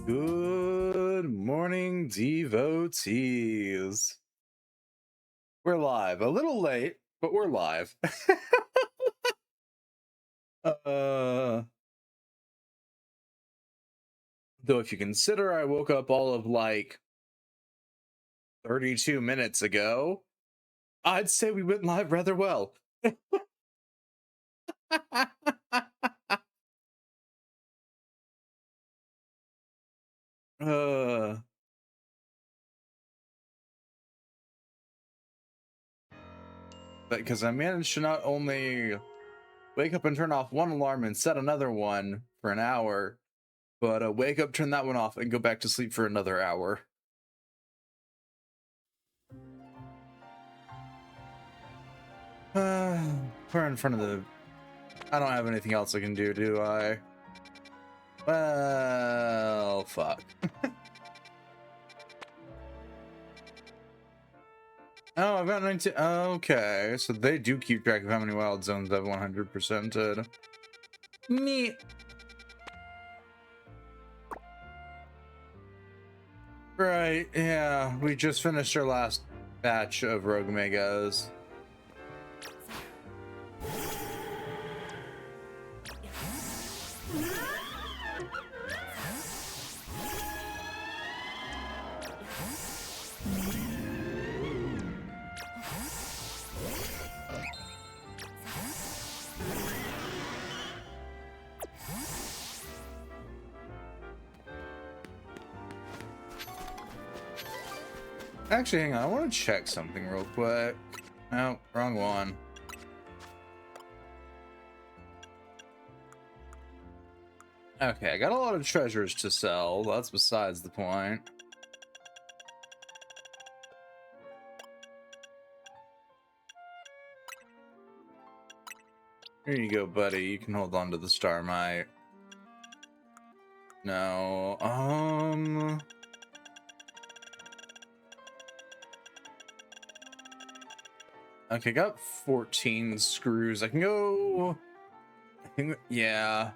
Good morning, devotees. We're live. A little late, but we're live. Though if you consider I woke up all of like 32 minutes ago, I'd say we went live rather well. uh because I managed to not only wake up and turn off one alarm and set another one for an hour, but wake up, turn that one off, and go back to sleep for another hour. We're in front of the... I don't have anything else I can do I? Well, fuck. Oh, I've got 19... Okay, so they do keep track of how many wild zones I've 100%ed. Me. Right, yeah. We just finished our last batch of Rogue Megas. Actually, hang on. I want to check something real quick. No, wrong one. Okay, I got a lot of treasures to sell. That's besides the point. Here you go, buddy. You can hold on to the Starmite. No, okay, got 14 screws. I can go... yeah.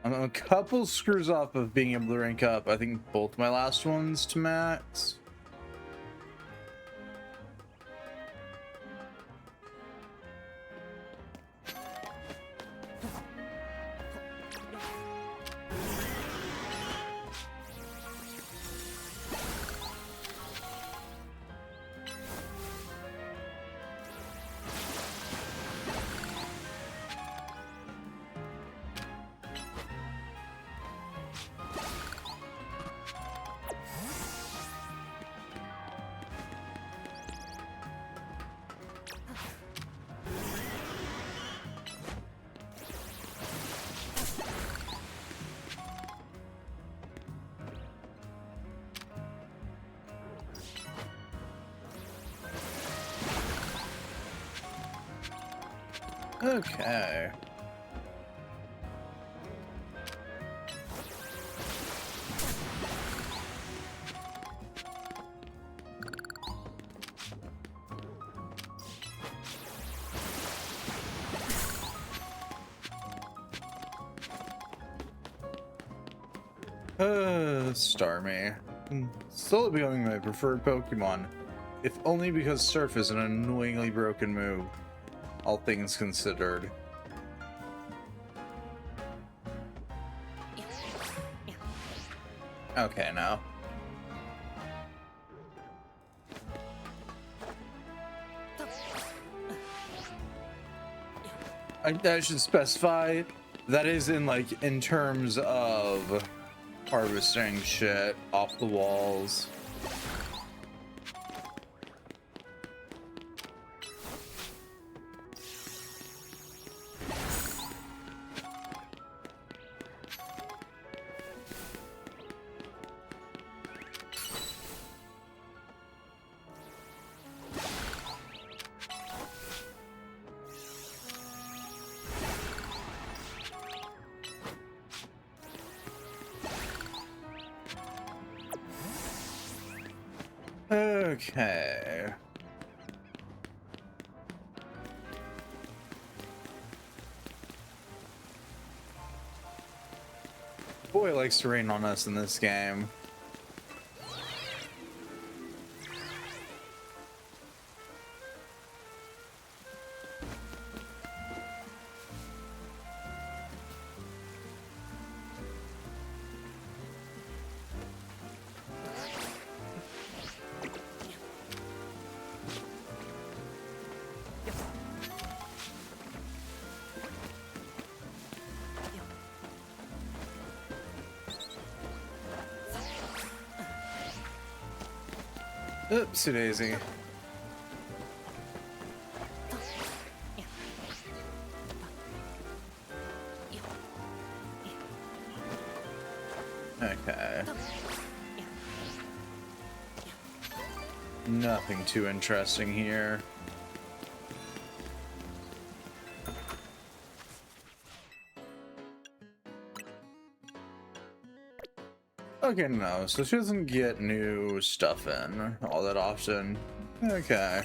I'm a couple screws off of being able to rank up, I think, both my last ones to max. Okay. Starmie. Slowly becoming my preferred Pokemon, if only because Surf is an annoyingly broken move, all things considered. Okay, now. I should specify that is in terms of harvesting shit off the walls. Okay. Boy likes to rain on us in this game. Oopsie daisy. Okay. Nothing too interesting here. Okay, no, so she doesn't get new stuff in all that often. Okay.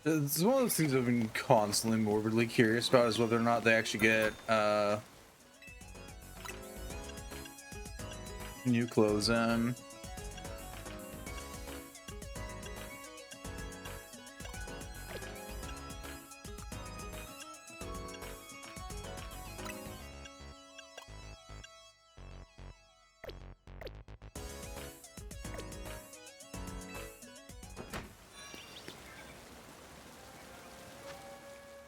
It's one of those things I've been constantly morbidly curious about, is whether or not they actually get new clothes in.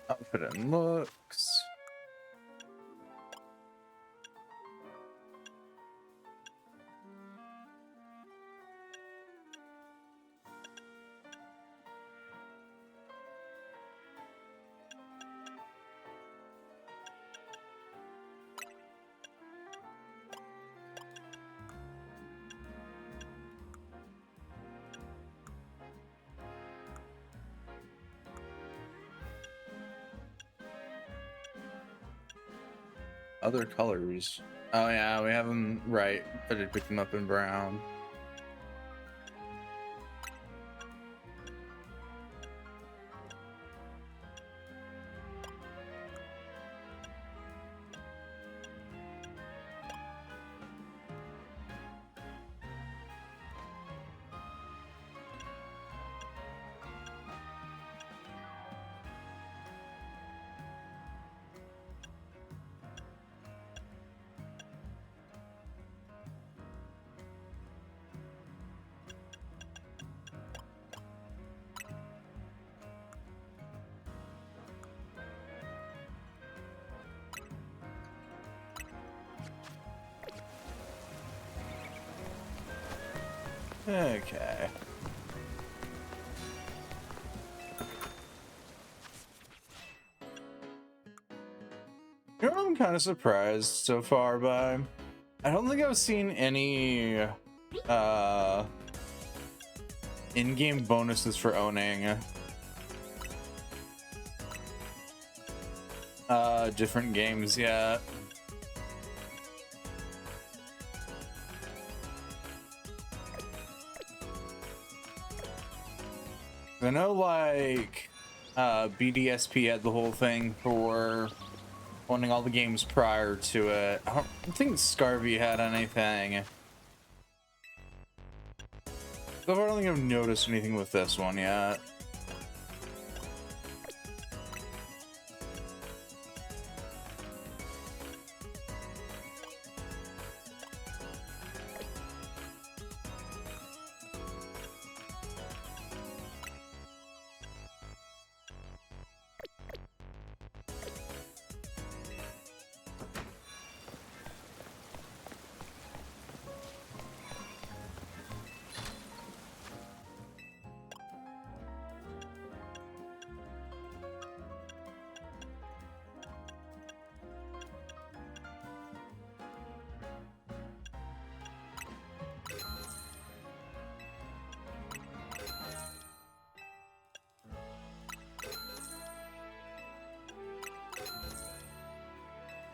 Outfit and looks. Other colors. Oh yeah, we have them right. I did pick them up in brown. Okay. You know what I'm kind of surprised so far by? I don't think I've seen any in-game bonuses for owning different games yet. I know, like, BDSP had the whole thing for owning all the games prior to it. I don't think Scarvy had anything. So I don't think I've noticed anything with this one yet.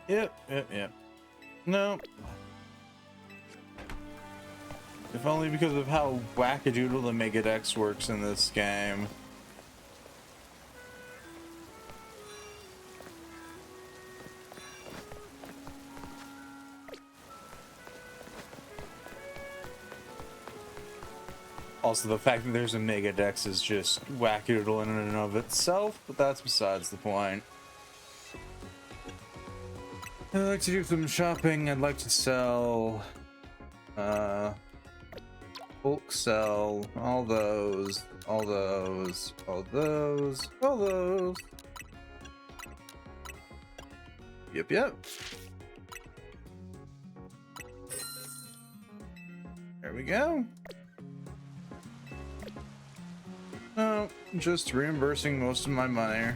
Yep. No. If only because of how wackadoodle the Mega Dex works in this game. Also, the fact that there's a Mega Dex is just wackadoodle in and of itself, but that's besides the point. I'd like to do some shopping. I'd like to sell, bulk sell all those, all those, all those, all those. Yep, yep. There we go. Oh, just reimbursing most of my money.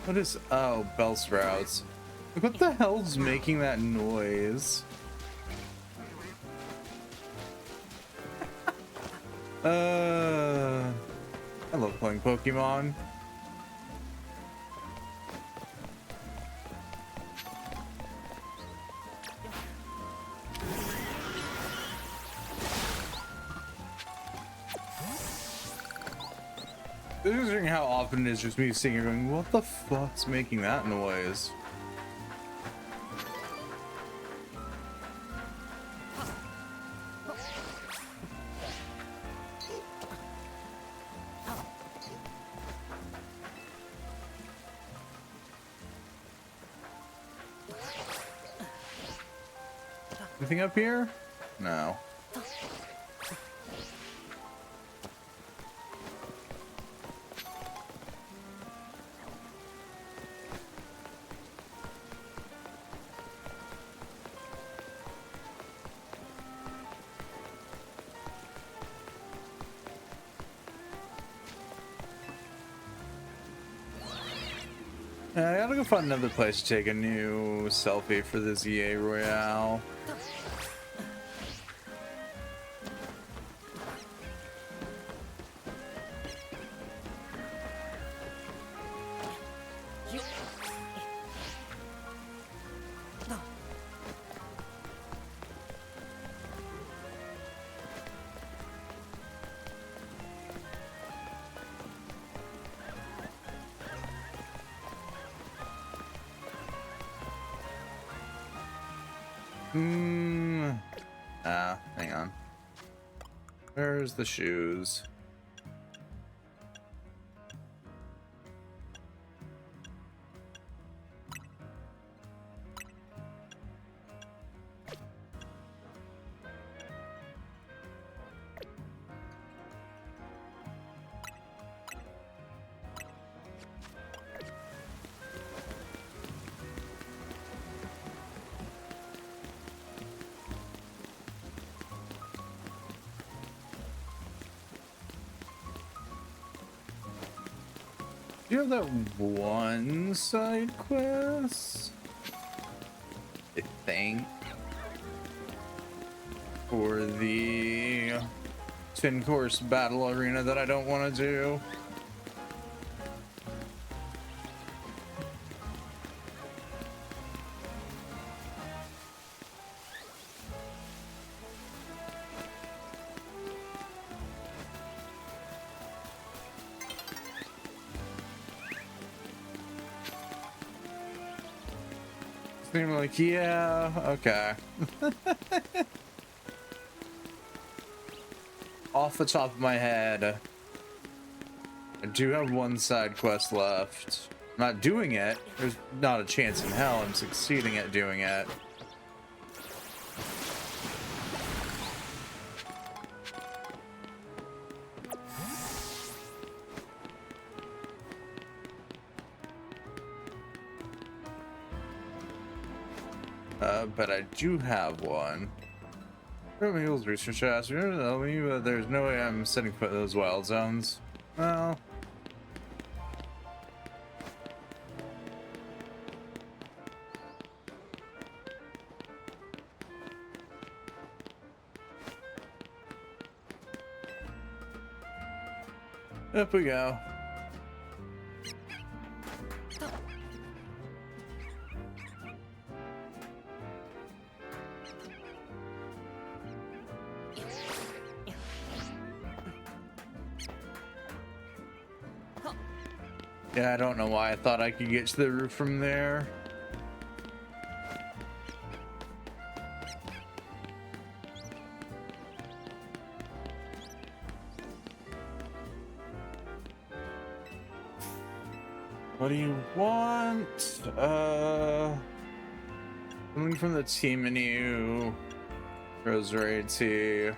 What is, oh, bell sprouts. What the hell's making that noise? I love playing Pokemon. Considering how often it is just me sitting here going, what the fuck's making that noise? Anything up here? No. I gotta go find another place to take a new selfie for the Z-A Royale. Hang on. Where's the shoes? Do you have that one side quest? I think. For the 10-course battle arena that I don't want to do. Seem like, yeah, okay. Off the top of my head, I do have one side quest left. I'm not doing it. There's not a chance in hell I'm succeeding at doing it. But I do have one. Hills research asked me, but there's no way I'm setting foot in those wild zones. Well, up we go. Yeah, I don't know why I thought I could get to the roof from there. What do you want? Something from the team menu. Rosary tea.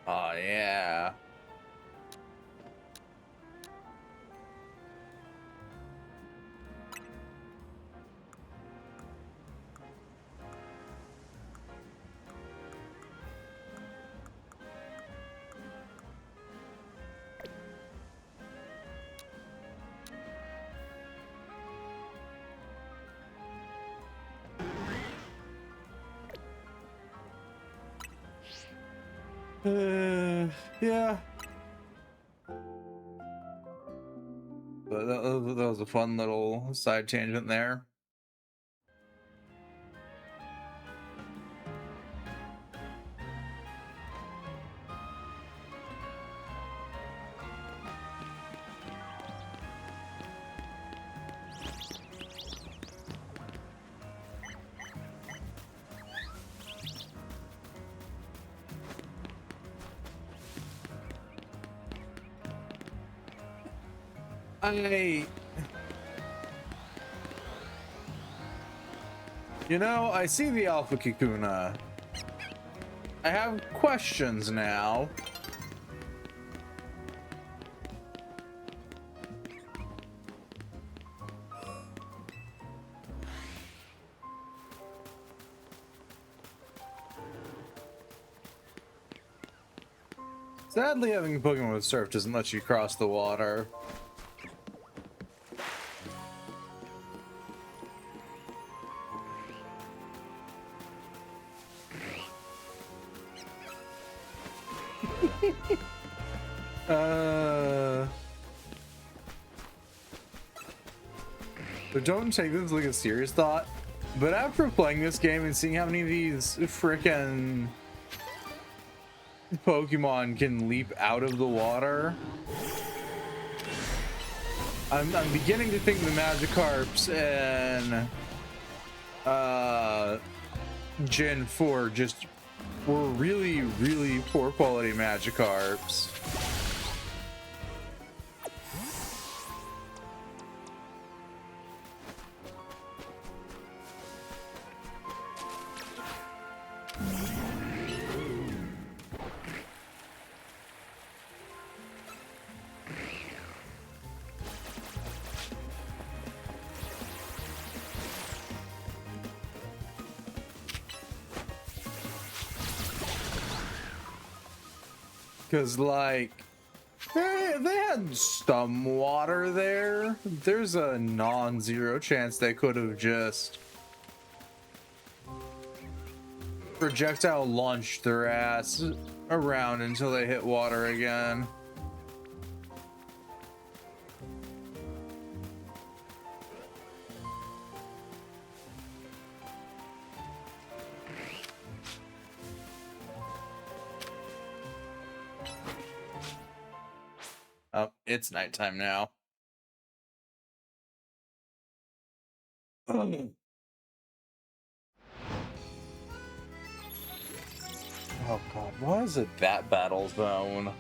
Oh yeah. Yeah. That was a fun little side tangent there. I see the Alpha Kikuna. I have questions now. Sadly, having a Pokemon with Surf doesn't let you cross the water. But don't take this like a serious thought. But after playing this game and seeing how many of these frickin' Pokemon can leap out of the water, I'm beginning to think the Magikarps and Gen 4 just were really, really poor quality Magikarps. Because, like, they had some water there. There's a non-zero chance they could have just projectile launched their ass around until they hit water again. Oh, it's nighttime now. Oh god, why is it that battle zone?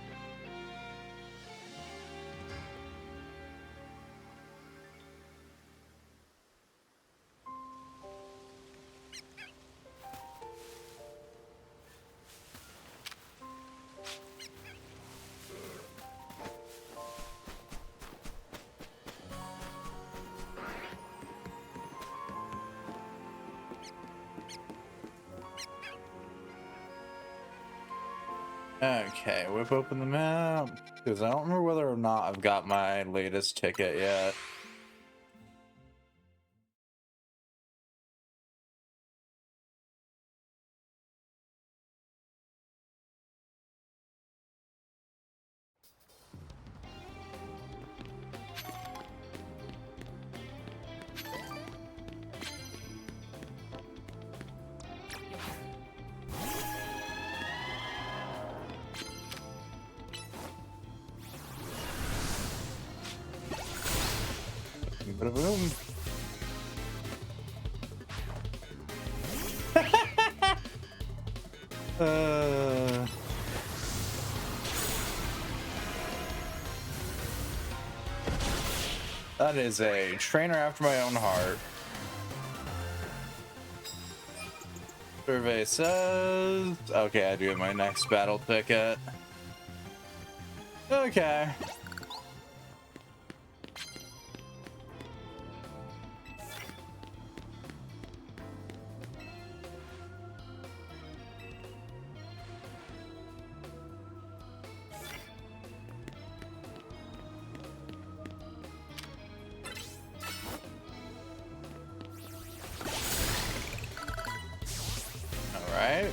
Okay, whip open the map, because I don't remember whether or not I've got my latest ticket yet. Boom. That is a trainer after my own heart. Survey says... Okay, I do have my next battle ticket. Okay. Alright.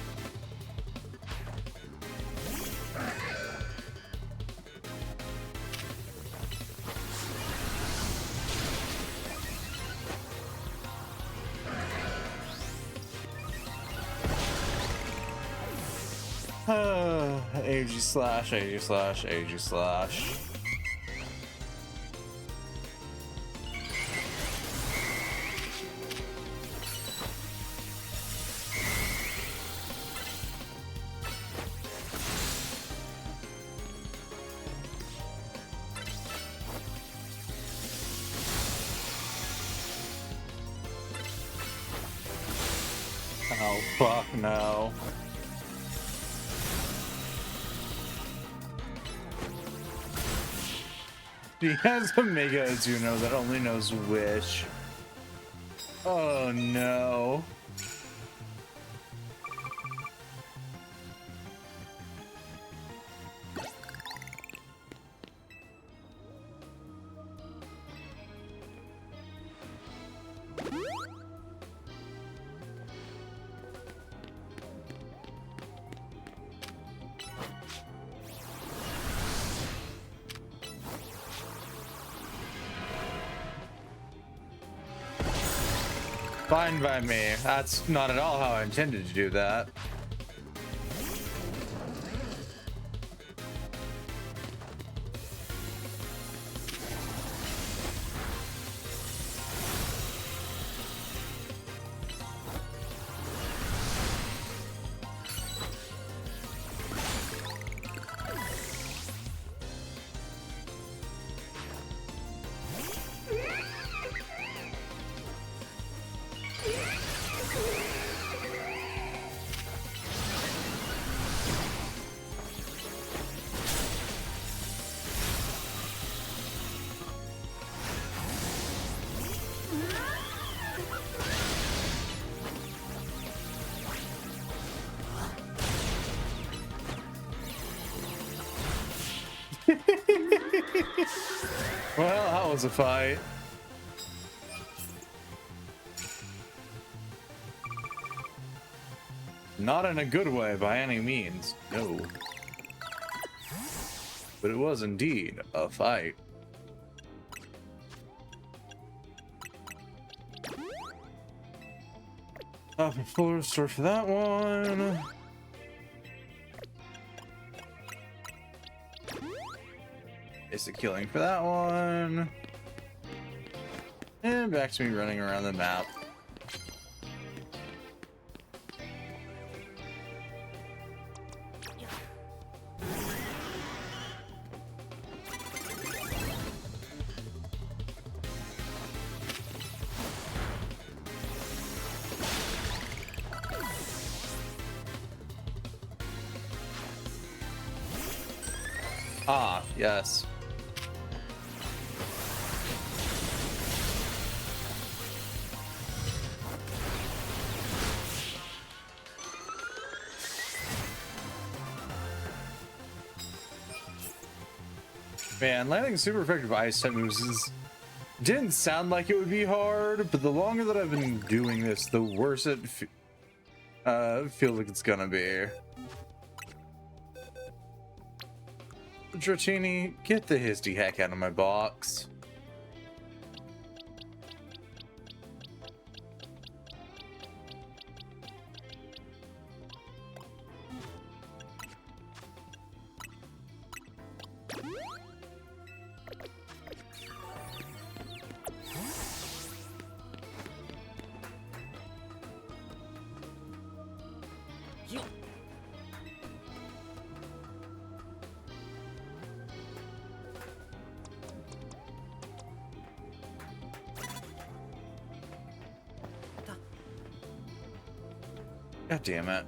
AG slash, AG slash, AG slash. Oh, fuck no. She has a Mega Azuno that only knows Wish. Oh no. Fine by me. That's not at all how I intended to do that. Well, that was a fight. Not in a good way by any means, no. But it was indeed a fight. Top and floor store for that one. Basic killing for that one. And back to me running around the map. Ah, yes. Man, landing super effective ice type moves didn't sound like it would be hard, but the longer that I've been doing this, the worse it feels like it's gonna be. Dratini, get the Histy heck out of my box. God damn it.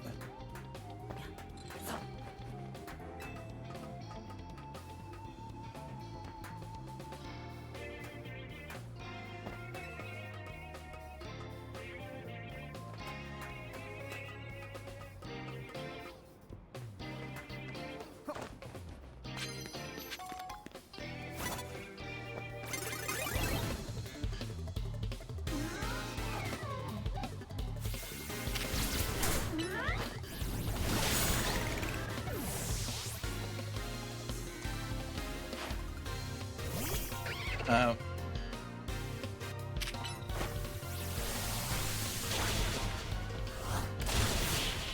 Oh.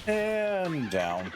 And down.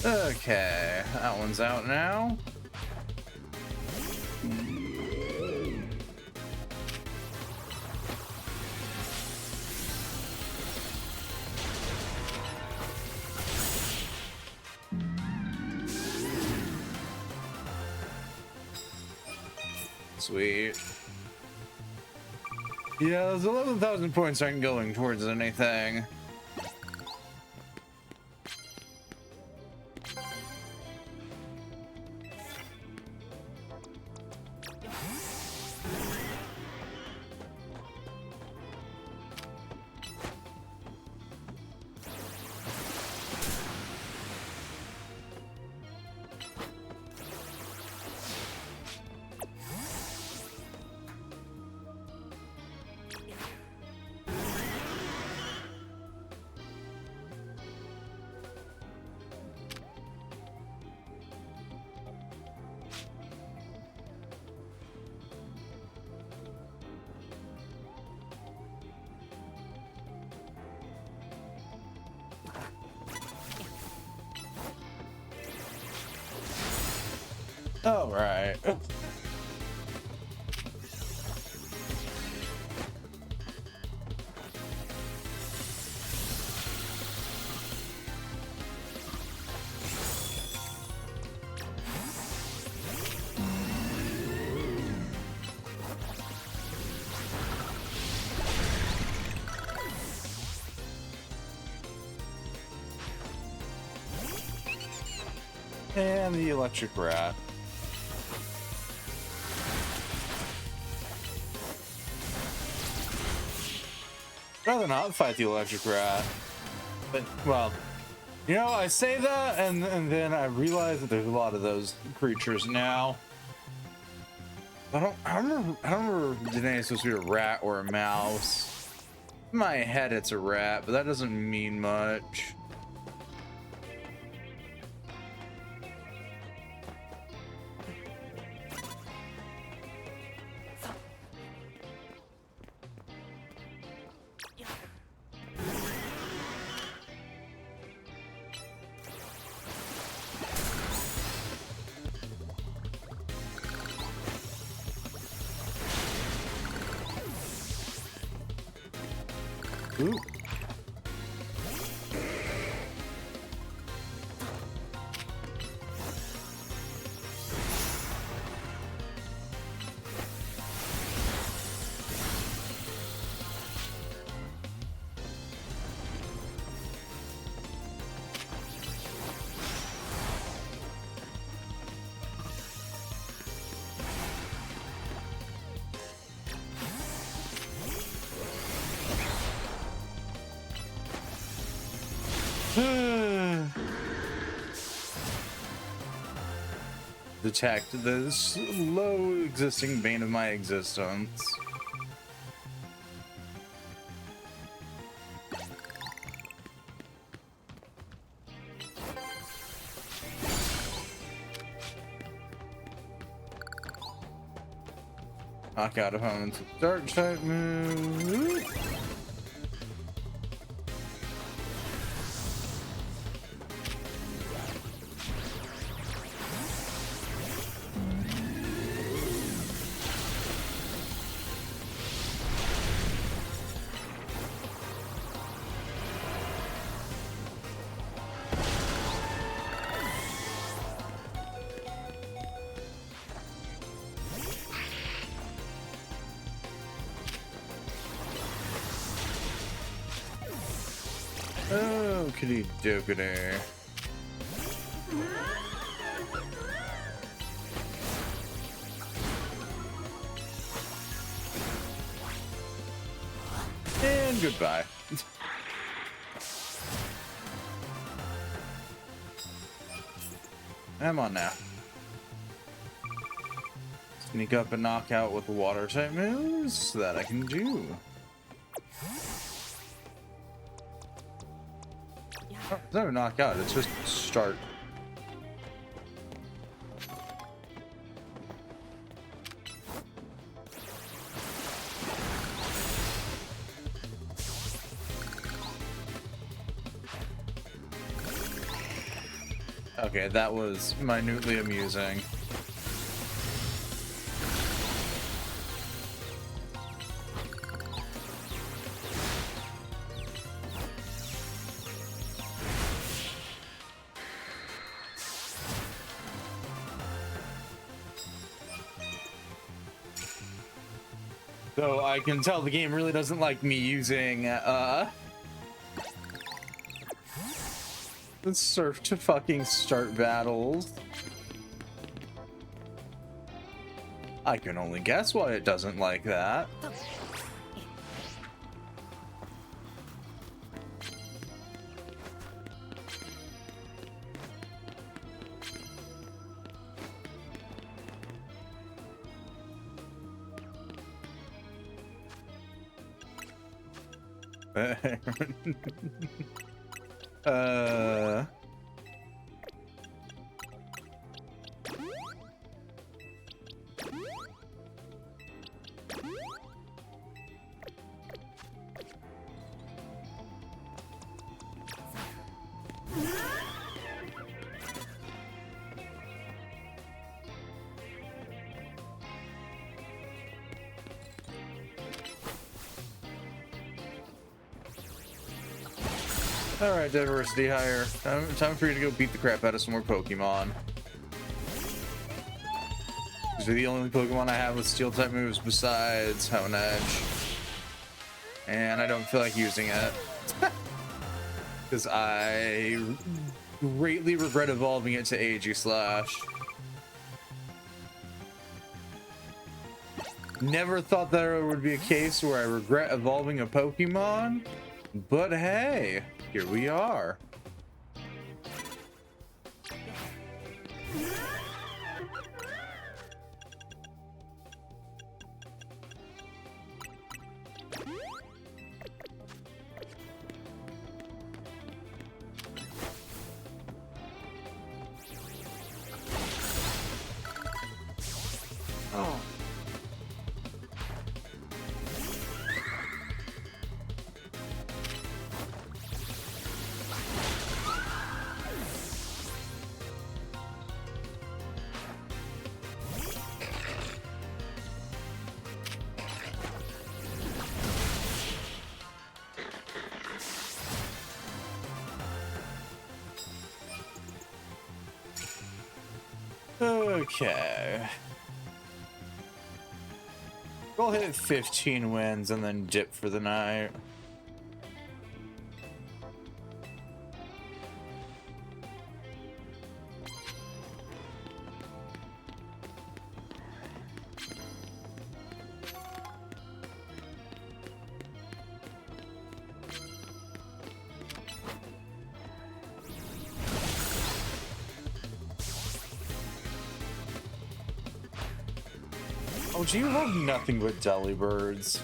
Okay, that one's out now. Sweet. Yeah, those 11,000 points aren't going towards anything. All right. And the electric rat. Rather not fight the electric rat, but well, you know, I say that and then I realize that there's a lot of those creatures now. I don't remember if it's supposed to be a rat or a mouse. In my head it's a rat, but that doesn't mean much. Ooh. Detect the slow existing bane of my existence. Knock out opponents with dark type move. Oh, kitty dokity. And goodbye. I'm on now. Sneak up and knock out with water type moves that I can do. Oh, it's not a knockout, it's just start. Okay, that was minutely amusing. So I can tell the game really doesn't like me using the surf to fucking start battles. I can only guess why it doesn't like that. Alright, diversity higher. Time for you to go beat the crap out of some more Pokemon. These are the only Pokemon I have with steel type moves besides Honedge. And I don't feel like using it. Because I greatly regret evolving it to Aegislash. Never thought there would be a case where I regret evolving a Pokemon, but hey, here we are. Oh. Okay. We'll hit 15 wins and then dip for the night. Oh, do you have nothing but Delibirds?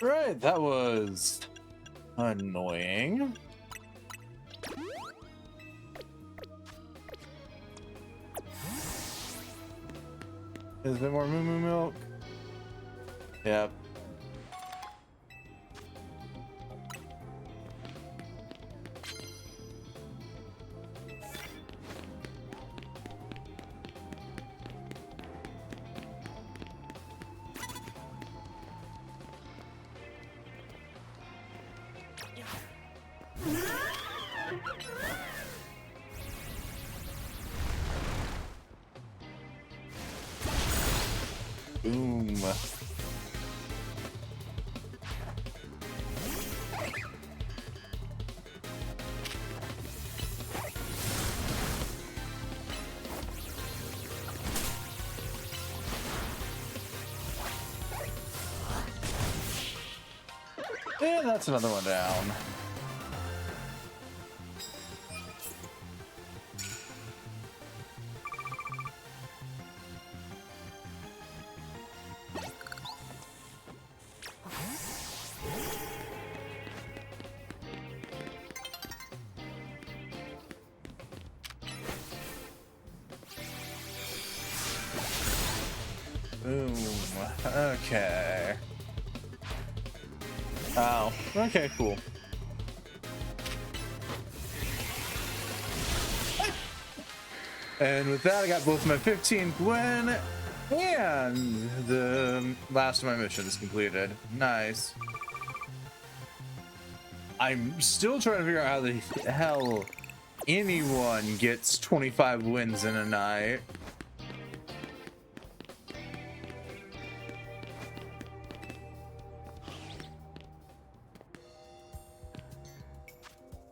Right, that was annoying. Is there more moo moo milk? Yep. Boom. And that's another one down. Boom. Okay. Oh, okay, cool. And with that, I got both my 15th win and the last of my missions completed. Nice. I'm still trying to figure out how the hell anyone gets 25 wins in a night.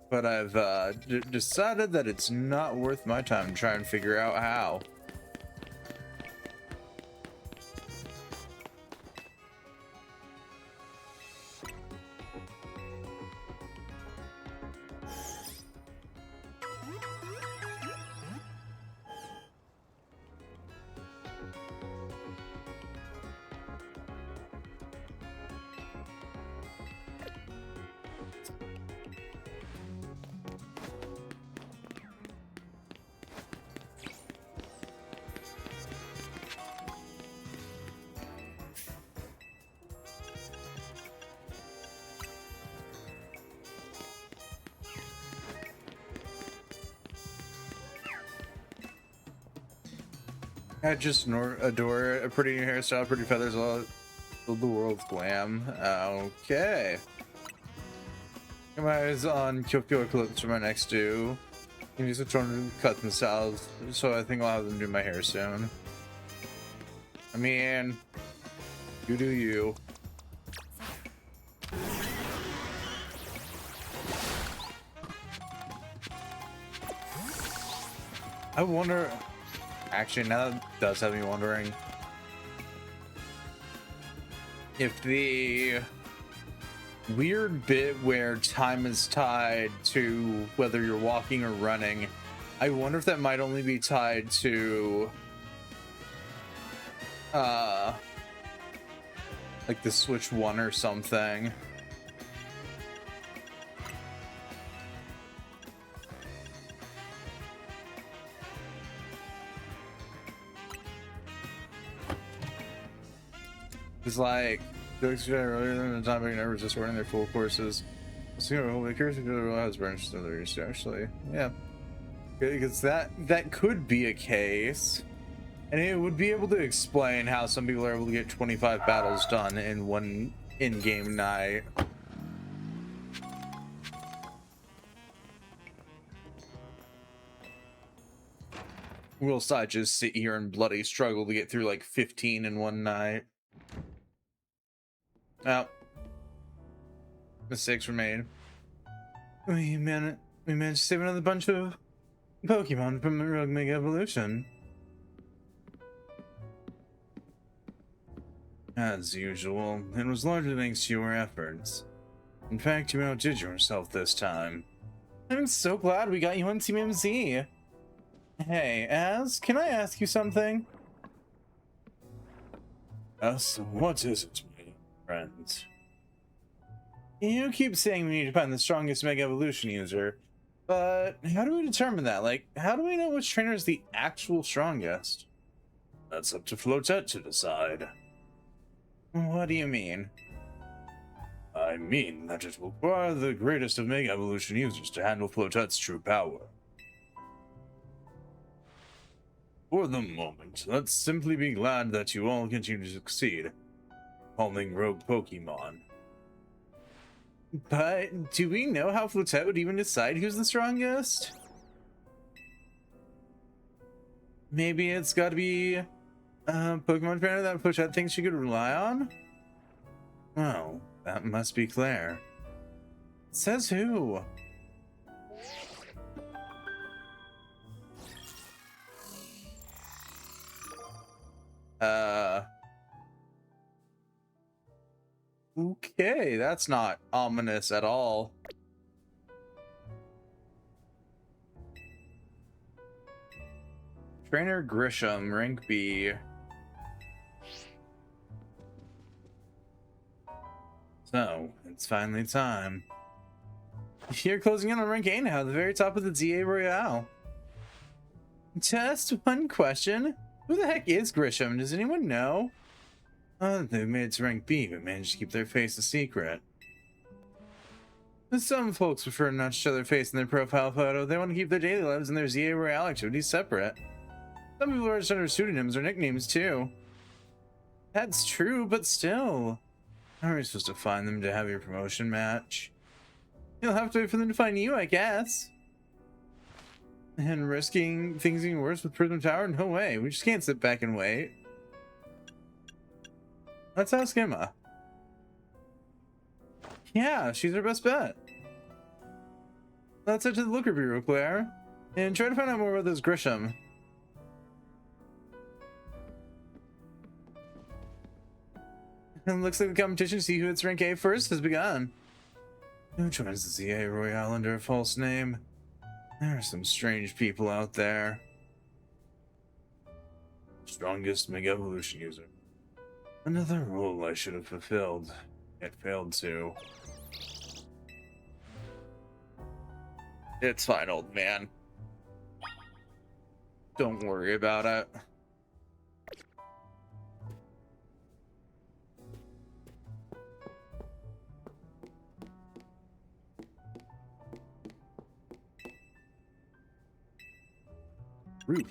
But I've decided that it's not worth my time to try and figure out how. I just adore a pretty hairstyle, pretty feathers, all the world's glam. Okay. Got my eyes on Kyokyo Eclipse for my next due. Can use which one to cut themselves, so I think I'll have them do my hair soon. I mean, you do you. I wonder. Actually, now that does have me wondering if the weird bit where time is tied to whether you're walking or running, I wonder if that might only be tied to like the Switch 1 or something. It's like earlier than the time I never just running their full courses. So the curious has branched to others actually. Yeah. Because that could be a case. And it would be able to explain how some people are able to get 25 battles done in one in-game night. Whilst I just sit here and bloody struggle to get through like 15 in one night. Oh. Mistakes were made. We managed to save another bunch of Pokemon from the Rogue Mega Evolution. As usual, it was largely thanks to your efforts. In fact, you outdid yourself this time. I'm so glad we got you on Team MZ. Hey, Az, can I ask you something? Yes, what is it, my friend? You keep saying we need to find the strongest Mega Evolution user, but how do we determine that? Like, how do we know which trainer is the actual strongest? That's up to Flotet to decide. What do you mean? I mean that it will require the greatest of Mega Evolution users to handle Flotet's true power. For the moment, let's simply be glad that you all continue to succeed, calming rogue Pokemon. But do we know how Flotet would even decide who's the strongest? Maybe it's got to be a Pokemon trainer that Flotet thinks she could rely on? Oh, that must be Claire. Says who? Okay, that's not ominous at all. Trainer Grisham, rank B. So, it's finally time. You're closing in on rank A now, at the very top of the Z-A Royale. Just one question. Who the heck is Grisham? Does anyone know? They've made it to rank B, but managed to keep their face a secret. Some folks prefer not to show their face in their profile photo. They want to keep their daily lives and their Z-A Royale activities separate. Some people are just under pseudonyms or nicknames too. That's true, but still. How are we supposed to find them to have your promotion match? You'll have to wait for them to find you, I guess. And risking things getting worse with Prism Tower? No way. We just can't sit back and wait. Let's ask Emma. Yeah, she's our best bet. Let's head to the Looker Bureau, Claire, and try to find out more about this Grisham. And looks like the competition to see who hits rank A first has begun. Who joins the Z-A Royale under a false name? There are some strange people out there. Strongest Mega Evolution user. Another role I should have fulfilled, yet failed to. It's fine, old man. Don't worry about it. Roof.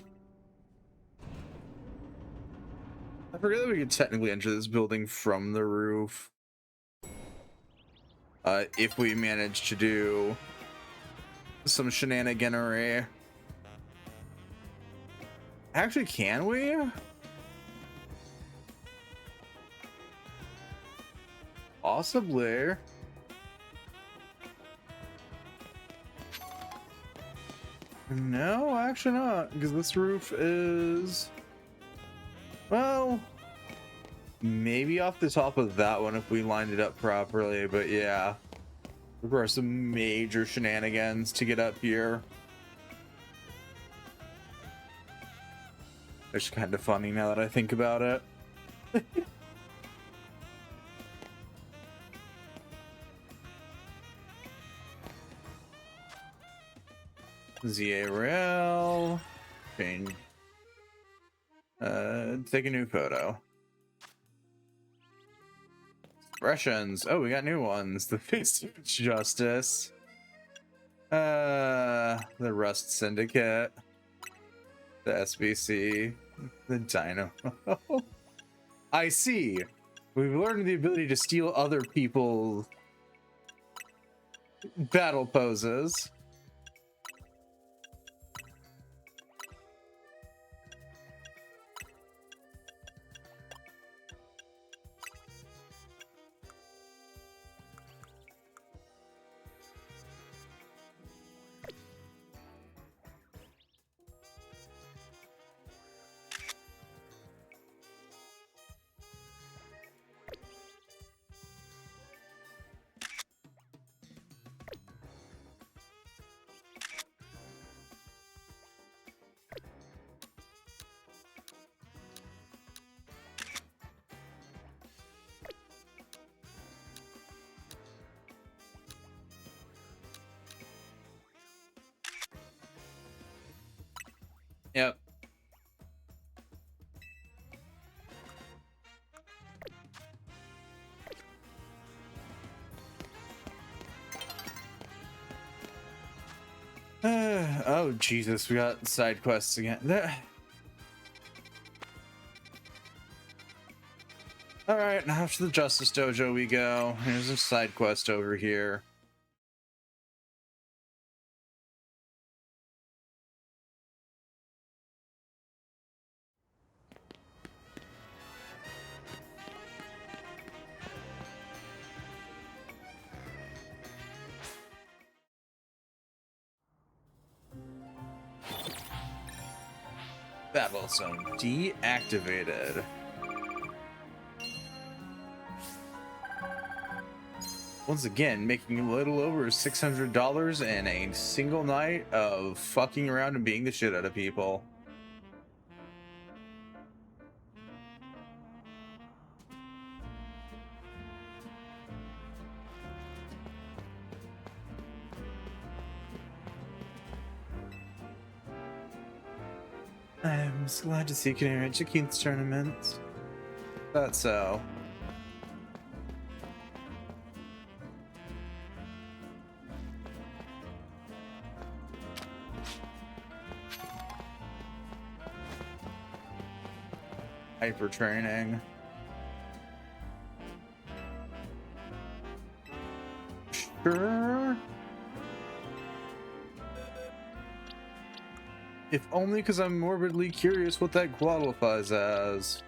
I forget that we could technically enter this building from the roof. If we manage to do some shenaniganery. Actually, can we? Possibly. No, actually not, because this roof is, well, maybe off the top of that one if we lined it up properly, but yeah, there are some major shenanigans to get up here. It's kind of funny now that I think about it. Z-A Royale. Change. Take a new photo. Expressions. Oh, we got new ones. The Fist of Justice. The Rust Syndicate. The SBC. The Dino. I see. We've learned the ability to steal other people's battle poses. Yep. Oh Jesus, we got side quests again. All right, now to the Justice Dojo we go. Here's a side quest over here. Battle zone deactivated. Once again, making a little over $600 in a single night of fucking around and beating the shit out of people. I'm so glad to see you can arrange a Keen's tournament. That's so. Hyper training. Sure. If only because I'm morbidly curious what that qualifies as.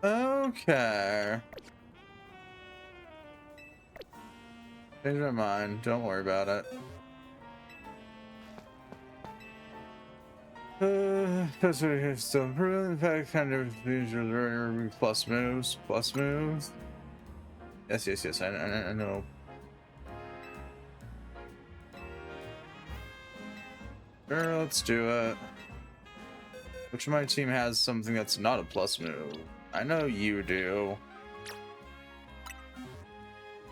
Okay. Change my mind. Don't worry about it. That's what it's still proven. In fact, kind of plus moves. Plus moves. Yes, yes, yes. I know. Sure, let's do it. Which of my team has something that's not a plus move? I know you do.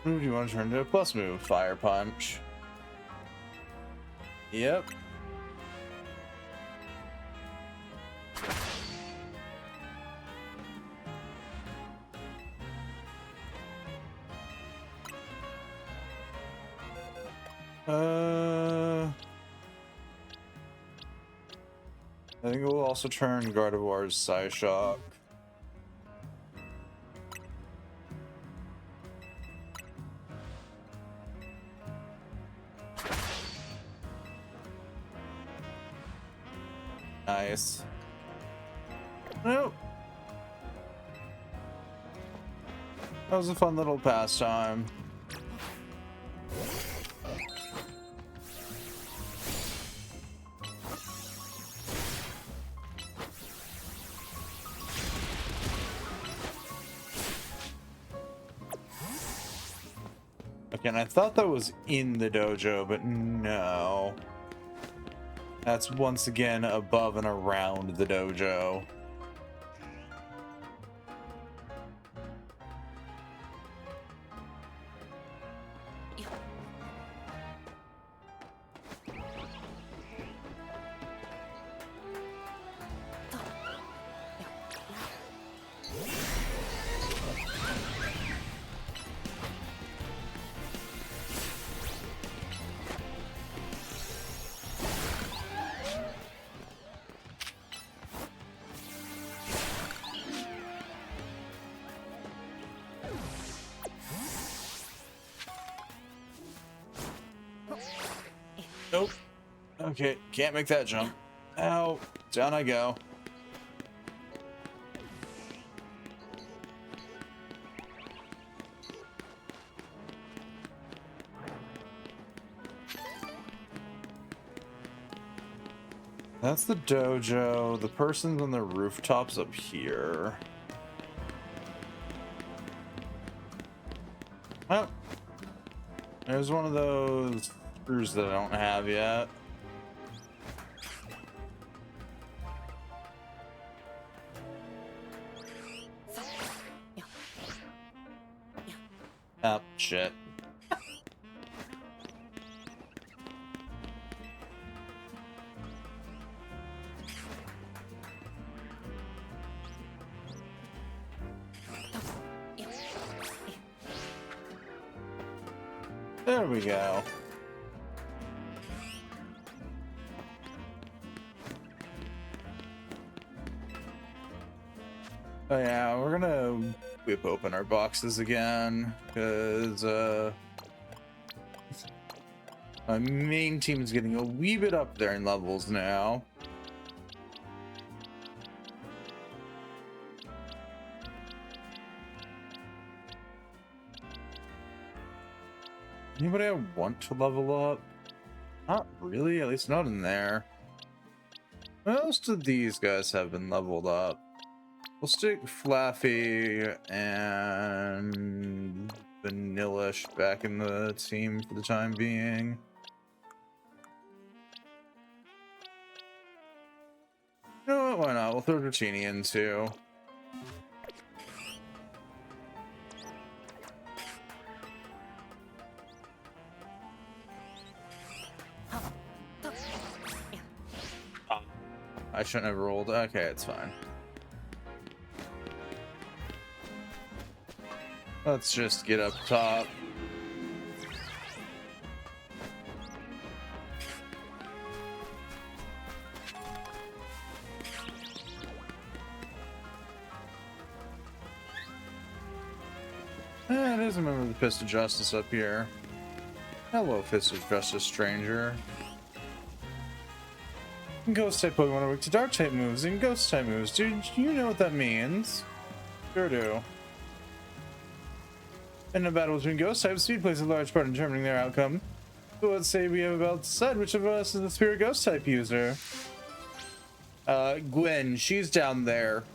Who do you want to turn into a plus move? Fire punch. Yep. I think we'll also turn Gardevoir's Psyshock. Nice. Nope. That was a fun little pastime. And I thought that was in the dojo, but no. That's once again above and around the dojo. Nope. Okay, can't make that jump. Ow, down I go. That's the dojo. The person's on the rooftops up here. Well, there's one of those screws that I don't have yet. Oh, shit. There we go. Oh yeah, we're gonna whip open our boxes again, because my main team is getting a wee bit up there in levels now. Anybody I want to level up? Not really, at least not in there. Most of these guys have been leveled up. We'll stick Flaffy and Vanillish back in the team for the time being. You know what, why not? We'll throw Dratini in too. I shouldn't have rolled. Okay, it's fine. Let's just get up top. It is a member of the Fist of Justice up here. Hello, Fist of Justice, stranger. Ghost type Pokemon are weak to dark type moves and ghost type moves. Do you know what that means? Sure do. In a battle between ghost types, speed plays a large part in determining their outcome. So let's say we have about to decide which of us is the spirit ghost type user. Gwen, she's down there.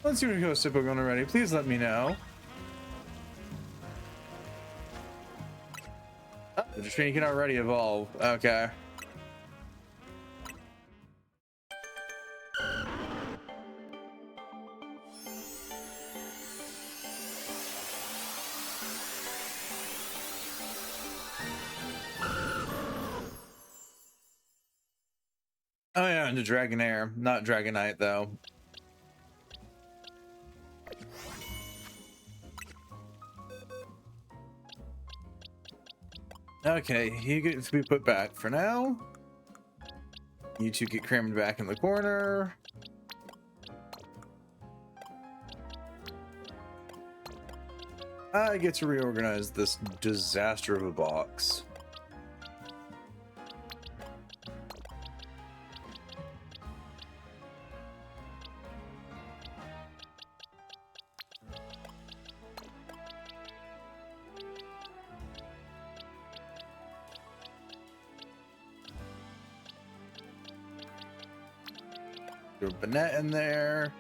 Once you're a ghost type Pokemon already, please let me know. The Dratini can already evolve. Okay. Oh yeah, into Dragonair, not Dragonite though. Okay, he gets to be put back for now. You two get crammed back in the corner. I get to reorganize this disaster of a box. Throw Banette in there.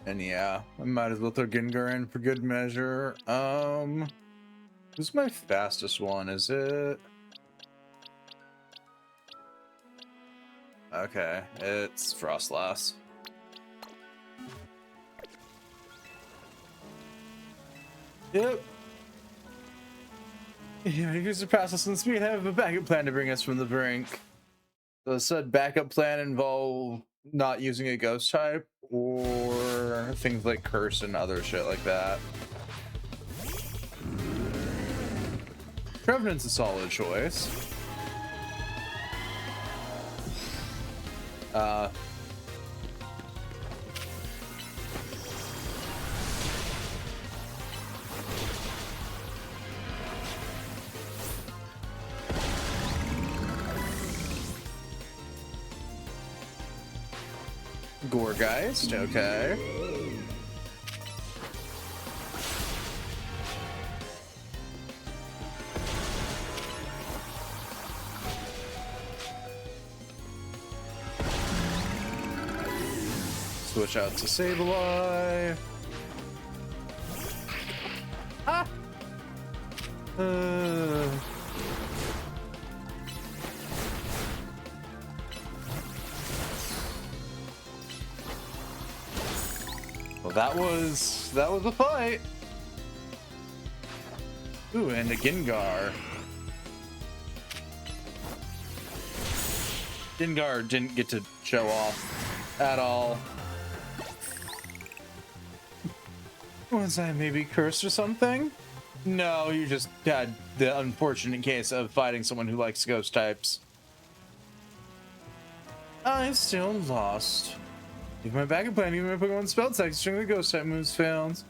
And yeah, I might as well throw Gengar in for good measure. Who's my fastest one? Is it? Okay, it's Frostlass. Yep. Yeah, you can surpass us in speed. I have a backup plan to bring us from the brink. So it said backup plan involve not using a ghost type or things like curse and other shit like that. Trevenant's a solid choice. Gourgeist, okay. Switch out to Sableye. Ah! Well, that was a fight. Ooh, and a Gengar. Gengar didn't get to show off at all. Was I maybe cursed or something? No, you just had the unfortunate case of fighting someone who likes ghost types. I'm still lost. If my backup plan, even my Pokemon spell text string the ghost type moves failed.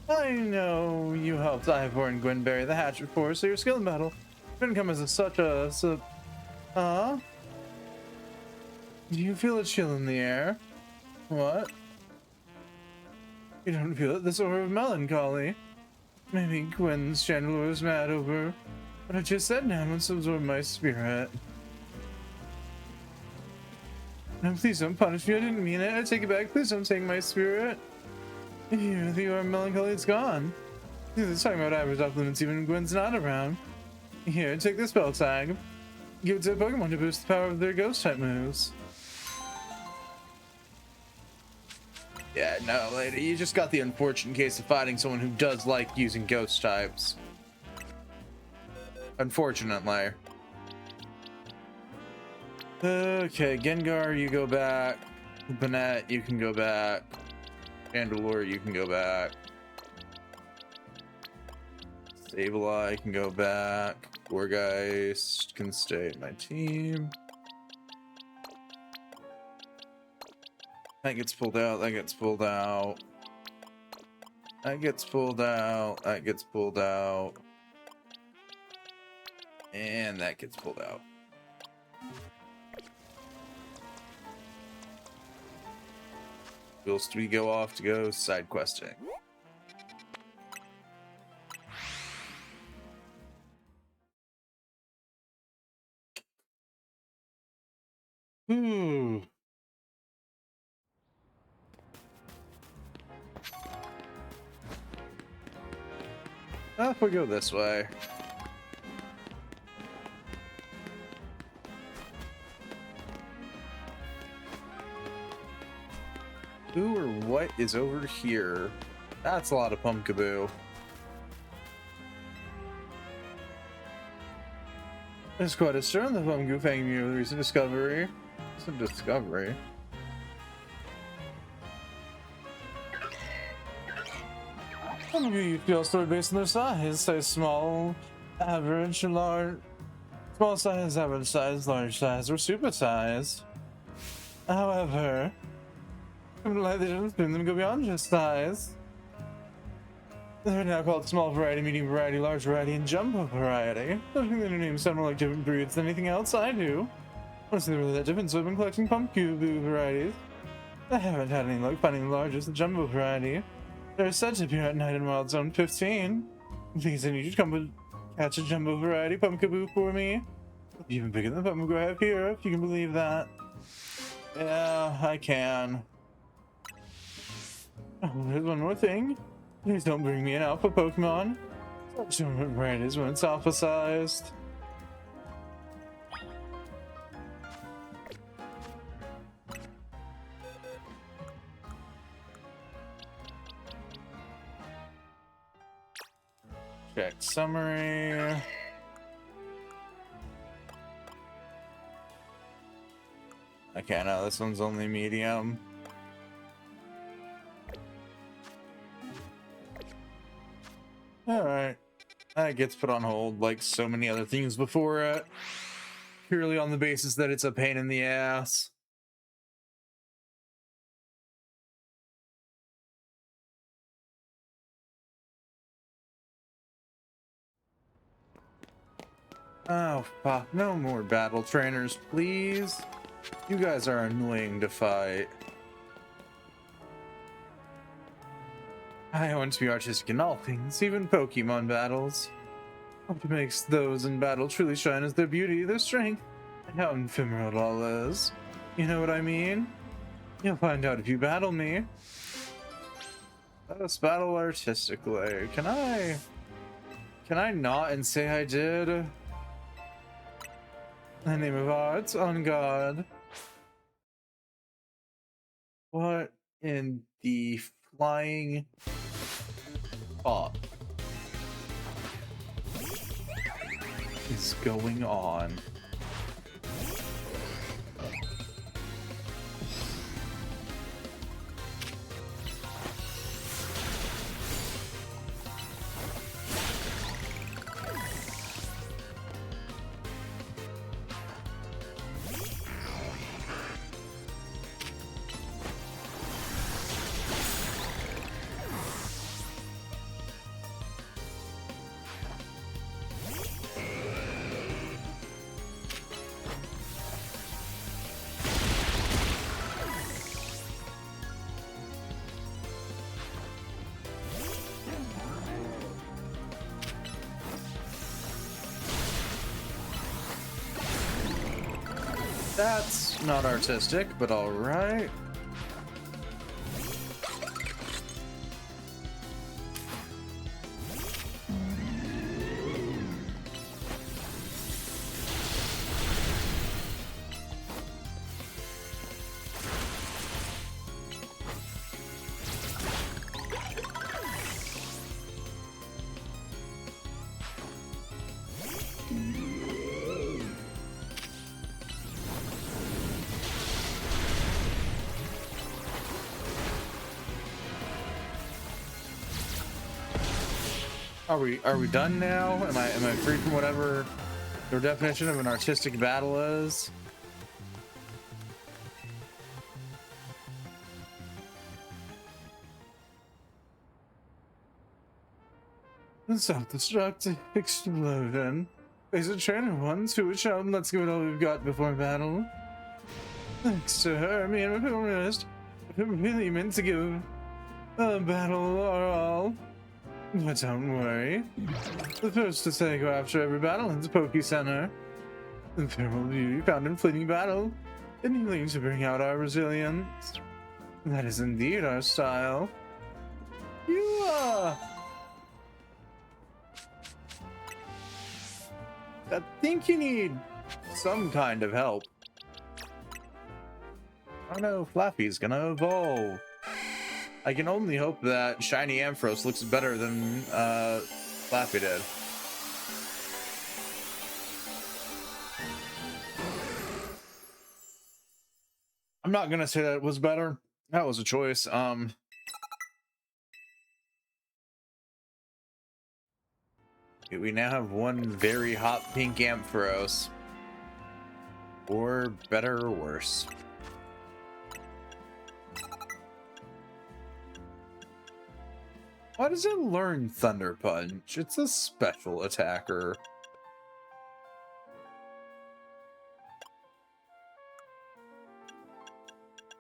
I know you helped Ivor and Gwen bury the hatchet before, so your skill in battle didn't come as such a do you feel a chill in the air? What? You don't feel it? This aura of melancholy. Maybe Gwen's Chandler was mad over what I just said now once absorb my spirit. No, please don't punish me. I didn't mean it. I take it back. Please don't take my spirit. Here, the aura of melancholy is gone. He's talking about Ivor's off limits even when Gwen's not around. Here, take this spell tag. Give it to a Pokemon to boost the power of their ghost type moves. Yeah, no, lady, you just got the unfortunate case of fighting someone who does like using ghost types. Unfortunately. Okay, Gengar, you go back. Banette, you can go back. Chandelure, you can go back. Sableye can go back. Gourgeist can stay in my team. That gets pulled out, that gets pulled out. That gets pulled out, that gets pulled out. And that gets pulled out. Whilst we go off to go side questing. If we go this way. Who or what is over here? That's a lot of Pumpkaboo. There's quite a stir in the Pumpkaboo fanging me with a recent discovery. It's a discovery. Pumpkaboo feel stored based on their size. Size small, average, large. Small size, average size, large size, or super size. However, they didn't assume them go beyond just size. They're now called small variety, medium variety, large variety, and jumbo variety. I think their names sound more like different breeds than anything else I do. Honestly, they're really that different, so I've been collecting Pumpkaboo varieties. I haven't had any luck finding the largest, the jumbo variety. They're said to appear at night in Wild Zone 15. Please, I need you to come catch a jumbo variety Pumpkaboo for me. Even bigger than the Pumpkaboo I have here, if you can believe that. Yeah, I can. Oh, there's one more thing. Please don't bring me an alpha Pokemon. Show me what brand is when it's alpha sized. Check summary. Okay, no, this one's only medium. Alright. That gets put on hold like so many other things before it. Purely on the basis that it's a pain in the ass. Oh, fuck. No more battle trainers, please. You guys are annoying to fight. I want to be artistic in all things, even Pokemon battles. What makes those in battle truly shine is their beauty, their strength, and how ephemeral it all is. You know what I mean? You'll find out if you battle me. Let us battle artistically. Can I not and say I did? In the name of art, on God. What in the flying fuck? is going on? That's not artistic, but all right. Are we done now? Am I free from whatever their definition of an artistic battle is? Self-destruct explosion. Face a trainer once who was shown. Let's give it all we've got before battle. Thanks to her, me and my pilgrimist really meant to give a battle our all. But don't worry. The first to say go after every battle is Poke Center. The thermal beauty found in fleeting battle, and you to bring out our resilience. That is indeed our style. You I think you need some kind of help. Oh no, Flappy's gonna evolve. I can only hope that Shiny Ampharos looks better than Flappy did. I'm not gonna say that it was better. That was a choice. We now have one very hot pink Ampharos. Or better or worse. Why does it learn Thunder Punch? It's a special attacker.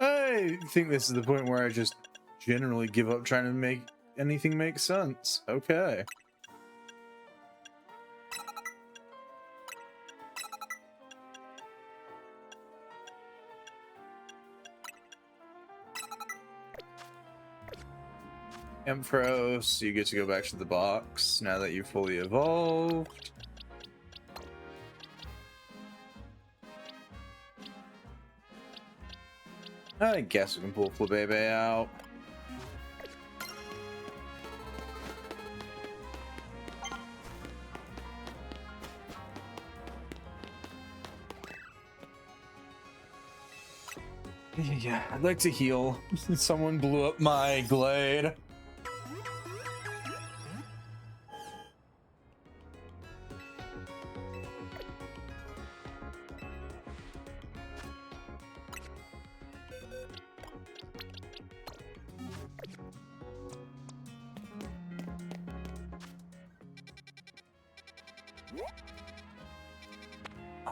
I think this is the point where I just generally give up trying to make anything make sense. Okay. Ampharos, you get to go back to the box now that you've fully evolved. I guess we can pull Flabebe out. Yeah, I'd like to heal. Someone blew up my glade.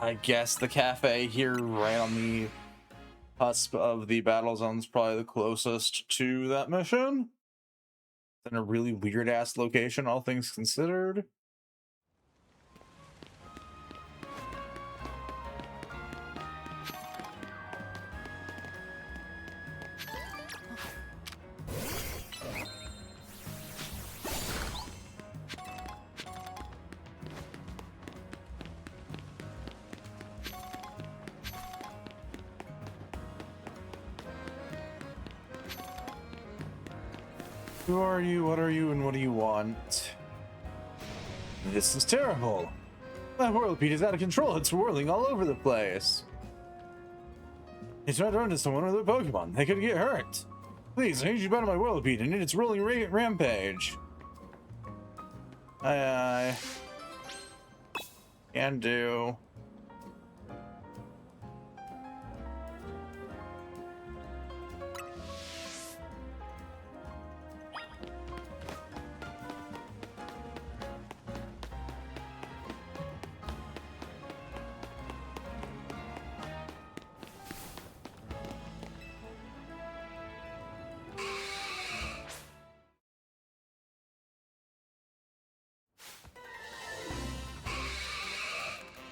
I guess the cafe here right on the cusp of the battle zone is probably the closest to that mission. In a really weird ass location, all things considered. Who are you? What are you? And what do you want? This is terrible. My whirlipede is out of control. It's whirling all over the place. It's trying to run to someone or their Pokemon. They could get hurt. Please, I need you out of my whirlipede and its rolling rampage. Aye. Can do.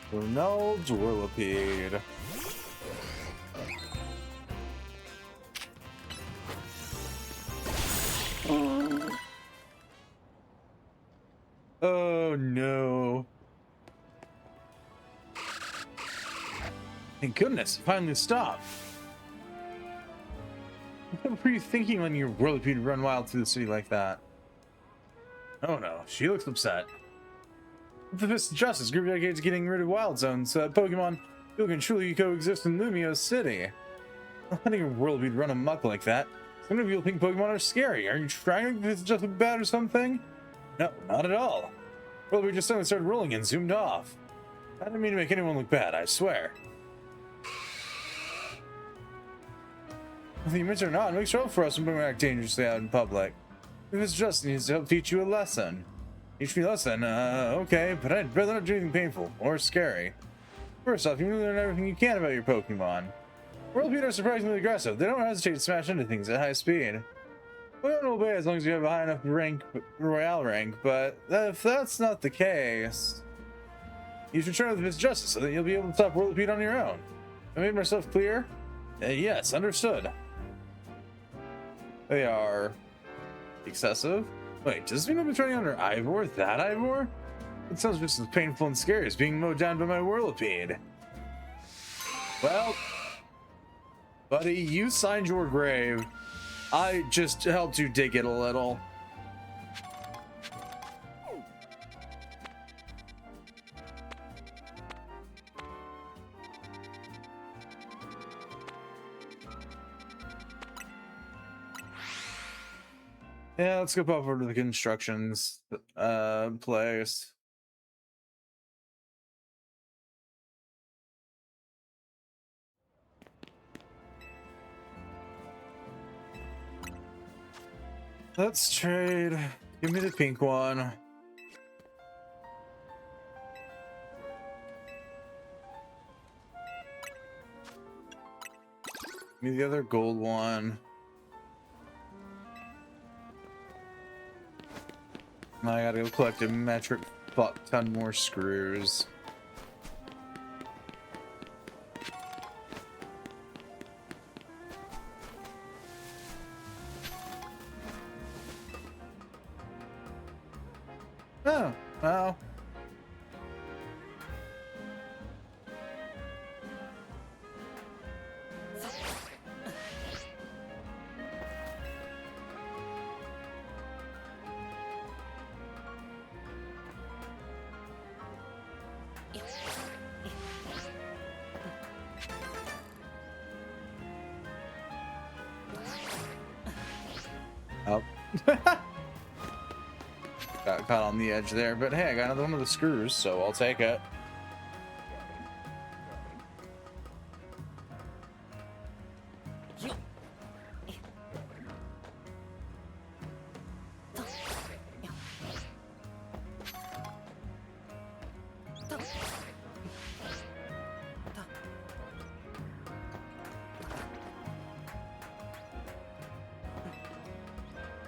Ronald's whirlipede. Oh no. Thank goodness, it finally stopped. What were you thinking when your whirlipede run wild through the city like that? Oh no, she looks upset. With the Fist of Justice, group dedicated to getting rid of wild zones so that Pokemon who can truly coexist in Lumiose City. Not letting your whirlipede run amok like that. Some of you think Pokemon are scary. Are you trying to make this just look bad or something? No, not at all. Whirlipede just suddenly started rolling and zoomed off. I didn't mean to make anyone look bad, I swear. Whether you mention it or not, it makes it up for us when we act dangerously out in public. If it's just needs to help teach you a lesson. Teach me a lesson, okay, but I'd rather not do anything painful or scary. First off, you need to learn everything you can about your Pokemon. Whirlipede are surprisingly aggressive. They don't hesitate to smash into things at high speed. We don't obey as long as you have a high enough rank, Royale rank, but if that's not the case, you should try with Miss Justice so that you'll be able to stop Whirlipede on your own. I made myself clear? Yes, understood. They are excessive. Wait, does this mean I've been training under Ivor? That Ivor? It sounds just as painful and scary as being mowed down by my whirlipede. Well, buddy, you signed your grave. I just helped you dig it a little. Yeah, let's go pop over to the constructions place. Let's trade. Give me the pink one. Give me the other gold one. I gotta go collect a metric fuck ton more screws. Oh, well. Oh. Got caught on the edge there, but hey, I got another one of the screws, so I'll take it.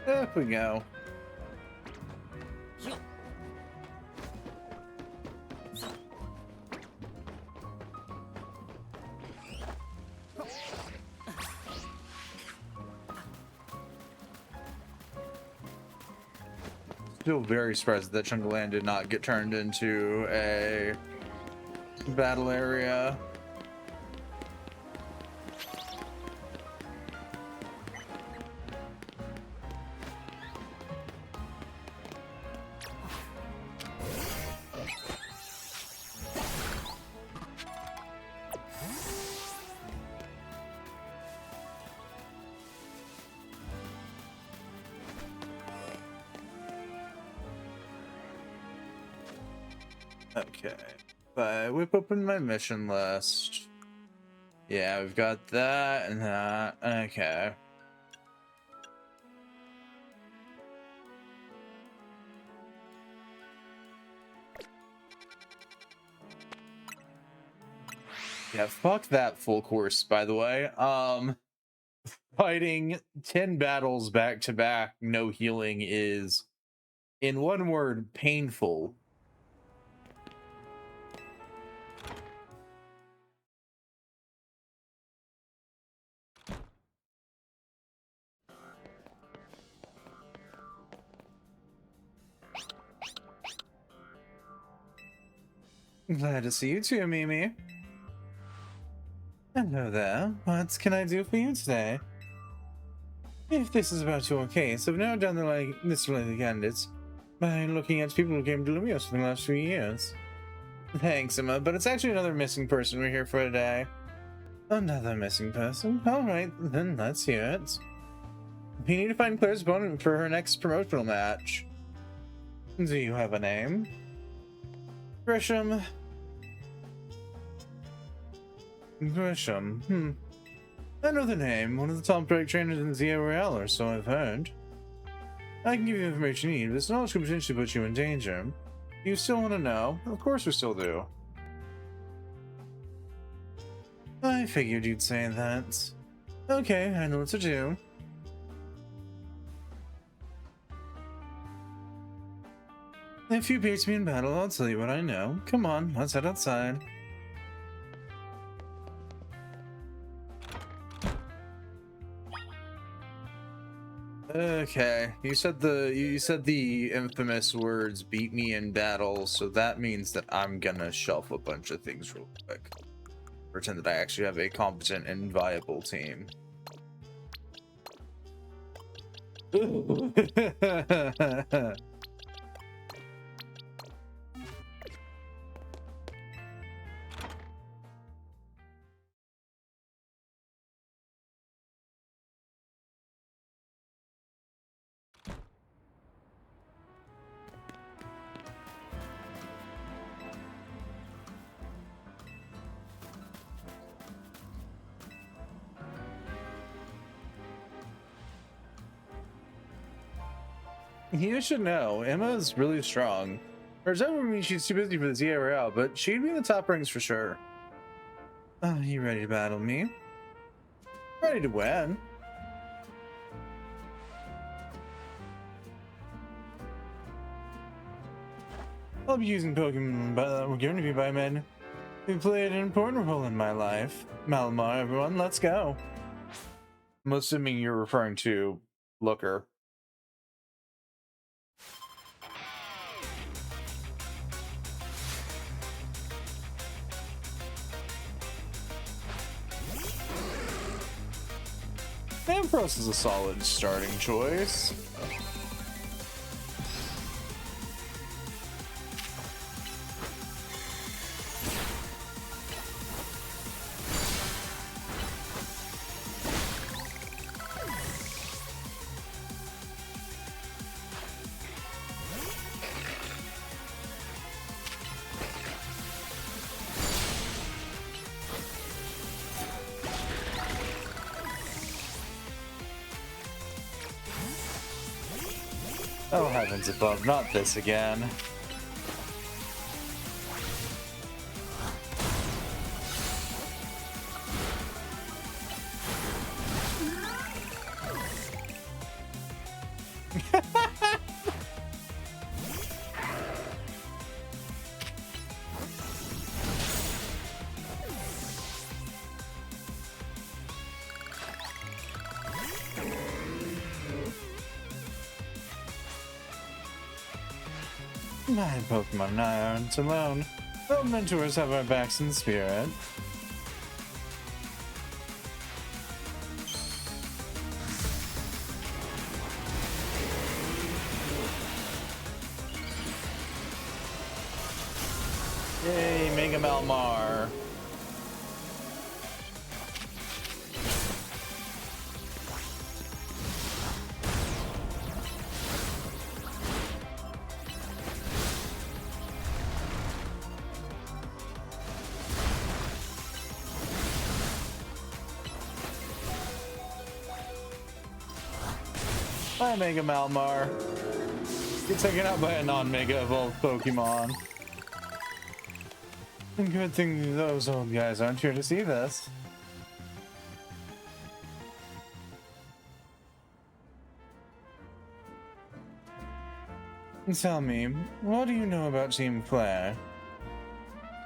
There we go. Still very surprised that chunk of land did not get turned into a battle area. Okay. If I whip open my mission list. Yeah, we've got that and that. Okay. Yeah, fuck that full course, by the way. Fighting 10 battles back to back, no healing is, in one word, painful. Glad to see you too, Mimi. Hello there. What can I do for you today? If this is about your case, I've narrowed down the list of likely candidates by looking at people who came to Lumioses in the last few years. Thanks, Emma, but it's actually another missing person we're here for today. Another missing person? Alright, then let's hear it. We need to find Claire's opponent for her next promotional match. Do you have a name? Grisham. Grisham, I know the name. One of the top break trainers in Z-A, or so I've heard. I can give you the information you need, but this knowledge could potentially put you in danger. You still want to know? Of course we still do. I figured you'd say that. Okay, I know what to do. If you beat me in battle, I'll tell you what I know. Come on, let's head outside. Okay, you said the infamous words "beat me in battle," so that means that I'm gonna shelf a bunch of things real quick. Pretend that I actually have a competent and viable team. You should know, Emma's really strong. There's never mean she's too busy for the Z-A Royale, but she'd be in the top ranks for sure. You ready to battle me? Ready to win. I'll be using Pokemon that were given to me by men who played an important role in my life. Malamar, everyone, let's go. I'm assuming you're referring to Looker. Ampharos is a solid starting choice. Oh, heavens above, not this again. My Pokemon and I aren't alone. Our mentors have our backs in spirit. Yay, Mega Malmar. Bye, Mega Malmar. Get taken out by a non-Mega evolved Pokemon. Good thing those old guys aren't here to see this. Tell me, what do you know about Team Flare?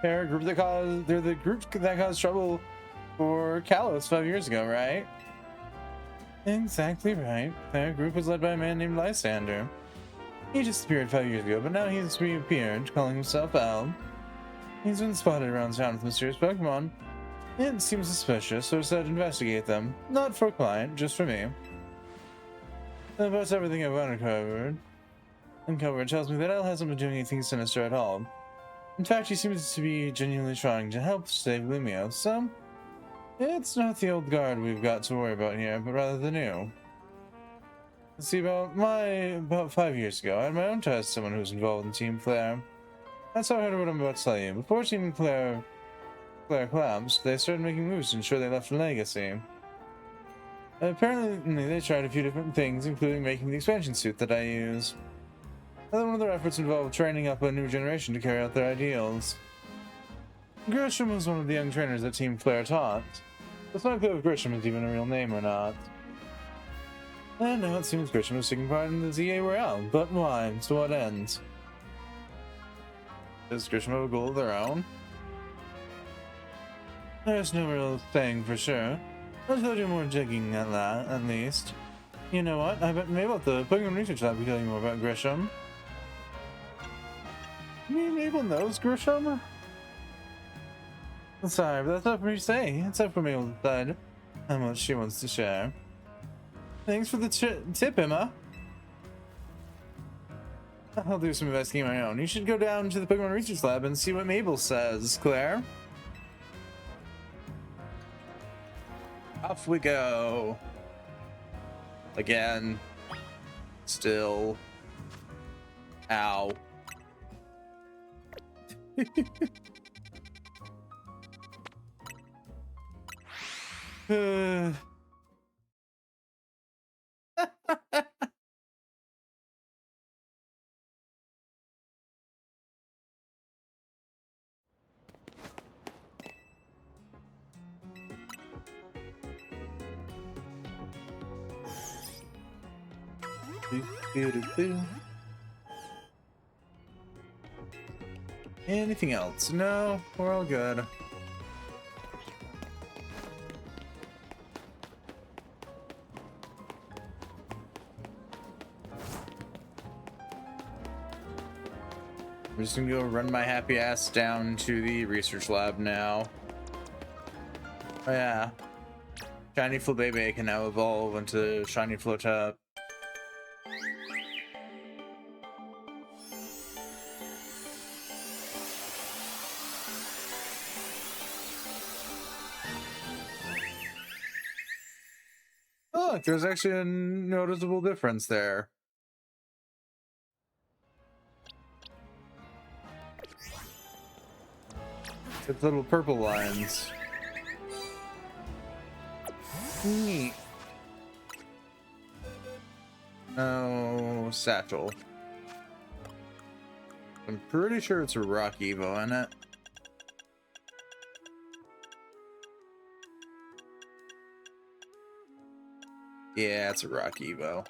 They're the group that caused trouble for Kalos 5 years ago, right? Exactly right. Their group was led by a man named Lysander. He disappeared 5 years ago, but now he's reappeared, calling himself Al. He's been spotted around town with mysterious Pokemon. It seems suspicious, so I decided to investigate them. Not for a client, just for me. That's everything I've uncovered tells me that Al hasn't been doing anything sinister at all. In fact, he seems to be genuinely trying to help save Lumioses, so it's not the old guard we've got to worry about here, but rather the new. See, about 5 years ago, I had my own test someone who was involved in Team Flare. That's how I heard what I'm about to tell you. Before Team Flare collapsed, they started making moves to ensure they left a legacy. Apparently, they tried a few different things, including making the expansion suit that I use. Another one of their efforts involved training up a new generation to carry out their ideals. Grisham was one of the young trainers that Team Flare taught. It's not clear if Grisham is even a real name or not. And now it seems Grisham is taking part in the Z-A Royale, but why? To what end? Does Grisham have a goal of their own? There's no real thing for sure. Let's go do more digging at that, at least. You know what? I bet maybe the Pokemon Research Lab will tell you more about Grisham. You mean Mabel knows Grisham? Sorry, but that's not for me to say. It's up for Mabel to decide how much she wants to share. Thanks for the tip, Emma. I'll do some investigating on my own. You should go down to the Pokemon Research Lab and see what Mabel says, Claire. Off we go. Again. Still. Ow. Anything else? No, we're all good. I'm just gonna go run my happy ass down to the research lab now. Oh yeah. Shiny Flabébé can now evolve into Shiny Flotep. Oh, look, there's actually a noticeable difference there. It's little purple lines. Neat. Oh, Satchel. I'm pretty sure it's a Rock Evo in it. Yeah, it's a Rock Evo.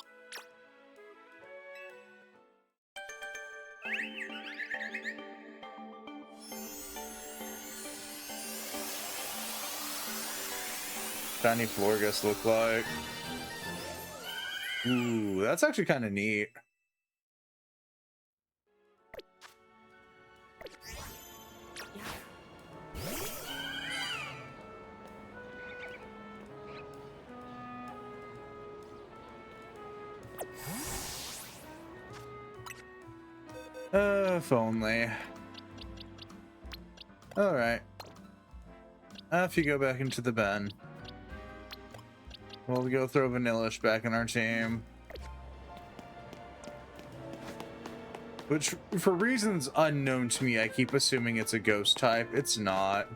Shiny Florges look like. Ooh, that's actually kind of neat. If only. Alright. If you go back into the Ben. We'll go throw Vanillish back in our team. Which, for reasons unknown to me, I keep assuming it's a ghost type. It's not.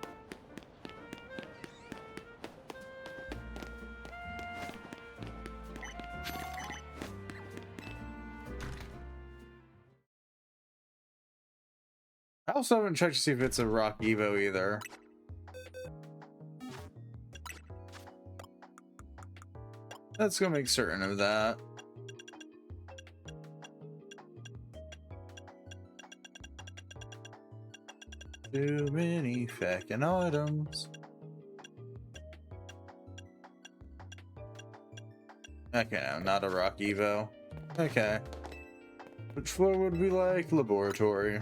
also haven't checked to see if it's a rock Evo either. Let's go make certain of that. Too many fucking items. Okay, no, not a rock Evo. Okay. Which floor would we like? Laboratory.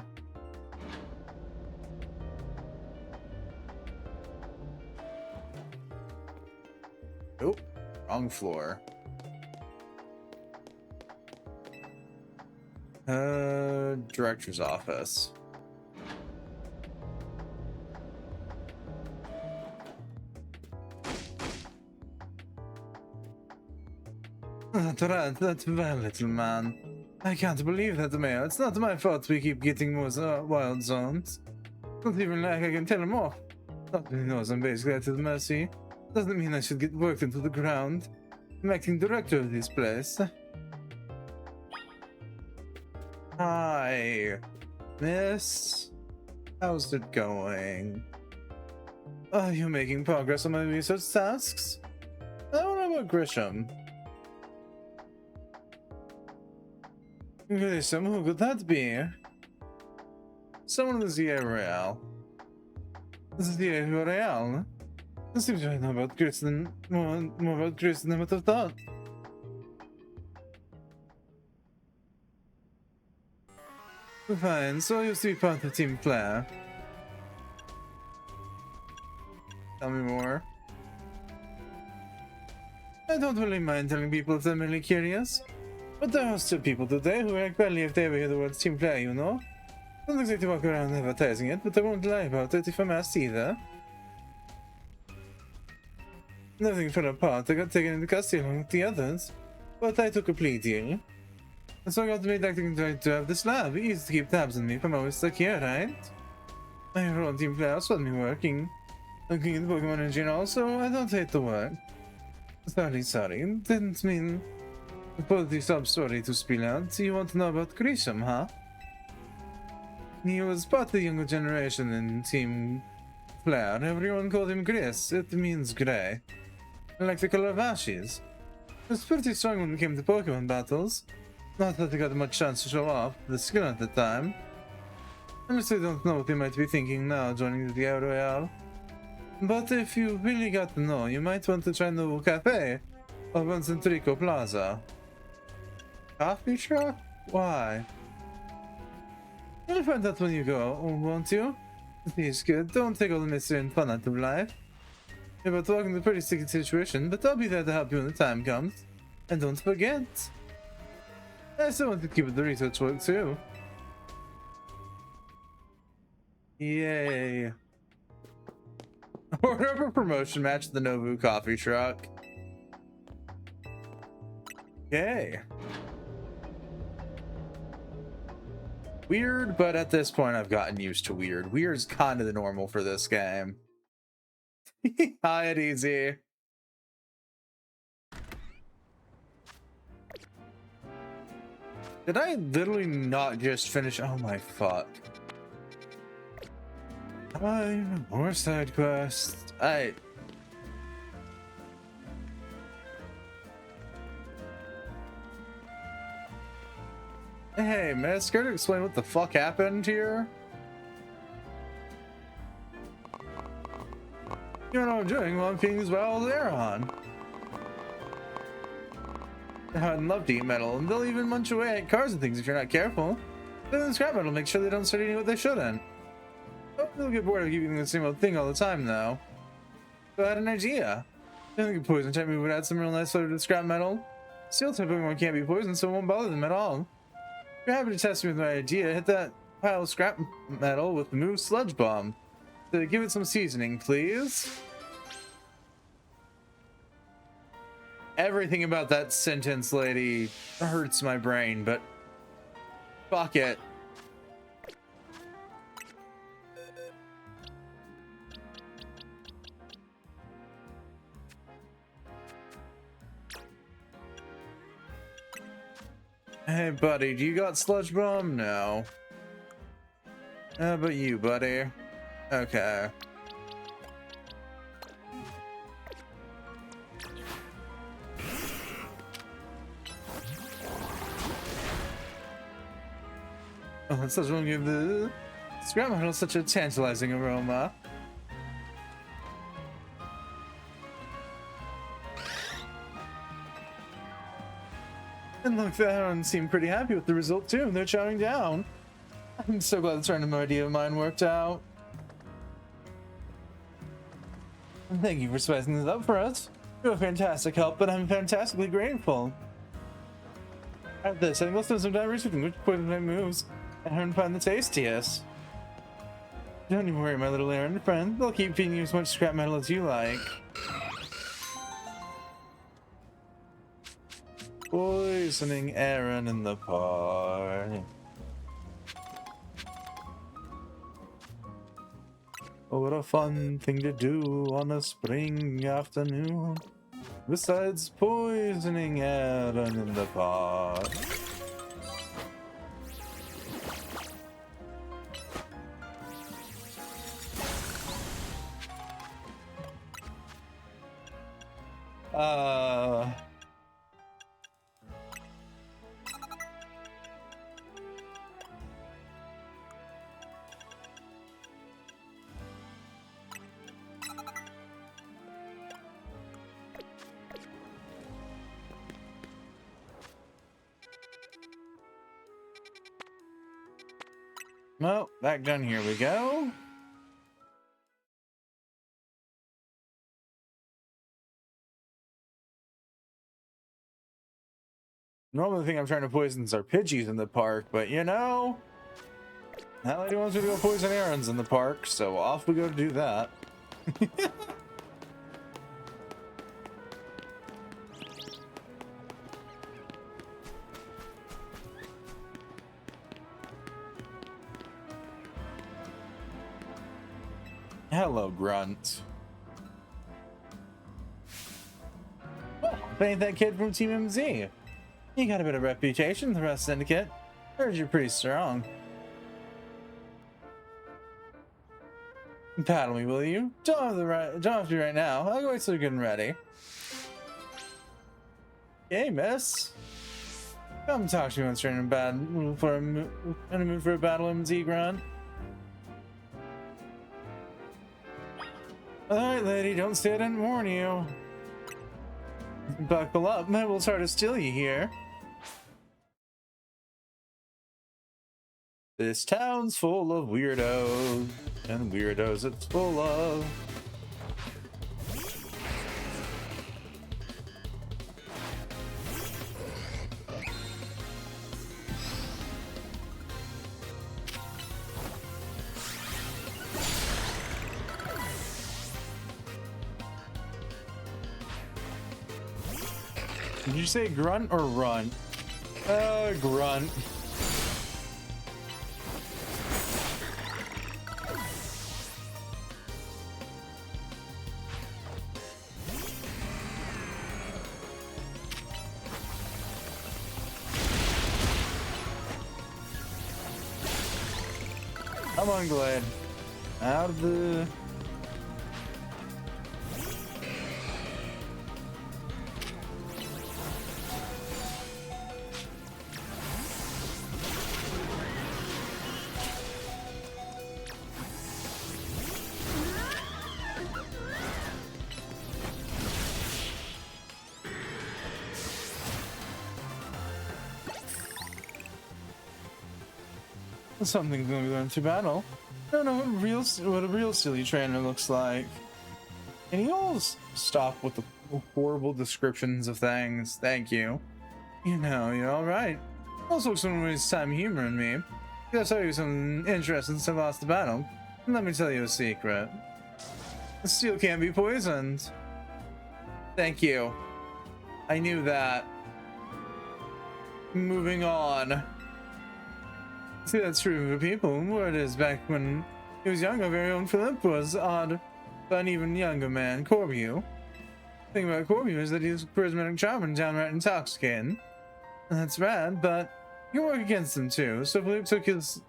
Nope. Wrong floor. Director's office. That's right, that's well, little man. I can't believe that, Mayor. It's not my fault we keep getting more wild zones. Not even like I can tell him off. Not that he knows I'm basically at his mercy. Doesn't mean I should get worked into the ground. I'm acting director of this place. Hi, miss. How's it going? Are you making progress on my research tasks? I don't know about Grisham. Grisham, who could that be? Someone in the Z-A Real. The Z-A Real? It seems I know about Chris than more about Chris than I would have thought. Fine, so you used to be part of Team Claire. Tell me more. I don't really mind telling people if they're merely curious. But there are still people today who react badly if they ever hear the word Team Claire, you know? Don't exactly walk around advertising it, but I won't lie about it if I'm asked either. Nothing fell apart. I got taken into custody along with the others, but I took a plea deal. And so I got made acting to have this lab. Easy to keep tabs on me if I'm always stuck here, right? My role on Team Claire also had me working in the Pokémon engine also. I don't hate the work. Sorry. Didn't mean to put the sub-story to spill out. You want to know about Grisham, huh? He was part of the younger generation in Team Claire. Everyone called him Gris. It means grey. Like the color of ashes. He was pretty strong when it came to Pokemon battles. Not that he got much chance to show off the skill at the time. Honestly, don't know what he might be thinking now joining the Royale. But if you really got to know, you might want to try Novo Cafe or Centrico Plaza. Coffee truck? Why? You'll find out when you go, won't you? Please, good. Don't take all the mystery and fun out of life. You're about to walk into a pretty sticky situation, but I'll be there to help you when the time comes. And don't forget, I still want to keep up the research work too. Yay. Order up a promotion match at the Nobu coffee truck. Yay. Weird, but at this point I've gotten used to weird. Weird's kind of the normal for this game. Hi, it easy. Did I literally not just finish? Oh my fuck. More side quests. Hey, man, scared to explain what the fuck happened here? You know what I'm doing while I'm feeding these wild air on. I'd love to eat metal, and they'll even munch away at cars and things if you're not careful. But then scrap metal, make sure they don't start eating what they shouldn't. Oh, they'll get bored of keeping the same old thing all the time, though. So I had an idea. I think a poison type move would add some real nice flavor to scrap metal. Steel type Pokemon can't be poisoned, so it won't bother them at all. If you're happy to test me with my idea, hit that pile of scrap metal with the move Sludge Bomb. So give it some seasoning, please. Everything about that sentence, lady, hurts my brain, but fuck it. Hey, buddy, do you got Sludge Bomb? No. How about you, buddy? Okay. Oh, it's such one give the scrap metal such a tantalizing aroma. And look, the Herons seem pretty happy with the result too. They're chowing down. I'm so glad this random idea of mine worked out. And thank you for spicing this up for us. You're a fantastic help, but I'm fantastically grateful. At this, I think let's spend some time researching which poison type moves and find the tastiest. Don't you worry, my little errand friend. They'll keep feeding you as much scrap metal as you like. Poisoning Aaron in the park. Oh, what a fun thing to do on a spring afternoon. Besides poisoning Aaron in the park. Well, back down here we go. Normally the thing I'm trying to poison is our Pidgeys in the park, but you know, that lady wants me to go poison errands in the park, so off we go to do that. Hello, Grunt. Oh, ain't that kid from Team MZ? You got a bit of reputation with the rest syndicate. Heard you're pretty strong. Paddle me, will you? Don't have to right now. I'll go wait till you're getting ready. Hey, miss. Come talk to me once you're in a mood for a battle, MZ Grunt. Alright, lady, don't say I didn't warn you. Buckle up, maybe we'll try to steal you here. This town's full of weirdos, and weirdos it's full of. Did you say grunt or run? Grunt. Come on, Glad. Out of the... Something's gonna be learned to battle. I don't know what a real silly trainer looks like. And you all stop with the horrible descriptions of things. Thank you. You know, you're alright. Also, someone waste time humoring me. I'll tell you something interesting since I lost the battle. And let me tell you a secret. The steel can't be poisoned. Thank you. I knew that. Moving on. See, that's true for people. Word is, back when he was young, our very own Philip was odd, but an even younger man, Corbu. The thing about Corbu is that he's a charismatic charm and downright intoxicating. And that's bad, but you can work against him too. So Philip took his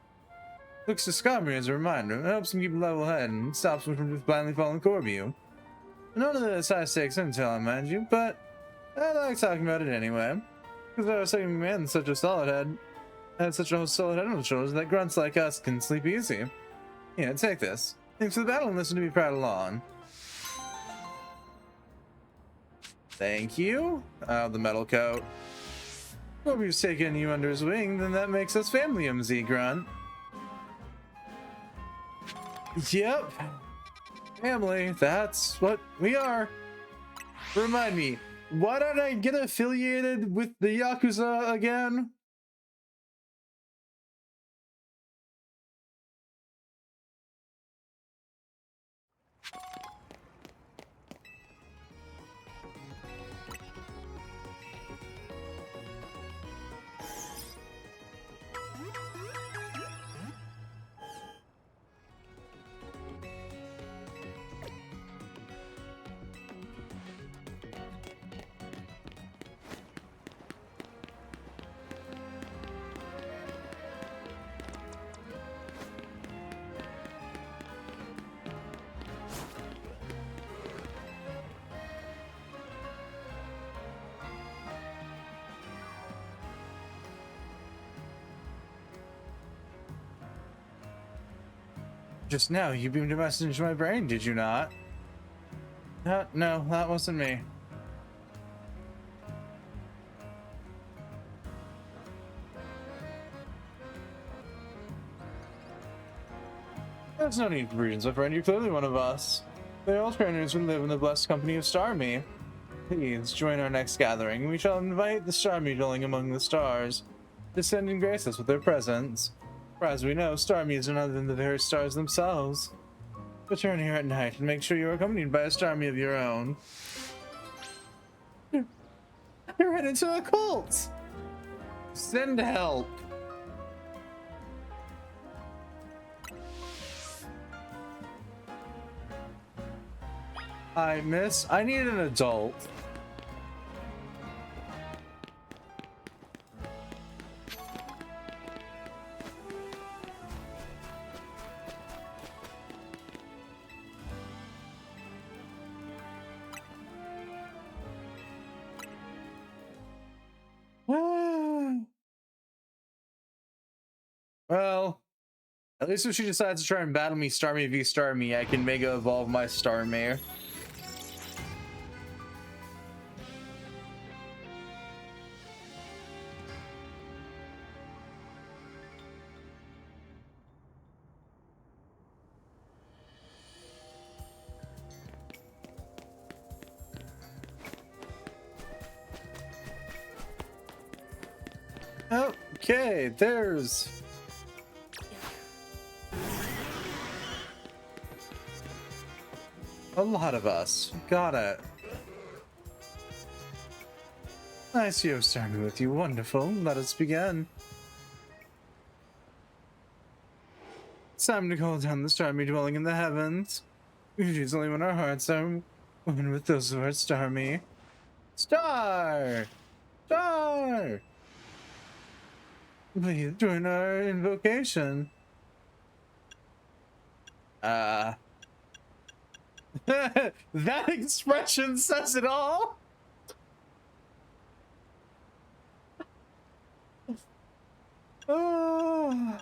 Looks to Skarmory as a reminder. It helps him keep a level head and stops him from just blindly following Corview. None of this high stakes intel, mind you, but I like talking about it anyway. Because our second man such a solid head had such a solid head on his shoulders that grunts like us can sleep easy. Yeah, take this. Thanks for the battle and listen to me prattle on. Thank you. The metal coat. Corby's taken you under his wing, then that makes us family, MZ Grunt. Yep. Family, that's what we are. Remind me, why did I get affiliated with the Yakuza again? Just now, you beamed a message into my brain, did you not? No, that wasn't me. There's no need for reasons, my friend. You're clearly one of us. The old trainers who live in the blessed company of Starmie. Please join our next gathering. We shall invite the Starmie dwelling among the stars to send and grace us with their presence. For as we know, Starmies are not than the very stars themselves. Return here at night and make sure you are accompanied by a Starmie of your own. You're headed to a cult! Send help! I need an adult. Well, at least if she decides to try and battle me Starmie v Starmie, I can Mega Evolve my Starmie. Okay, there's a lot of us. Got it. Nice you have started with you. Wonderful. Let us begin. It's time to call down the Starmie dwelling in the heavens. Usually when our hearts are one with those who are Starmie. Star! Star! Please join our invocation. That expression says it all. Oh.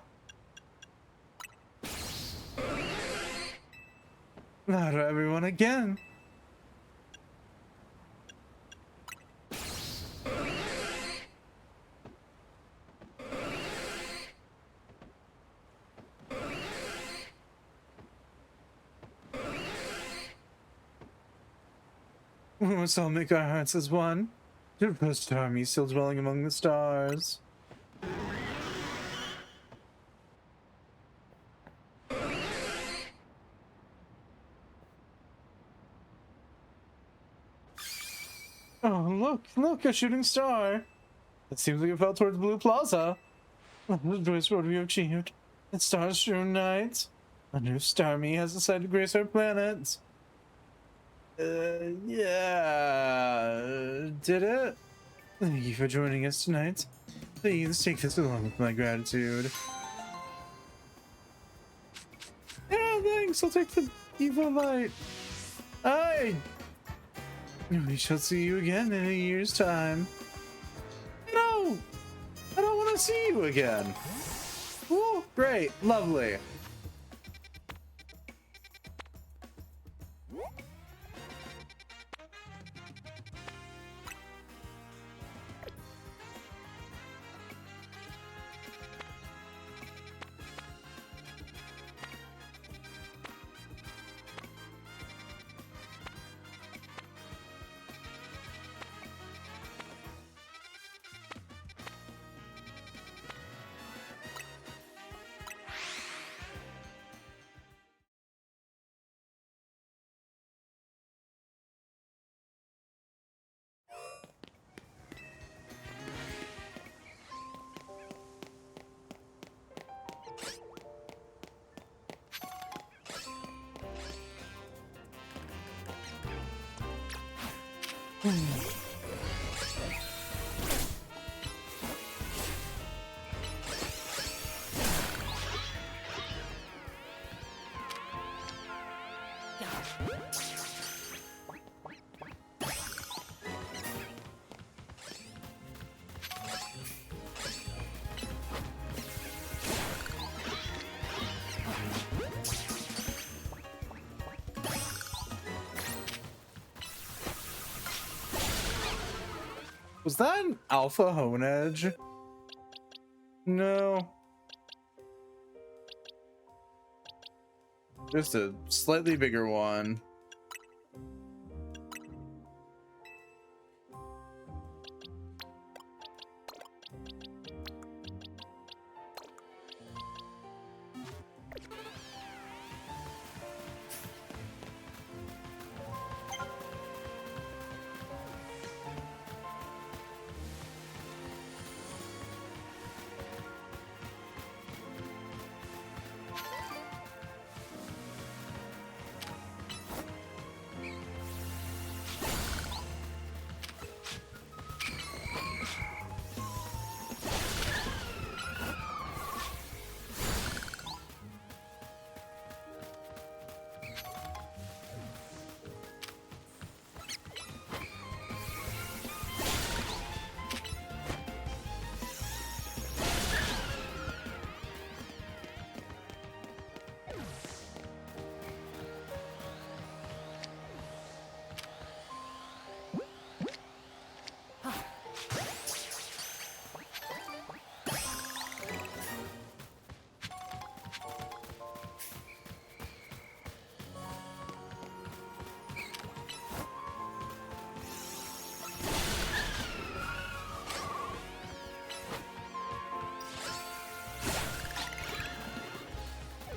Not everyone again. We must all make our hearts as one. Your first army still dwelling among the stars. Oh, look, a shooting star. It seems like it fell towards Blue Plaza. Oh, the joyous road we have achieved. It's star-strewn night. A new Starmie has decided to grace our planet. Yeah. Did it? Thank you for joining us tonight. Please take this along with my gratitude. Thanks, I'll take the Evo Light. We shall see you again in a year's time. No! I don't want to see you again. Oh, great. Lovely. Was that an alpha hone edge? No. Just a slightly bigger one.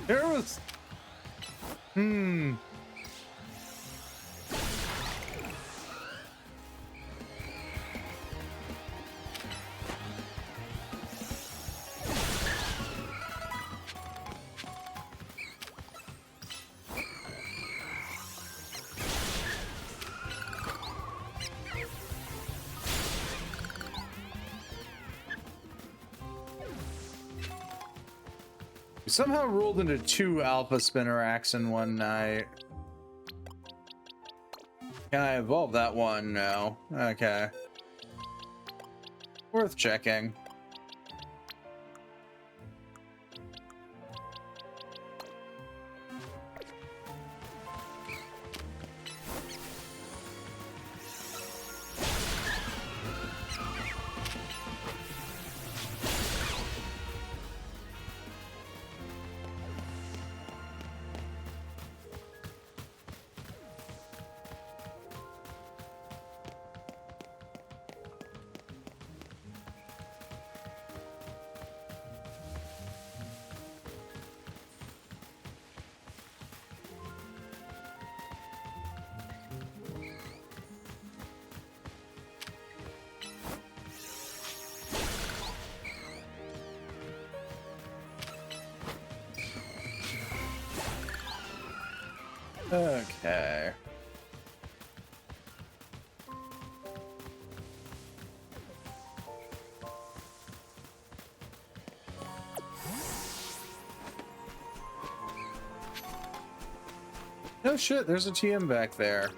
There was... We somehow rolled into 2 alpha spinneracks in one night. Can I evolve that one? No. Okay. Worth checking. Okay. Oh shit, there's a TM back there.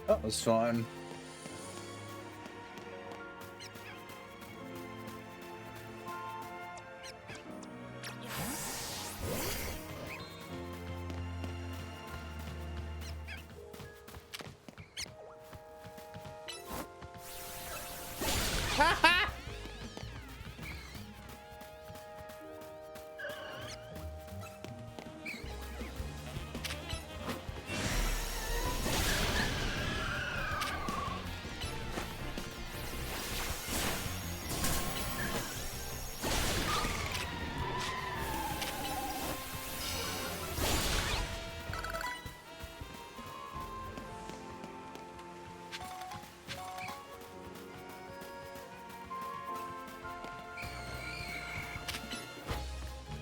That was fun.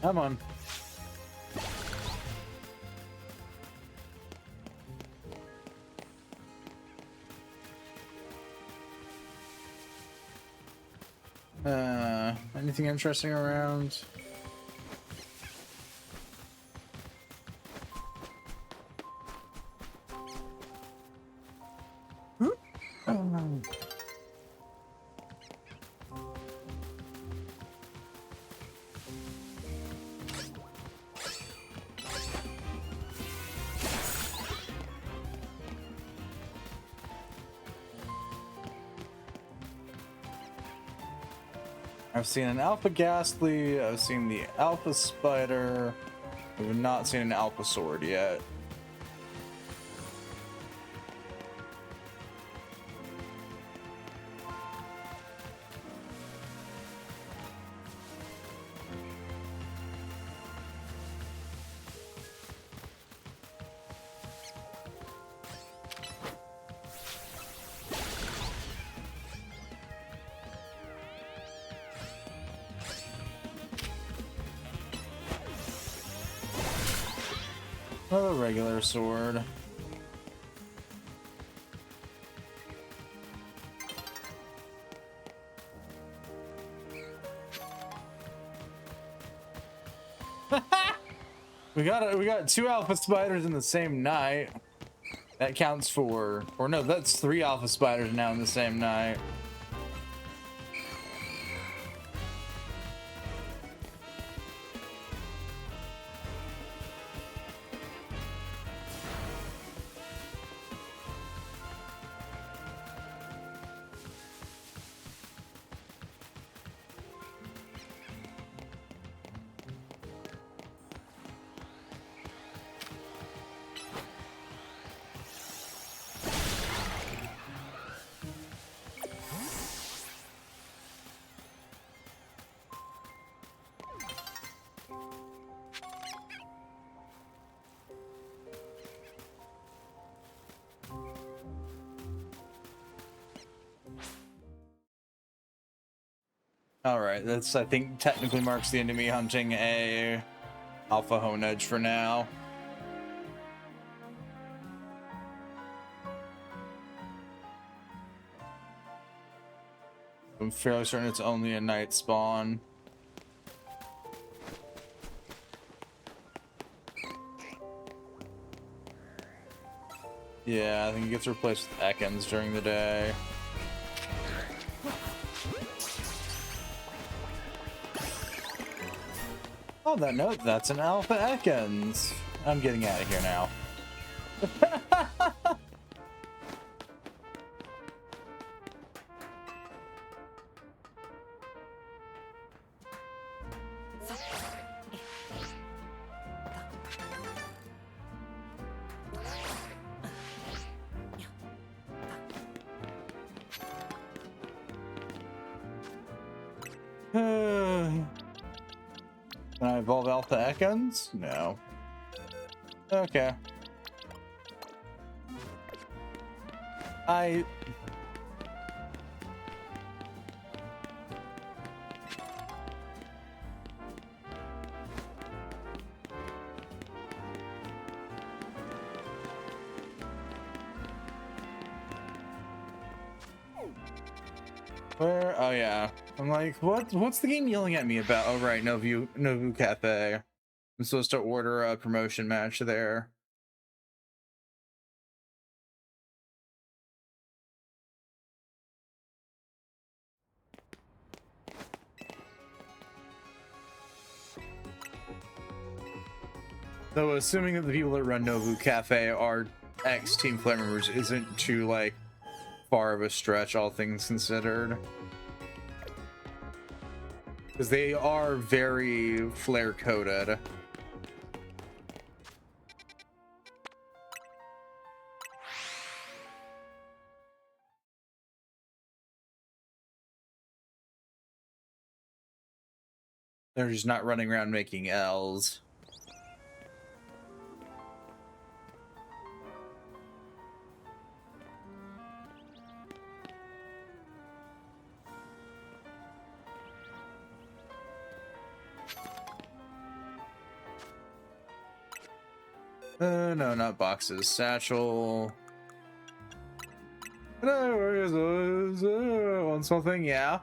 Come on. Anything interesting around? I've seen an Alpha Ghastly, I've seen the Alpha Spider, I have not seen an Alpha Sword yet. Oh, a regular sword. we got 2 Alpha Spiders in the same night. That counts for, or no, that's 3 Alpha Spiders now in the same night. Alright, that's, I think, technically marks the end of me hunting a Alpha Hone Edge for now. I'm fairly certain it's only a night spawn. Yeah, I think it gets replaced with Ekans during the day. On that note, that's an Alpha Ekans. I'm getting out of here now. Can I evolve Alpha Ekans? No. Okay. Where? Oh yeah. I'm like, what's the game yelling at me about? Oh right, Novu Cafe. I'm supposed to order a promotion match there. Though assuming that the people that run Novu Cafe are ex-Team Flare members isn't too like far of a stretch, all things considered. Because they are very Flare coded. They're just not running around making L's. No, not boxes. Satchel. Want something? Yeah.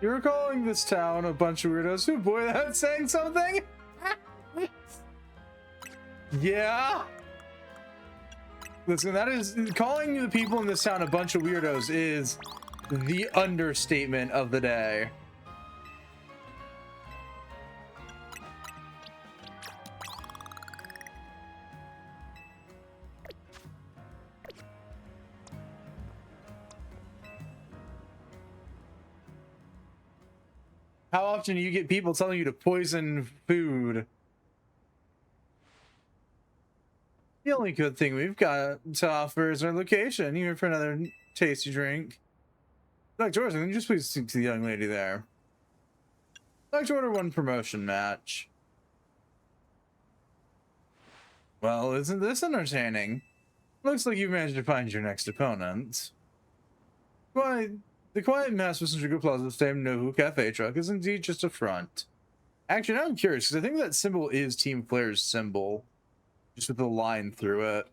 You're calling this town a bunch of weirdos. Oh boy, that's saying something. Yeah. Listen, that is calling the people in this town a bunch of weirdos is the understatement of the day. How often do you get people telling you to poison food? The only good thing we've got to offer is our location, even for another tasty drink. Dr. Orson, can you just please speak to the young lady there? I'd like to order one promotion match. Well, isn't this entertaining? Looks like you've managed to find your next opponent. The quiet mass passenger plaza famed Novu Cafe truck is indeed just a front. Actually, now I'm curious, because I think that symbol is Team Flare's symbol. Just with the line through it.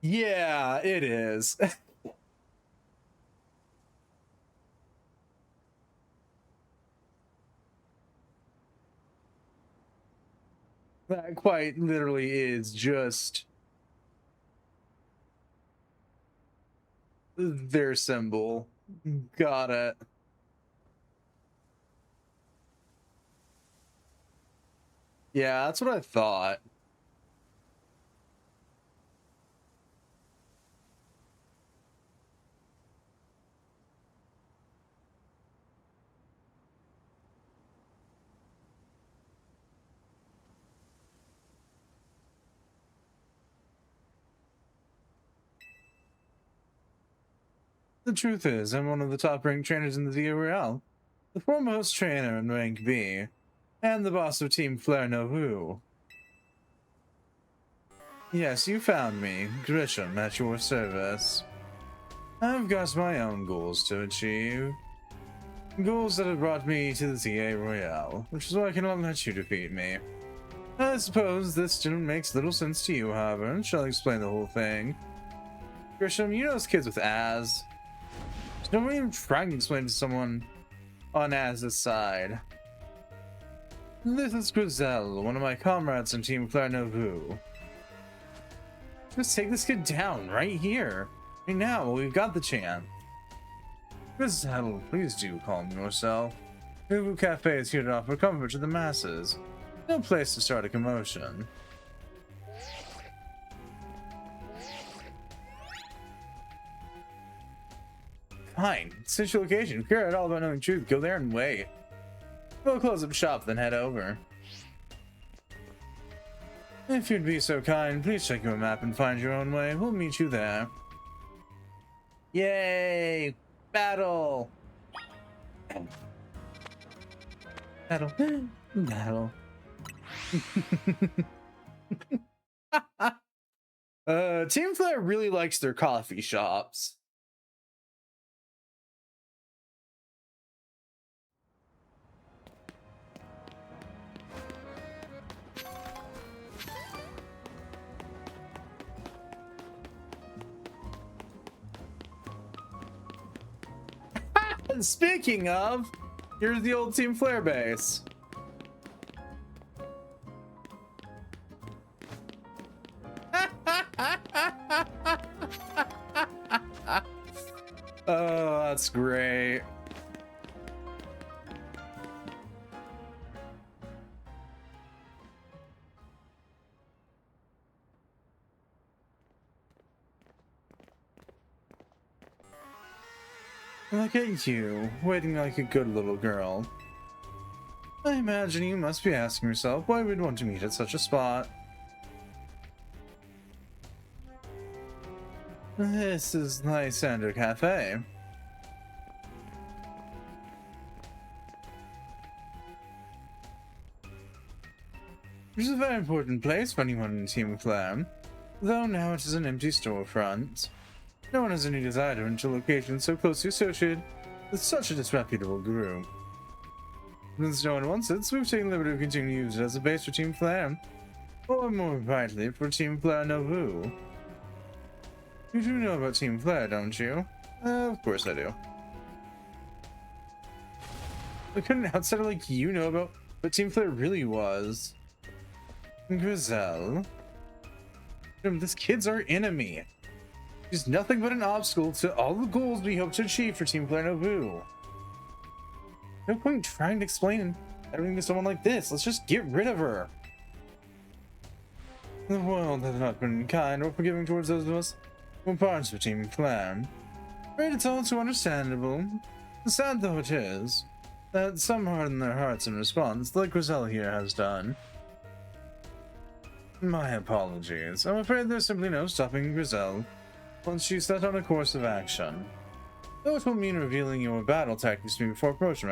Yeah, it is. That quite literally is just their symbol. Got it. Yeah, that's what I thought. The truth is, I'm one of the top-ranked trainers in the Z-A Royale, the foremost trainer in rank B, and the boss of Team Flare Novu. Yes, you found me, Grisham, at your service. I've got my own goals to achieve. Goals that have brought me to the Z-A Royale, which is why I cannot let you defeat me. I suppose this student makes little sense to you, however, and shall explain the whole thing. Grisham, you know those kids with Az? There's no way even trying to explain to someone on Az's side. This is Grizel, one of my comrades in Team Flare Novu. Just take this kid down right here. Right now, while we've got the chance. Grizel, please do calm yourself. Novu Cafe is here to offer comfort to the masses. No place to start a commotion. Fine. Since your location, if you're at all about knowing the truth, go there and wait. We'll close up shop, then head over. If you'd be so kind, please check your map and find your own way. We'll meet you there. Yay! Battle! Battle. Battle. Team Flare really likes their coffee shops. Speaking of, here's the old Team Flare base. Oh, that's great. Look at you, waiting like a good little girl. I imagine you must be asking yourself why we'd want to meet at such a spot. This is Lysander Cafe. Which is a very important place for anyone in Team Flare, though now it is an empty storefront. No one has any desire to enter a location so closely associated with such a disreputable group. Since no one wants it, so we've taken the liberty of continuing to use it as a base for Team Flare, or more rightly, for Team Flare Novu. You do know about Team Flare, don't you? Of course I do. But couldn't an outsider like you know about what Team Flare really was? Grizel. This kid's our enemy. She's nothing but an obstacle to all the goals we hope to achieve for Team Flare Novu. No point trying to explain everything to someone like this. Let's just get rid of her. The world has not been kind or forgiving towards those of us who are parts of Team Flare. Right, it's all too understandable. Sad though it is, that some harden their hearts in response, like Grizel here has done. My apologies. I'm afraid there's simply no stopping Grizel once she's set on a course of action. Though it will mean revealing your battle tactics to me before approach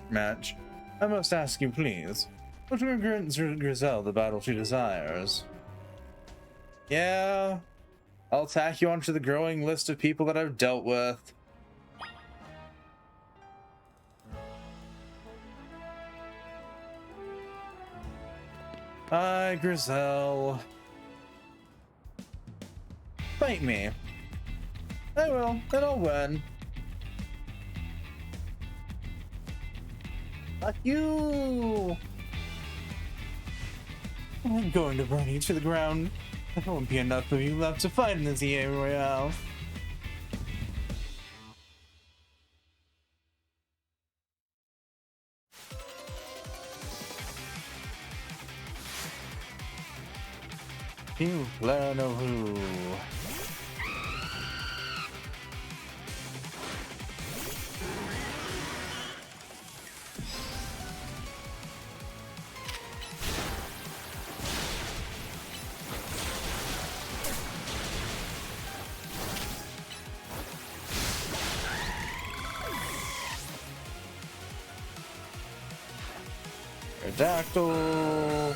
match, I must ask you please, what will grant Grizel the battle she desires? Yeah, I'll tack you onto the growing list of people that I've dealt with. Hi, Grizel. Fight me. I will, and I'll win. Fuck you! I'm going to burn you to the ground. There won't be enough of you left to fight in the Z-A Royale. Team Flare Novu. Dactyl.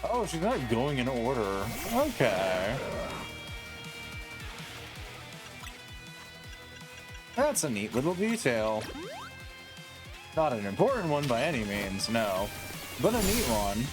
Oh, she's not going in order. Okay. That's a neat little detail. Not an important one by any means, no. But a neat one.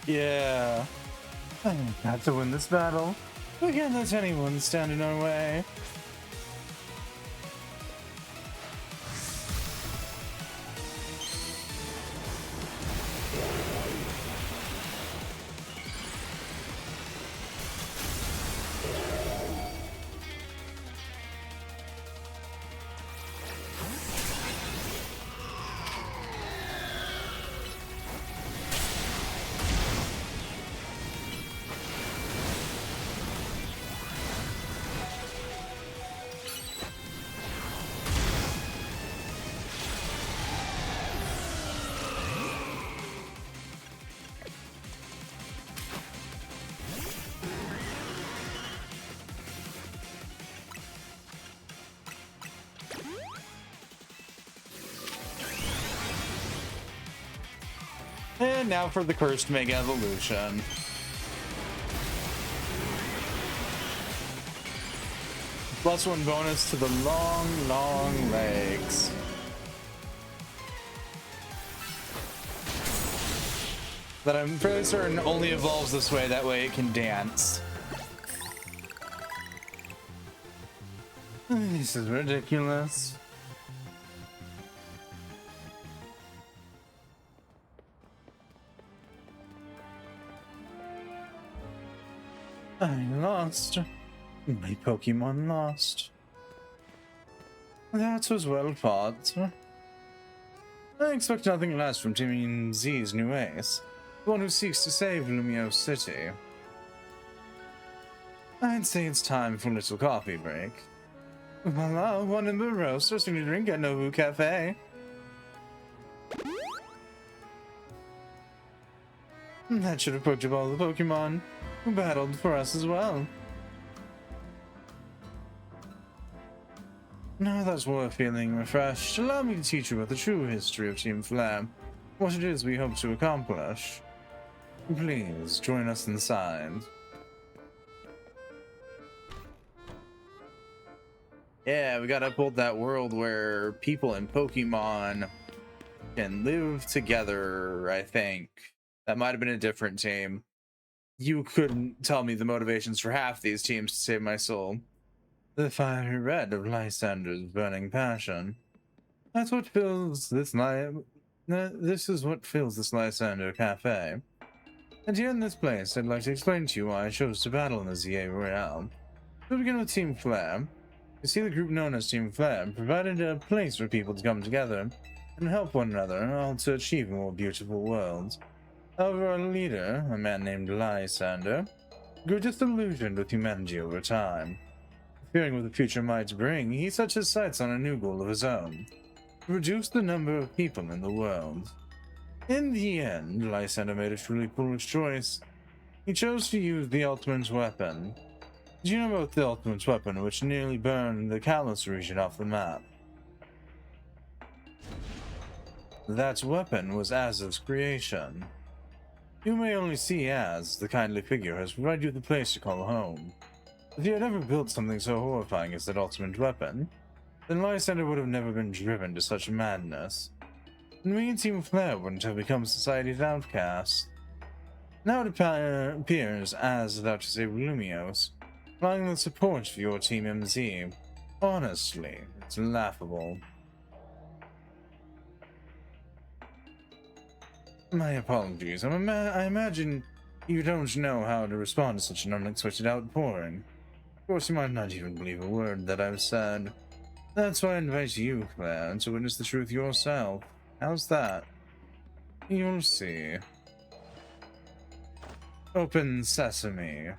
Yeah. I got to win this battle. We can't let anyone stand in our way. And now for the cursed Mega Evolution. +1 bonus to the long legs. That I'm fairly certain only evolves this way, that way it can dance. This is ridiculous. I lost. My Pokemon lost. That was well fought. I expect nothing less from Team Z's new ace, the one who seeks to save Lumiose City. I'd say it's time for a little coffee break. Voila, one in the roast, something to drink at Nobu Cafe. That should approach all the Pokemon who battled for us as well. Now that's worth feeling refreshed. Allow me to teach you about the true history of Team Flare, what it is we hope to accomplish. Please join us inside. Yeah, we gotta uphold that world where people and Pokemon can live together, I think. That might have been a different team. You couldn't tell me the motivations for half these teams to save my soul. The fiery red of Lysander's burning passion. That's what fills this This is what fills this Lysander Cafe. And here in this place, I'd like to explain to you why I chose to battle in the Z-A Royale. We'll begin with Team Flare. You see, the group known as Team Flare provided a place for people to come together and help one another, all to achieve a more beautiful world. However, our leader, a man named Lysander, grew disillusioned with humanity over time. Fearing what the future might bring, he set his sights on a new goal of his own: to reduce the number of people in the world. In the end, Lysander made a truly foolish choice. He chose to use the ultimate weapon. Did you know about the ultimate weapon, which nearly burned the Kalos region off the map? That weapon was Az's creation. You may only see Az, the kindly figure, has provided you with a place to call home. If he had ever built something so horrifying as that ultimate weapon, then Lysander would have never been driven to such madness. And we and Team Flare wouldn't have become society's outcasts. Now it appears Az is out to save Lumiose, relying on support for your Team MZ. Honestly, it's laughable. My apologies. I imagine you don't know how to respond to such an unexpected outpouring. Of course, you might not even believe a word that I've said. That's why I invite you, Claire, to witness the truth yourself. How's that? You'll see. Open sesame.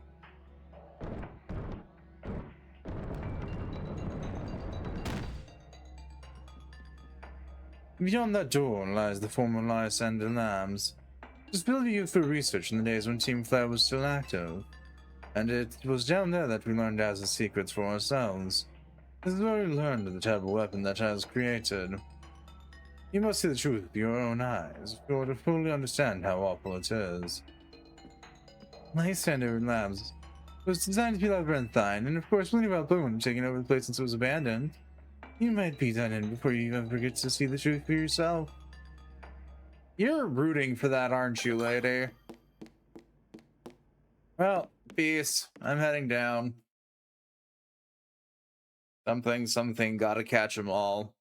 Beyond that door lies the former Lysander Labs. It was built for research in the days when Team Flare was still active. And it was down there that we learned Az's secrets for ourselves. This is where we learned of the terrible weapon that Az created. You must see the truth with your own eyes, if you order to fully understand how awful it is. Lysander Labs was designed to be labyrinthine, and of course plenty of Pokemon have taken over the place since it was abandoned. You might be done in before you ever get to see the truth for yourself. You're rooting for that, aren't you, lady? Well, peace. I'm heading down. Something, gotta catch them all.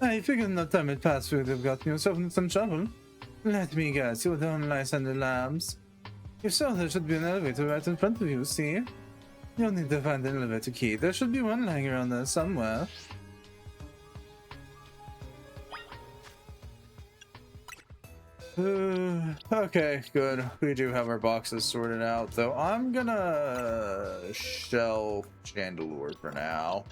I figured enough time had passed through to have gotten yourself in some trouble. Let me guess, you don't lice under labs. If so, there should be an elevator right in front of you, see? You'll need to find the elevator key. There should be one lying around there somewhere. Okay, good. We do have our boxes sorted out, though. I'm gonna shelf Chandelure for now.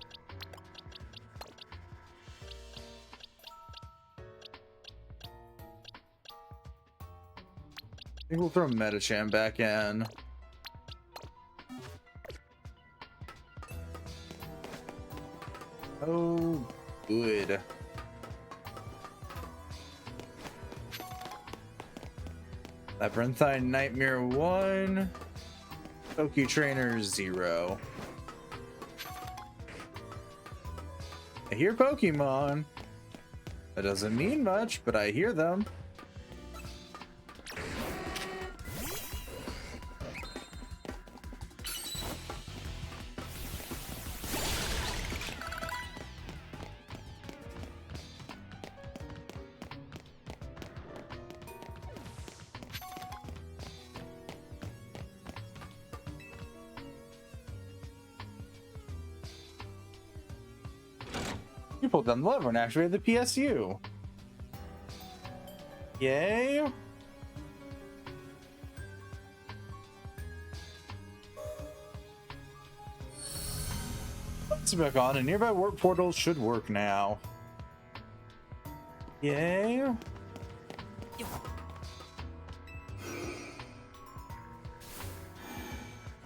I think we'll throw Metacham back in. Oh, good. Labyrinthine Nightmare 1. Poke Trainer 0. I hear Pokemon. That doesn't mean much, but I hear them. You pulled down the lever and activated the PSU. Yay! It's back on, and nearby warp portals should work now. Yay!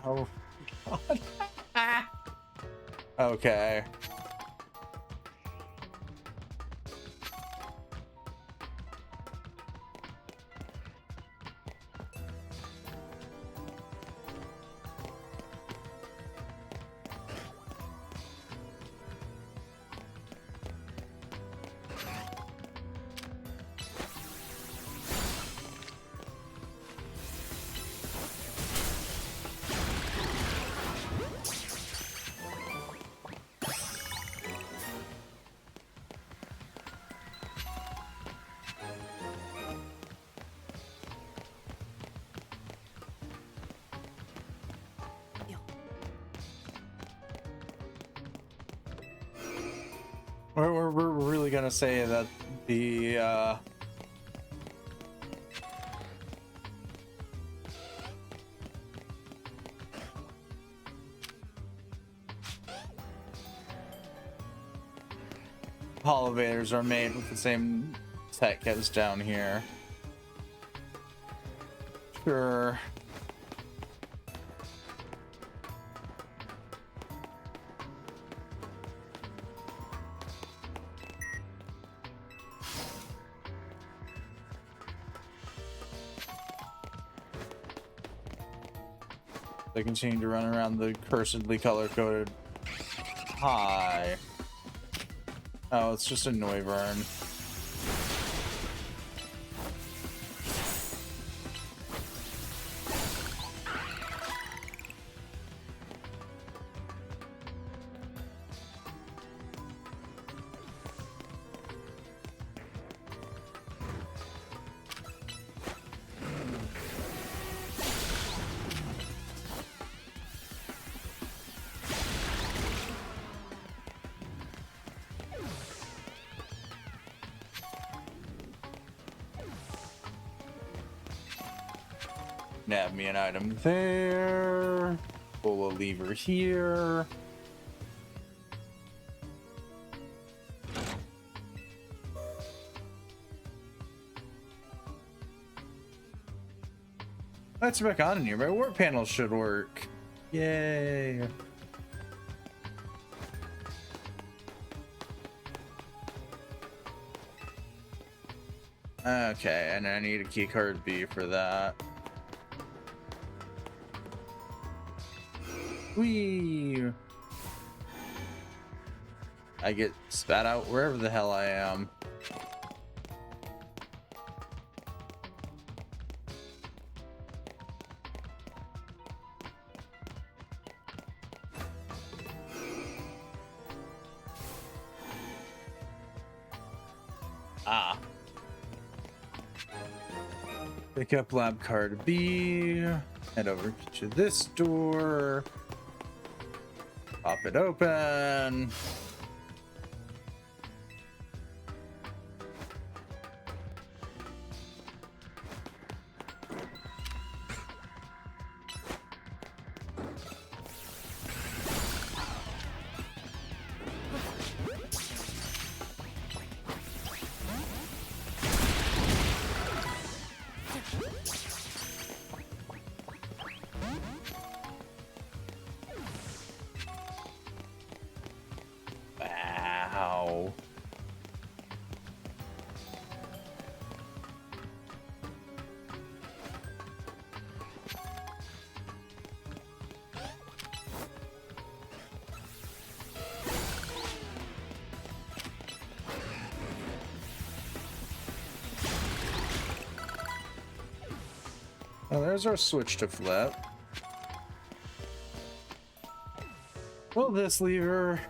Oh, God. Okay. We're really gonna say that the elevators are made with the same tech as down here. Sure. They continue to run around the cursedly color-coded. Hi. Oh, it's just a Noivern. Nab me an item there. Pull a lever here. Let's back on in here. My warp panel should work. Yay. Okay, and I need a key card B for that. Whee! I get spat out wherever the hell I am. Ah. Pick up lab card B. Head over to this door. Pop it open. Wow. Oh, there's our switch to flip. Well, this lever.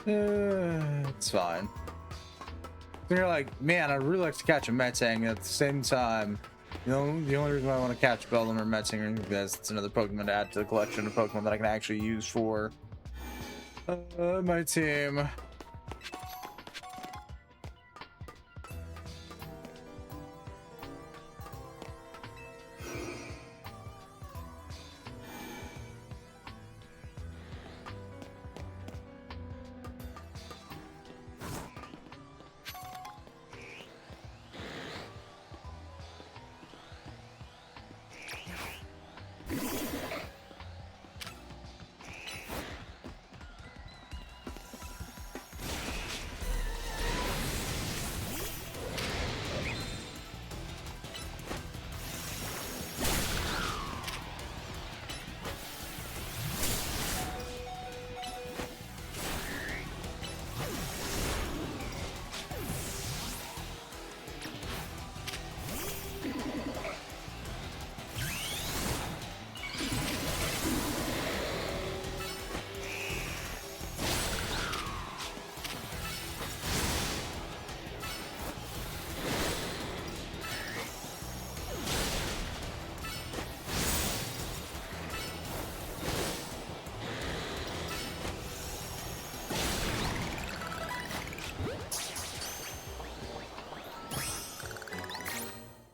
It's fine. You're like, man, I'd really like to catch a Metang. At the same time, the only reason why I want to catch Bellum or Metang is because it's another Pokemon to add to the collection of Pokemon that I can actually use for my team.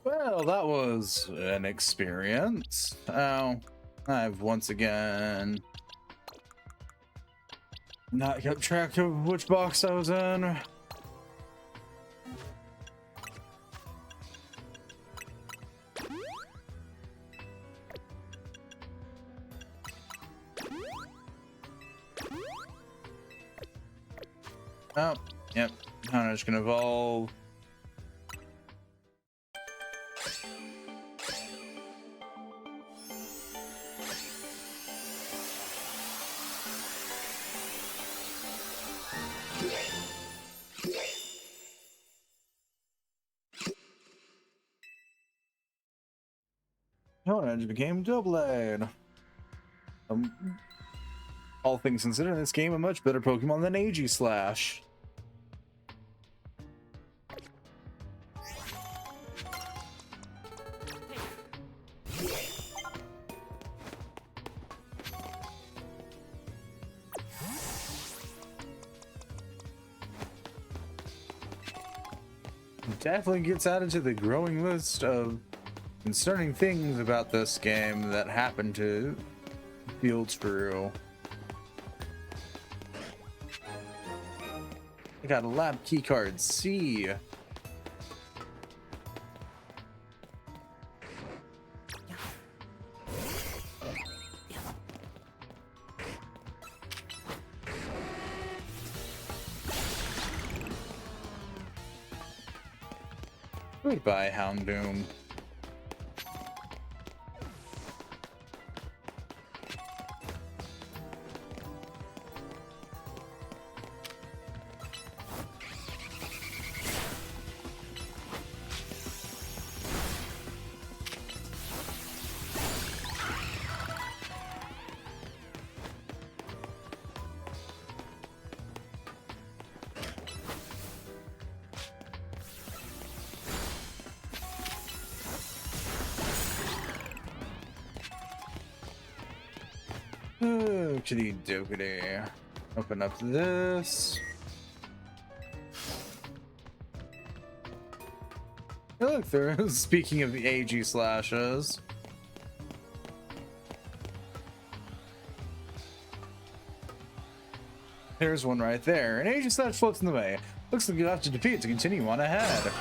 Well, that was an experience. Oh, I've once again not kept track of which box I was in. Oh, yep. I'm just gonna evolve. Orange became Doublade. All things considered, in this game, a much better Pokemon than Aegislash. Definitely gets added to the growing list of concerning things about this game that happened to feel true. I got a lab keycard C. Goodbye, Houndoom. Okey dokey. Open up this. Hey, look, there. Speaking of the Aegislashes. There's one right there. An Aegislash floats in the way. Looks like you'll have to defeat it to continue on ahead.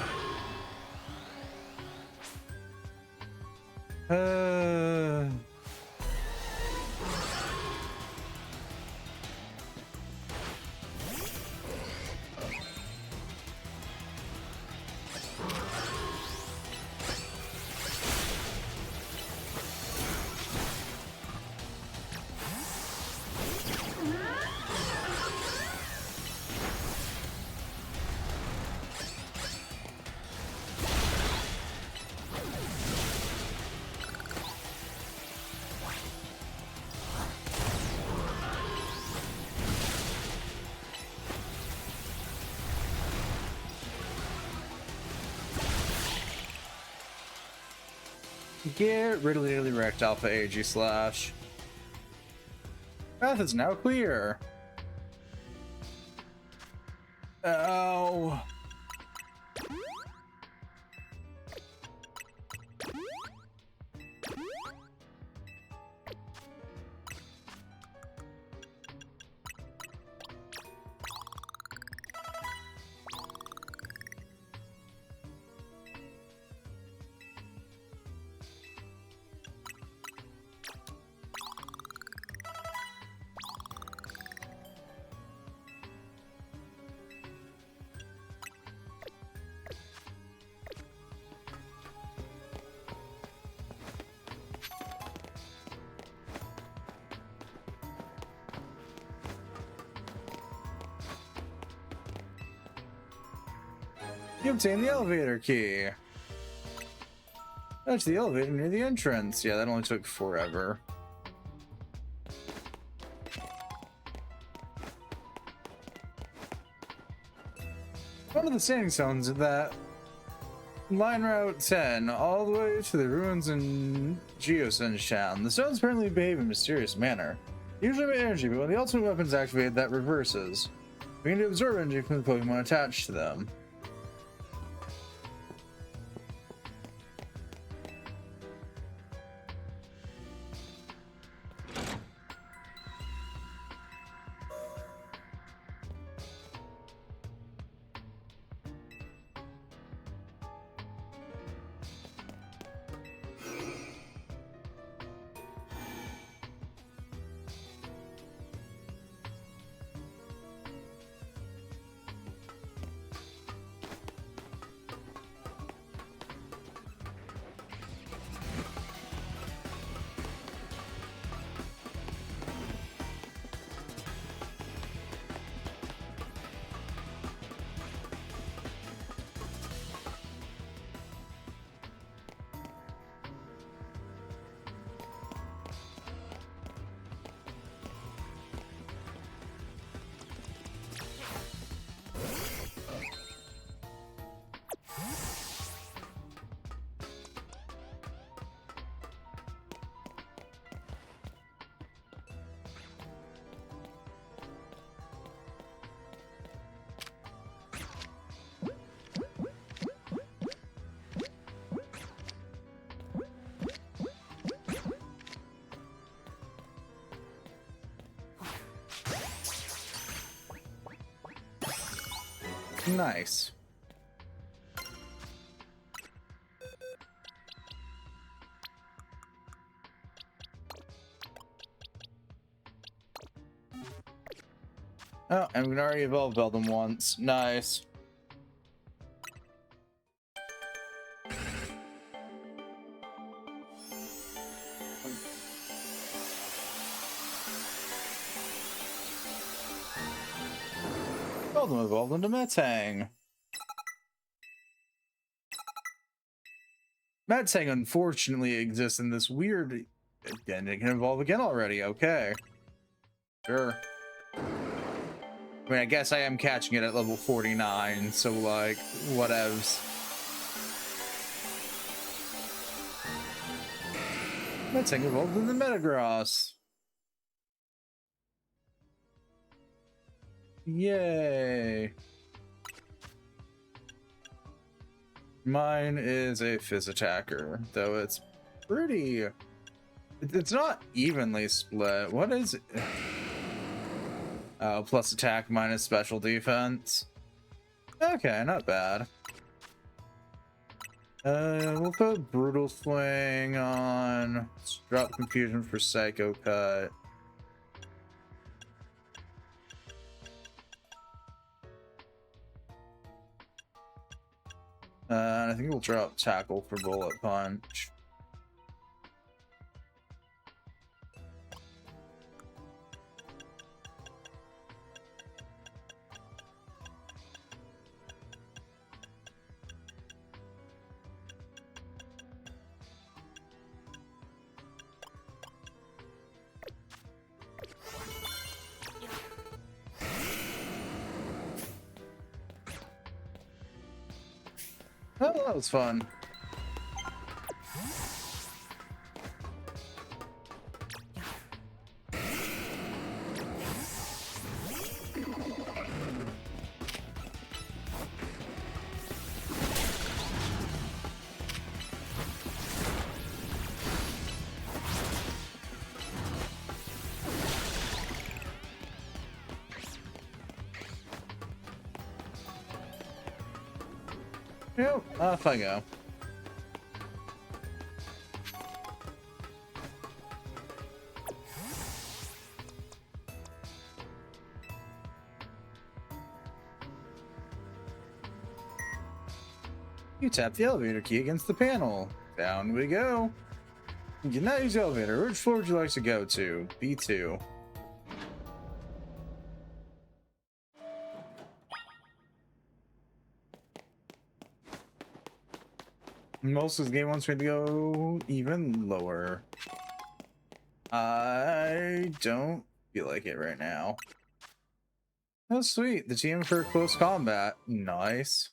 Get rid of the wrecked Alpha Aegislash. Path is now clear. Oh. You obtain the elevator key. That's the elevator near the entrance. Yeah, that only took forever. One of the standing stones of that line route 10 all the way to the ruins in Geosen's Town. The stones apparently behave in a mysterious manner. Usually with energy, but when the ultimate weapon's activated, that reverses. We need to absorb energy from the Pokemon attached to them. Nice. Oh, and we can already evolve them once. Nice. Beldum evolved into Metang. Metang unfortunately exists in this weird... Again, it can evolve again already. Okay. Sure. I mean, I guess I am catching it at level 49, so, like, whatevs. Metang evolved into Metagross. Yay. Mine is a Fizz attacker, though it's pretty... It's not evenly split. What is it? Oh, plus attack minus special defense. Okay, not bad. We'll put Brutal Swing on. Let's drop Confusion for Psycho Cut. I think we'll drop Tackle for Bullet Punch. Oh, that was fun. Yep, off I go. You tap the elevator key against the panel. Down we go. You can now use the elevator. Which floor would you like to go to? B2. Most of this game wants me to go even lower. I don't feel like it right now. Oh, sweet. The team for close combat. Nice.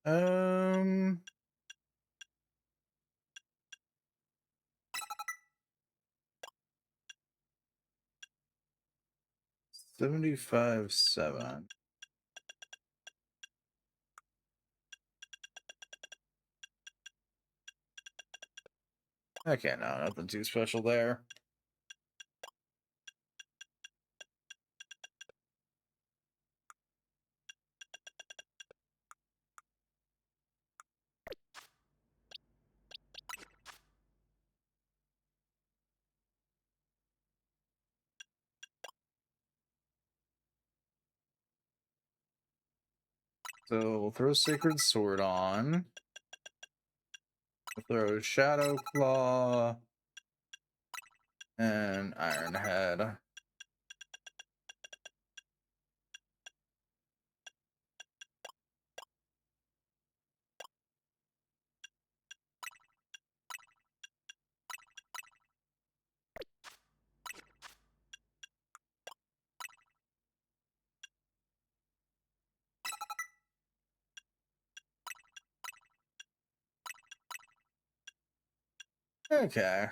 Um... 75-7. Okay, no, nothing too special there. So we'll throw Sacred Sword on. We'll throw Shadow Claw and Iron Head. Okay.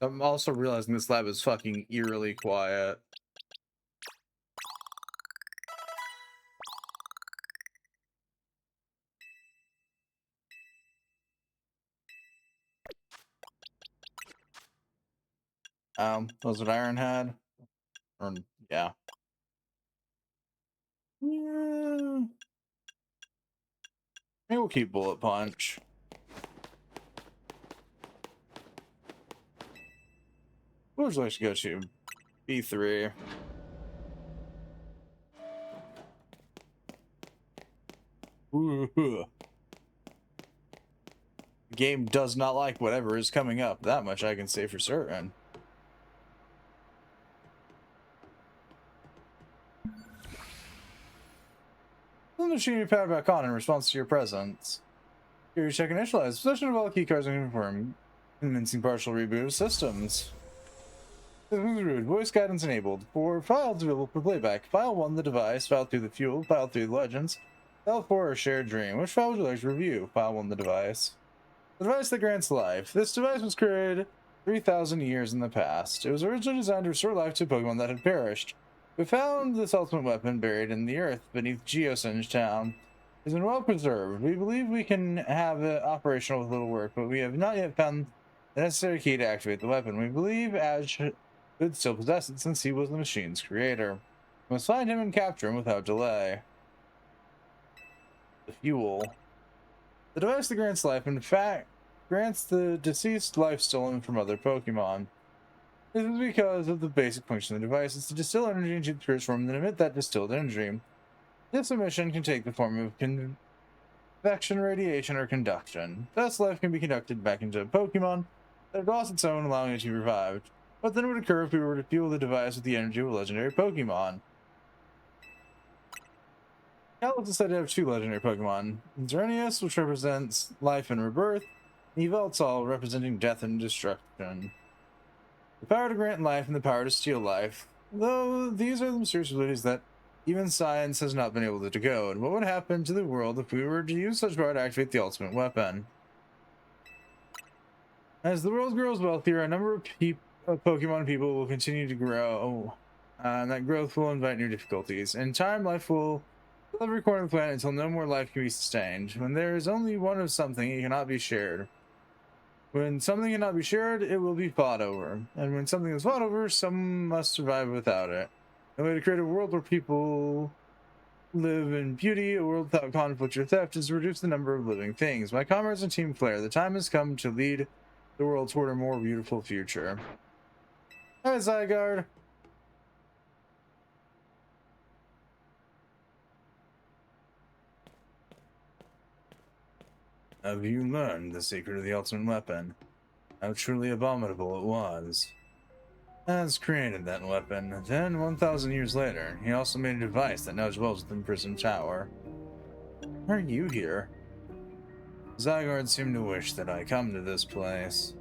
I'm also realizing this lab is fucking eerily quiet. Was it Iron had? Or, yeah. Yeah. Maybe we'll keep Bullet Punch. What would you like to go to? B3. Ooh. The game does not like whatever is coming up. That much I can say for certain. The machine powered back on in response to your presence. Here, check initialize. Possession of all key cards and confirm. Convincing partial reboot of systems. Voice guidance enabled. For files available for playback. File 1, the device. File 2, the fuel. File 3, the legends. File 4, a shared dream. Which file would you like to review? File 1, the device. The device that grants life. This device was created 3,000 years in the past. It was originally designed to restore life to Pokemon that had perished. We found this ultimate weapon buried in the earth beneath Geosinge Town. It's been well preserved. We believe we can have it operational with little work, but we have not yet found the necessary key to activate the weapon. We believe Ash could still possess it since he was the machine's creator. We must find him and capture him without delay. The fuel. The device that grants life, in fact, grants the deceased life stolen from other Pokemon. This is because of the basic function of the device is to distill energy into the spirit's form and then emit that distilled energy. This emission can take the form of convection, radiation, or conduction. Thus, life can be conducted back into a Pokemon that had lost its own, allowing it to be revived. What then would occur if we were to fuel the device with the energy of a legendary Pokemon? Kalos is said to have 2 legendary Pokemon. Xerneas, which represents life and rebirth, and Yveltal, representing death and destruction. The power to grant life and the power to steal life. Though these are the mysterious abilities that even science has not been able to decode. What would happen to the world if we were to use such power to activate the ultimate weapon? As the world grows wealthier, a number of Pokemon people will continue to grow, and that growth will invite new difficulties. In time, life will fill every corner of the planet until no more life can be sustained. When there is only one of something, it cannot be shared. When something cannot be shared, it will be fought over. And when something is fought over, some must survive without it. The way to create a world where people live in beauty, a world without conflict or theft, is to reduce the number of living things. My comrades and Team Flare, the time has come to lead the world toward a more beautiful future. Hi, Zygarde. Have you learned the secret of the ultimate weapon? How truly abominable it was. Has created that weapon. Then, 1,000 years later, he also made a device that now dwells within Prism Tower. Why are you here? Zygarde seemed to wish that I come to this place.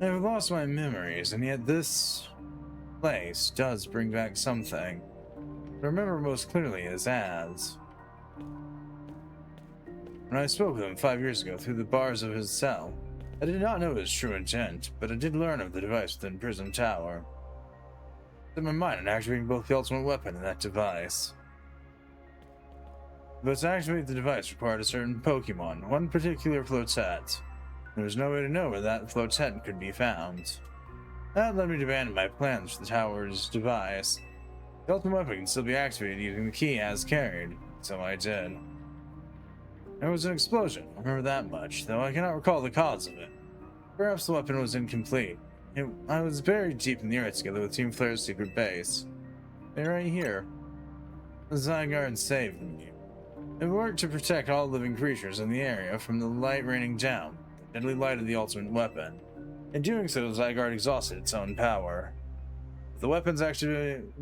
I have lost my memories, and yet this place does bring back something. What I remember most clearly is Az. When I spoke with him 5 years ago through the bars of his cell, I did not know his true intent, but I did learn of the device within Prism Tower. I set my mind on activating both the ultimate weapon and that device. But to activate the device required a certain Pokemon, one particular Flotet. There was no way to know where that Flotet could be found. That led me to abandon my plans for the tower's device. The ultimate weapon can still be activated using the key as carried, so I did. There was an explosion, I remember that much, though I cannot recall the cause of it. Perhaps the weapon was incomplete. I was buried deep in the earth together with Team Flare's secret base. They're right here. The Zygarde saved me. It worked to protect all living creatures in the area from the light raining down, the deadly light of the ultimate weapon. In doing so, Zygarde exhausted its own power. At the weapon's activation,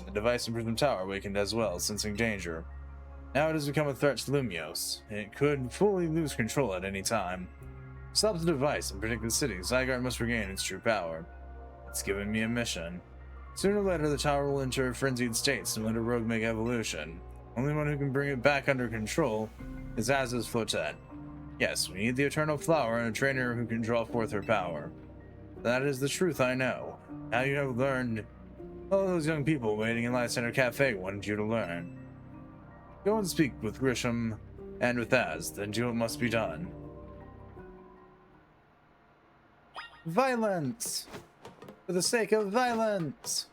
the device in Prism Tower awakened as well, sensing danger. Now it has become a threat to Lumiose. It could fully lose control at any time. To stop the device and protect the city, Zygarde must regain its true power. It's given me a mission. Sooner or later, the tower will enter a frenzied state similar to Rogue Mega Evolution. Only one who can bring it back under control is Az's Flotet. Yes, we need the eternal flower and a trainer who can draw forth her power. That is the truth, I know. Now you have learned. All those young people waiting in Light Center Cafe wanted you to learn. Go and speak with Grisham and with Az, then do what must be done. Violence! For the sake of violence!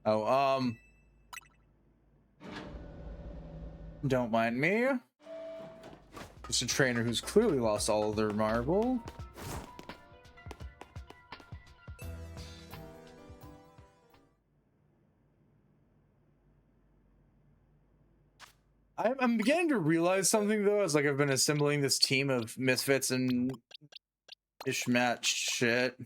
Oh, don't mind me. Just a trainer who's clearly lost all of their marble. I'm beginning to realize something though, as like I've been assembling this team of misfits and mishmatched shit.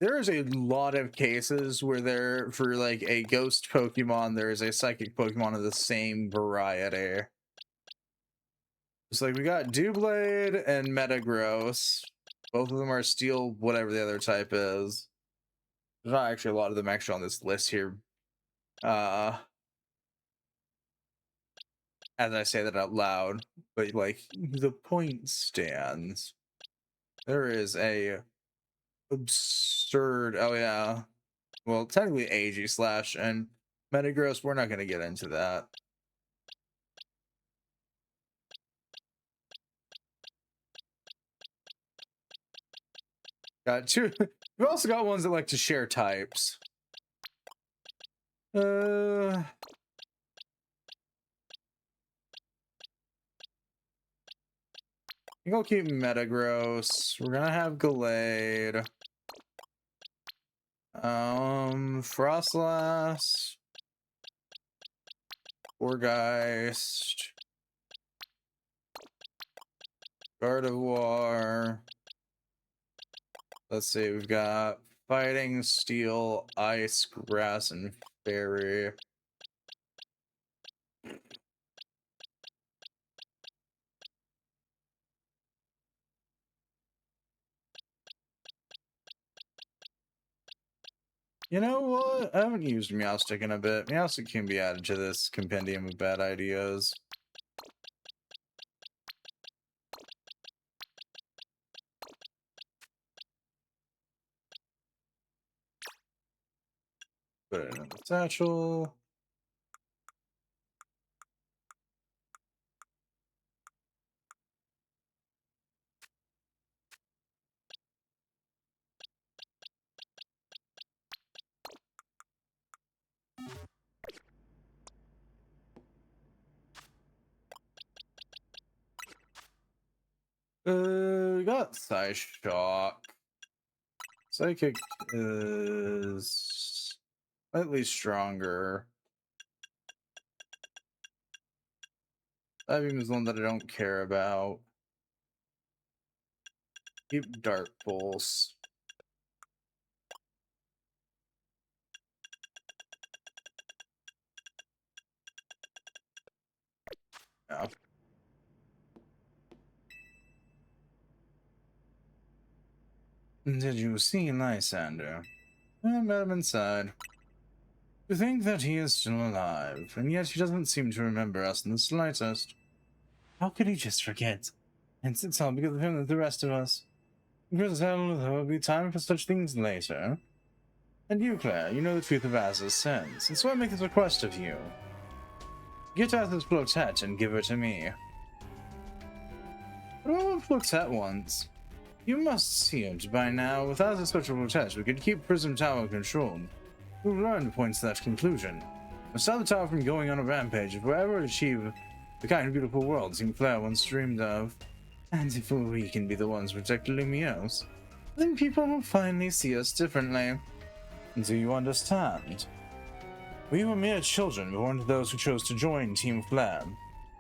There is a lot of cases where there, for like a ghost Pokemon, there is a psychic Pokemon of the same variety. It's like we got Doublade and Metagross. Both of them are steel, whatever the other type is. There's not actually a lot of them actually on this list here. As I say that out loud, but like the point stands. There is a absurd, oh yeah, well technically AG slash and Metagross, we're not going to get into that. Got two. We've also got ones that like to share types. I think I'll keep Metagross. We're gonna have Gallade. Frostlass. Orgeist. Gardevoir. Let's see, we've got Fighting, Steel, Ice, Grass, and Fairy. You know what? I haven't used Meowstic in a bit. Meowstic can be added to this compendium of bad ideas. Put it in the satchel. We got Psyshock. Psychic is slightly stronger. Psybeam is one that I don't care about. Keep Dark Pulse. Yeah. Did you see Lysander? I met him inside. To think that he is still alive, and yet he doesn't seem to remember us in the slightest. How could he just forget? And it's all because of him that the rest of us. Grizel, there will be time for such things later. And you, Claire, you know the truth of Az's sins, and so I make this request of you. Get Az's Flotet and give her to me. But I want Flotet once. You must see it by now. Without a special Flotet, we could keep Prism Tower controlled. We've learned points to that conclusion. We'll stop the tower from going on a rampage if we ever achieve the kind of beautiful world Team Claire once dreamed of. And if we can be the ones to protect Lumioses, then people will finally see us differently. Do you understand? We were mere children born to those who chose to join Team Flare,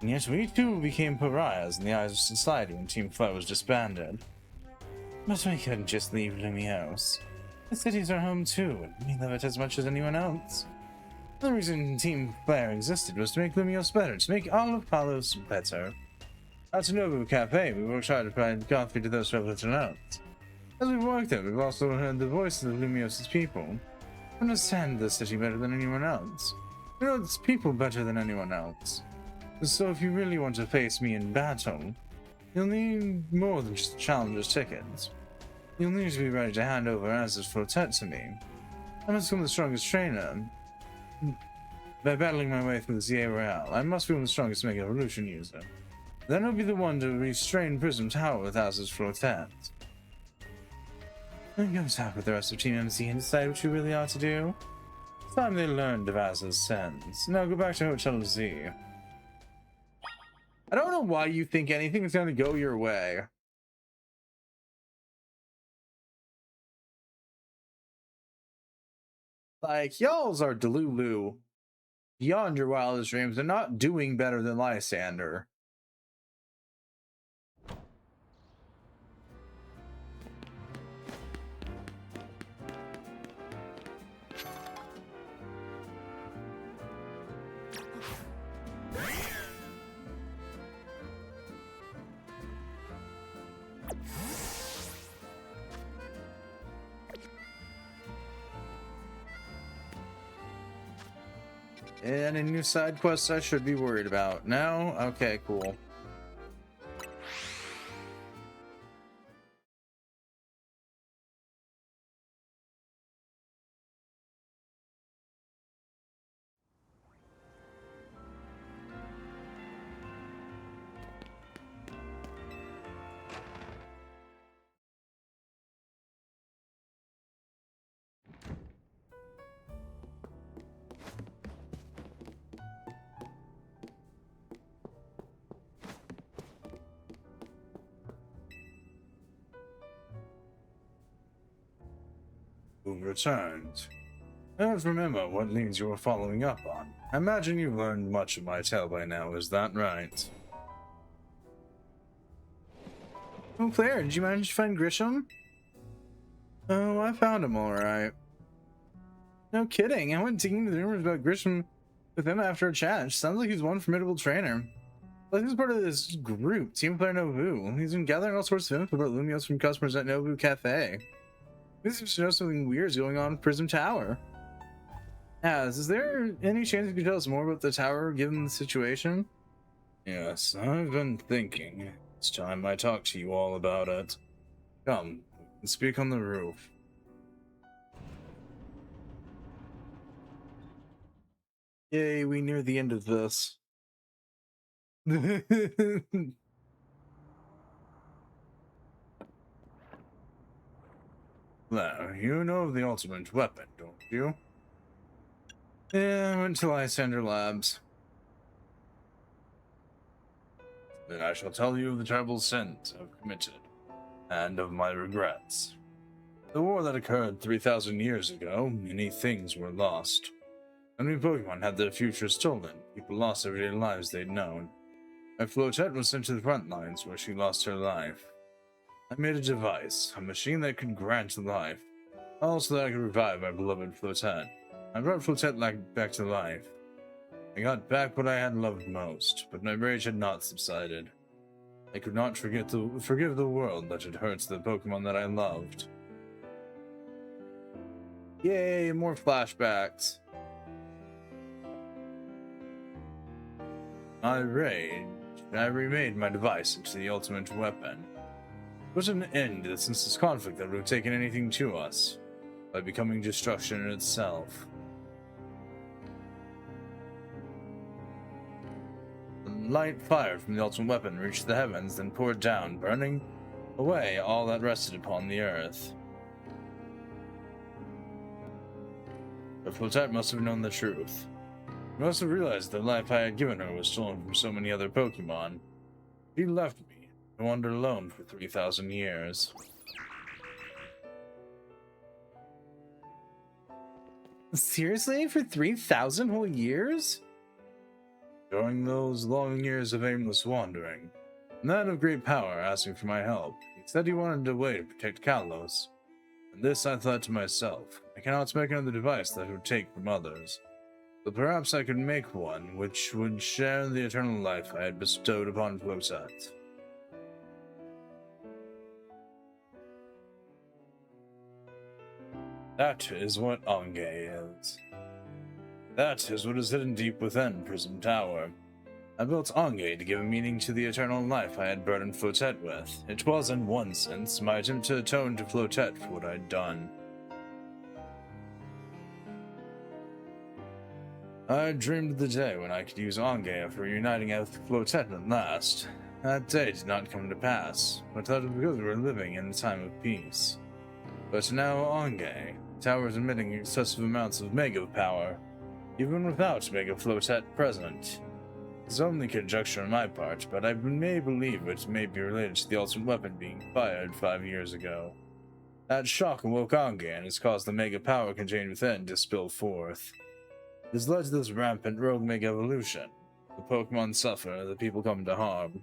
and yet we too became pariahs in the eyes of society when Team Flare was disbanded. But we couldn't just leave Lumiose. The cities are home too, and we love it as much as anyone else. The reason Team Flare existed was to make Lumiose better, to make all of Palos better. At Nobu Cafe, we worked hard to provide coffee to those travelers and notes. As we've worked there, we've also heard the voices of Lumioses people. We understand the city better than anyone else. You know its people better than anyone else. So if you really want to face me in battle, you'll need more than just a challenger's tickets. You'll need to be ready to hand over Az's Flotet to me. I must become the strongest trainer. By battling my way through the Z-A Royale, I must become the strongest Mega Evolution user. Then I'll be the one to restrain Prism Tower with Az's Flotet. Then go talk with the rest of Team MC and decide what you really ought to do. It's time they learned of Az's sends. Now go back to Hotel Z. I don't know why you think anything is going to go your way. Like, y'alls are Delulu. Beyond your wildest dreams, they're not doing better than Lysander. And a new side quest I should be worried about. No? Okay, cool. Who returned? I don't remember what leads you were following up on. I imagine you've learned much of my tale by now, is that right? Oh, Claire, did you manage to find Grisham? Oh, I found him alright. No kidding, I went digging into the rumors about Grisham with him after a chat. Sounds like he's one formidable trainer. Like he's part of this group, Team Player Nobu. He's been gathering all sorts of info about Lumioses from customers at Nobu Cafe. He seems to know something weird is going on with Prism Tower. Is there any chance you could tell us more about the tower given the situation? Yes, I've been thinking. It's time I talk to you all about it. Come, let's speak on the roof. Yay, we near the end of this. Now, you know of the ultimate weapon, don't you? Yeah, I went to Lysander Labs. Then I shall tell you of the terrible sins I've committed, and of my regrets. The war that occurred 3,000 years ago, many things were lost. Many Pokemon had their future stolen, people lost everyday lives they'd known. My Flotet was sent to the front lines, where she lost her life. I made a device, a machine that could grant life, also that I could revive my beloved Flotet. I brought Flotet back to life. I got back what I had loved most, but my rage had not subsided. I could not forgive the world that had hurt the Pokemon that I loved. Yay, more flashbacks. My rage, I remade my device into the ultimate weapon. Put an end to the senseless conflict that would have taken anything to us, by becoming destruction in itself. The light fired from the ultimate weapon reached the heavens, then poured down, burning away all that rested upon the earth. But Flotet must have known the truth. He must have realized that the life I had given her was stolen from so many other Pokemon. He left me to wander alone for 3,000 years. Seriously? For 3,000 whole years? During those long years of aimless wandering, a man of great power asked me for my help. He said he wanted a way to protect Kalos. And this I thought to myself, I cannot make another device that would take from others. But perhaps I could make one which would share the eternal life I had bestowed upon Flotet. That is what Onge is. That is what is hidden deep within Prism Tower. I built Onge to give a meaning to the eternal life I had burdened Flotet with. It was, in one sense, my attempt to atone to Flotet for what I'd done. I dreamed of the day when I could use Onge for reuniting with Flotet at last. That day did not come to pass, but that was because we were living in a time of peace. But now Onge, Tower is emitting excessive amounts of Mega power, even without Mega Flotet present. It's only conjecture on my part, but I may believe it may be related to the ultimate weapon being fired 5 years ago. That shock awoke Onge and has caused the Mega power contained within to spill forth. It has led to this rampant rogue Mega evolution. The Pokemon suffer, the people come to harm.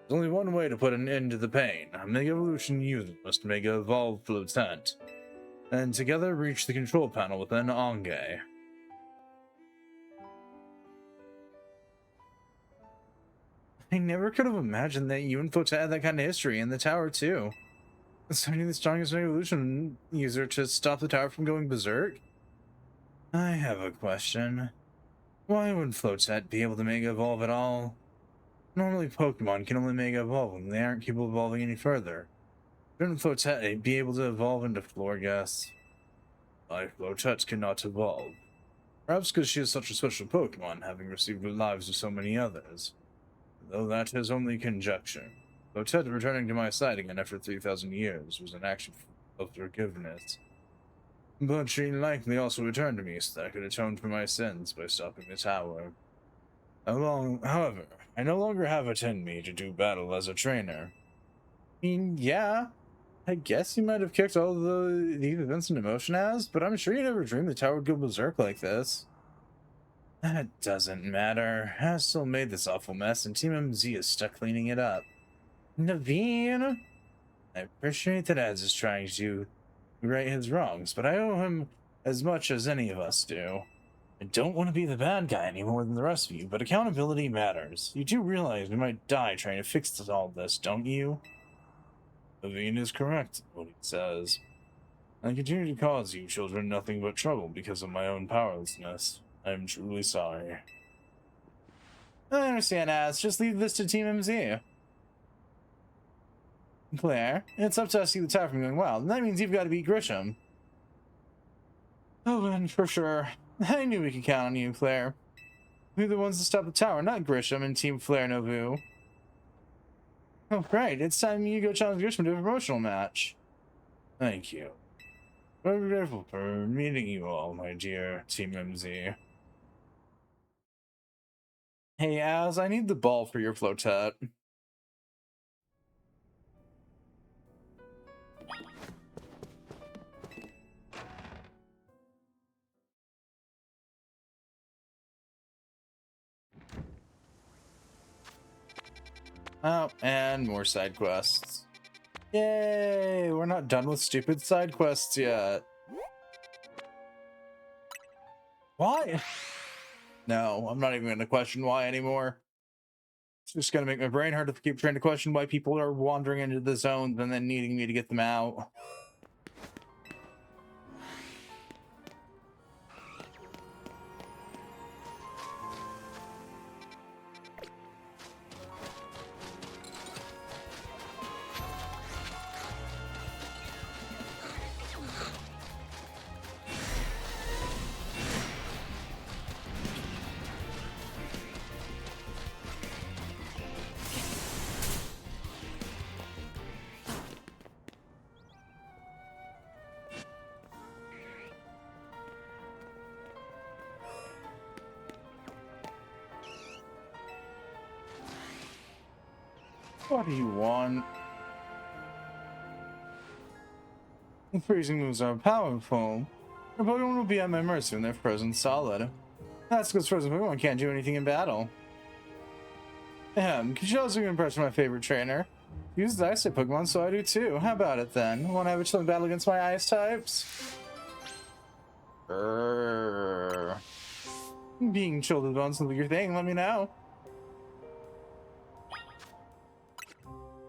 There's only one way to put an end to the pain. A Mega Evolution user must Mega Evolve Flotet, and together reach the control panel within Onge. I never could have imagined that you and Flotet had that kind of history in the tower, too. Assigning the strongest Mega Evolution user to stop the tower from going berserk? I have a question. Why would Flotet be able to Mega Evolve at all? Normally Pokemon can only Mega Evolve when they aren't capable of evolving any further. Shouldn't Flotet be able to evolve into Florges? Why Flotet cannot evolve? Perhaps because she is such a special Pokemon, having received the lives of so many others. Though that is only conjecture. Flotet returning to my side again after 3,000 years was an action of forgiveness. But she likely also returned to me so that I could atone for my sins by stopping the tower. However, I no longer have it in me to do battle as a trainer. I mean, yeah, I guess you might have kicked all these events into motion as, but I'm sure you never dreamed the tower would go berserk like this. That doesn't matter. I still made this awful mess, and Team MZ is stuck cleaning it up. Naveen! I appreciate that Az is trying to right his wrongs, but I owe him as much as any of us do. I don't want to be the bad guy any more than the rest of you, but accountability matters. You do realize we might die trying to fix all this, don't you? Naveen is correct in what he says. I continue to cause you children nothing but trouble because of my own powerlessness. I am truly sorry. I understand, Az. Just leave this to Team MZ. Claire, it's up to us to keep the tower from going wild, and that means you've got to beat Grisham. Oh, and for sure. I knew we could count on you, Claire. We're the ones to stop the tower, not Grisham and Team Flare Novu. Oh, right. It's time you go challenge Grisham to a promotional match. Thank you. I'm grateful for meeting you all, my dear Team MZ. Hey, Az, I need the ball for your Flotet. Oh, and more side quests. Yay! We're not done with stupid side quests yet. Why? No, I'm not even going to question why anymore. It's just going to make my brain hurt if I keep trying to question why people are wandering into the zones and then needing me to get them out. What do you want? The freezing moves are powerful. Your Pokemon will be at my mercy when they're frozen solid. That's because frozen Pokemon can't do anything in battle. Could you also impress my favorite trainer? He uses ice type Pokemon, so I do too. How about it then? Want to have a chilling battle against my ice types? Being chilled with bones will be your thing, let me know.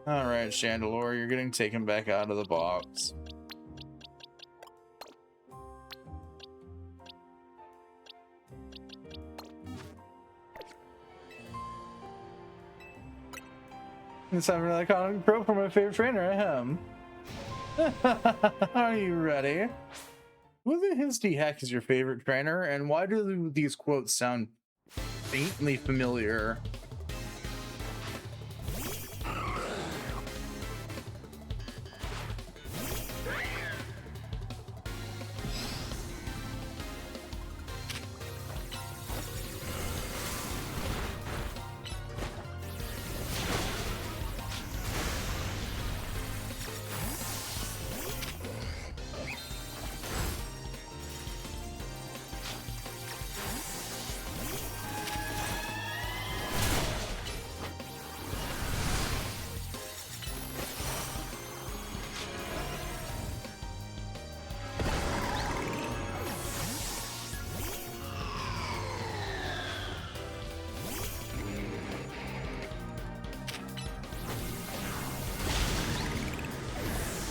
Alright, Chandelure, you're getting taken back out of the box. It's time for another comic pro for my favorite trainer, ahem. Are you ready? Who the Histy heck is your favorite trainer, and why do these quotes sound faintly familiar?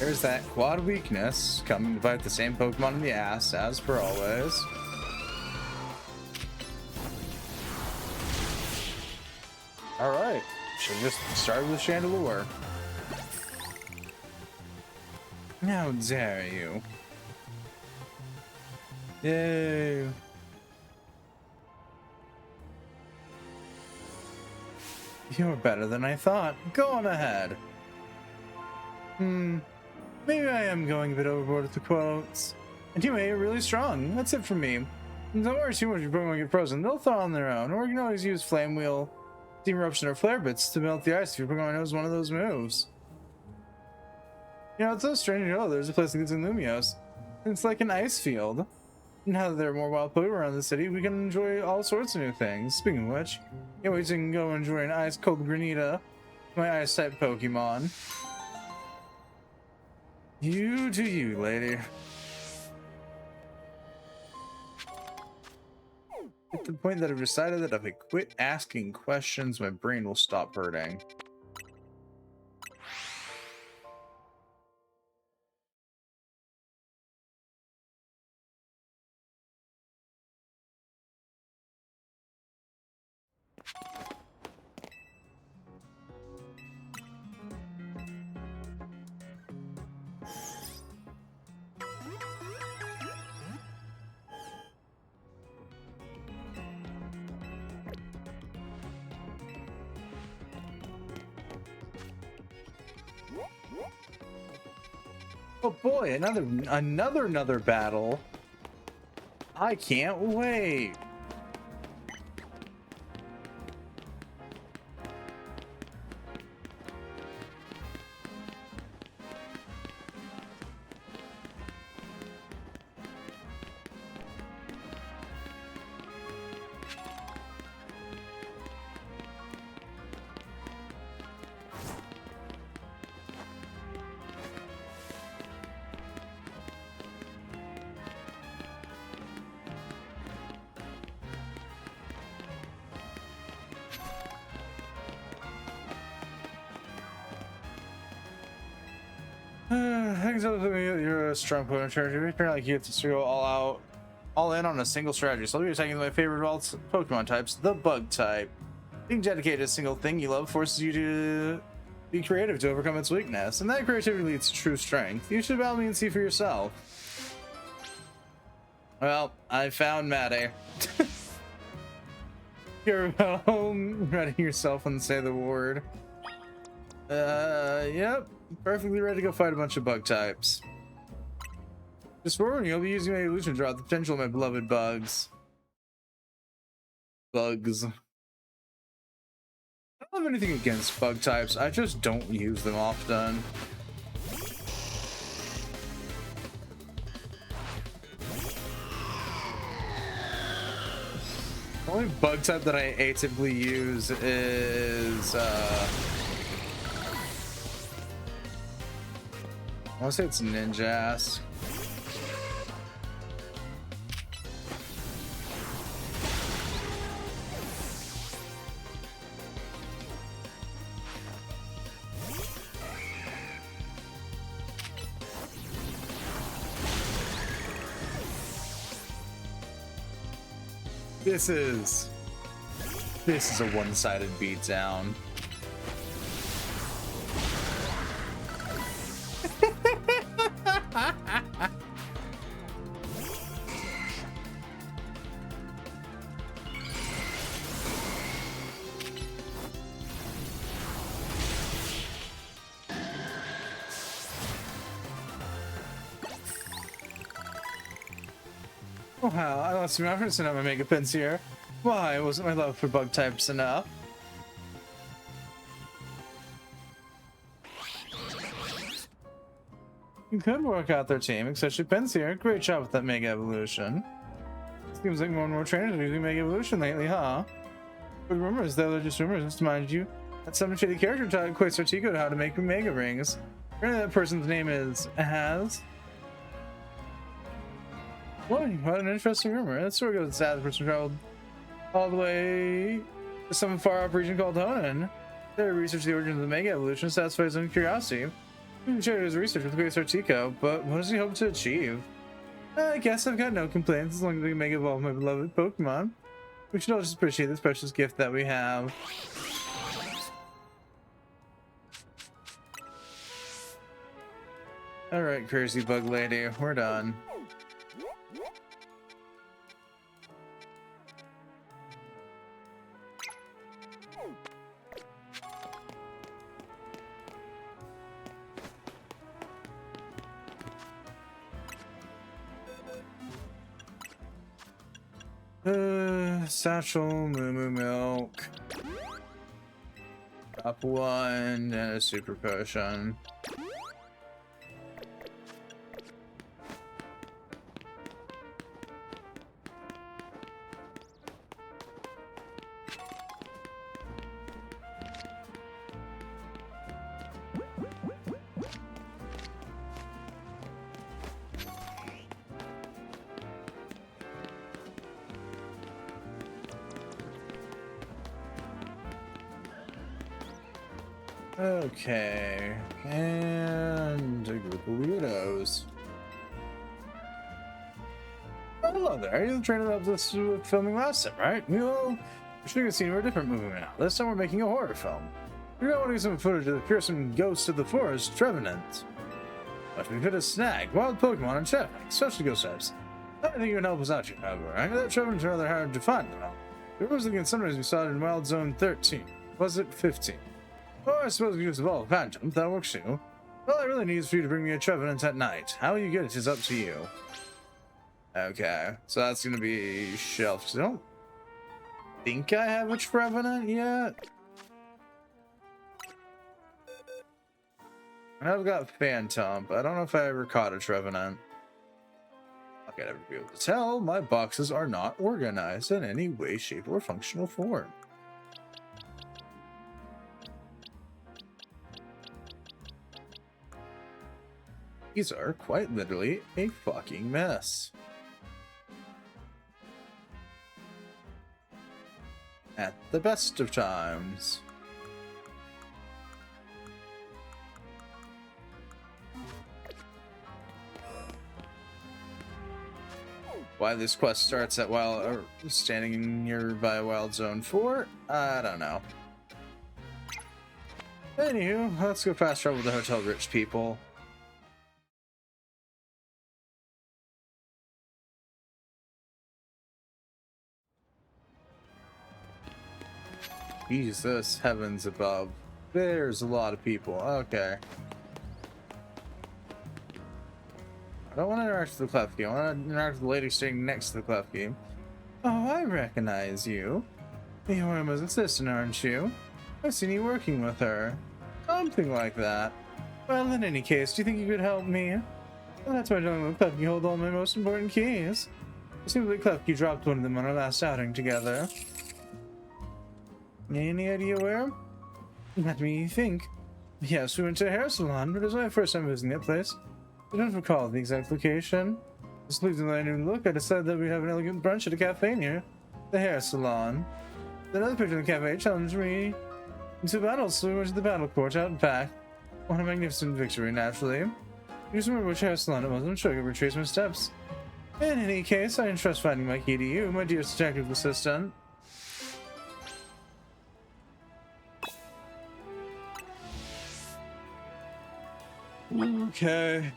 There's that quad weakness coming to bite the same Pokemon in the ass, as per always. Alright, should just start with Chandelure. How dare you? Yay. You're better than I thought. Go on ahead. Maybe I am going a bit overboard with the quotes. Anyway, you're really strong. That's it for me. Don't worry too much if your Pokemon get frozen. They'll thaw on their own. Or you can always use Flame Wheel, Steam Eruption, or Flare Bits to melt the ice if your Pokemon knows one of those moves. You know, it's so strange to know there's a place that gets in Lumiose. It's like an ice field. Now that there are more wild Pokemon around the city, we can enjoy all sorts of new things. Speaking of which, can't wait to go enjoy an ice-cold Granita, my ice-type Pokemon. You to you, lady. At the point that I've decided that if I quit asking questions, my brain will stop hurting. Oh boy, another battle. I can't wait. You're a strong Pokemon trainer. You appear like you have to go all in on a single strategy. So you're taking my favorite of all Pokemon types, the Bug type. Being dedicated to a single thing you love forces you to be creative to overcome its weakness, and that creativity leads to true strength. You should battle me and see for yourself. Well, I found Maddie. You're home, ready yourself and say the word. Yep. Perfectly ready to go fight a bunch of bug types. Just forward, you'll be using my illusion to draw out the potential of my beloved bugs. Bugs. I don't have anything against bug types, I just don't use them often. The only bug type that I atypically use is I want to say it's Ninjask. This is a one-sided beatdown. Oh, wow, I lost my reference to my mega pins here. Why wasn't my love for bug types enough? You could work out their team, especially Pins here. Great job with that Mega Evolution. Seems like more and more trainers are using Mega Evolution lately, huh? But rumors, though, they're just rumors. Just to mind you, that some shady character taught Quasar Tico how to make Mega Rings. Apparently that person's name is Has. Boy, what an interesting rumor. That story goes sad. The person traveled all the way to some far-off region called Honan. There, research the origins of the Mega Evolution satisfies his own curiosity. He can share his research with Quasar Tico, but what does he hope to achieve? I guess I've got no complaints as long as we can make evolve my beloved Pokemon. We should all just appreciate this precious gift that we have. Alright, crazy bug lady, we're done. Satchel, Moo Milk. Drop one, and a super potion. Okay, and a group of weirdos. Oh, hello there. You're the trainer that helped us with filming last time, right? We're shooting a scene for a different movie now. This time we're making a horror film. We're going to get some footage of the fearsome ghosts of the forest, Trevenant. But we could have snagged wild Pokemon and Trevenant, especially ghost types. I don't think you can help us out here, however. I know that Trevenant's rather hard to find now. There was looking at sunrise we saw it in Wild Zone 13. Was it 15? Oh, I suppose we could evolve Phantom. That works too. All I really need is for you to bring me a Trevenant at night. How you get it is up to you. Okay, so that's gonna be shelved. I don't think I have a Trevenant yet. I've got Phantom, but I don't know if I ever caught a Trevenant. I can never be able to tell. My boxes are not organized in any way, shape, or functional form. These are quite literally a fucking mess. At the best of times. Why this quest starts at standing nearby Wild Zone 4? I don't know. Anywho, let's go fast travel to Hotel Rich People. Jesus, heavens above. There's a lot of people. Okay. I don't want to interact with the Klefki. I want to interact with the lady sitting next to the Klefki. Oh, I recognize you. You're Emma's assistant, aren't you? I've seen you working with her. Something like that. Well, in any case, do you think you could help me? Well, that's why I don't let Klefki hold all my most important keys. It seems like Klefki dropped one of them on our last outing together. Any idea where? Let me think. Yes, we went to a hair salon, but it was my first time visiting that place. I don't recall the exact location. Just leaving the line and look, I decided that we'd have an elegant brunch at a cafe near the hair salon. Another picture of the cafe challenged me into battle, so we went to the battle court out and back. What a magnificent victory, naturally. You just remember which hair salon it was, I'm sure I could retrace my steps. In any case, I entrust finding my key to you, my dear detective assistant. Okay.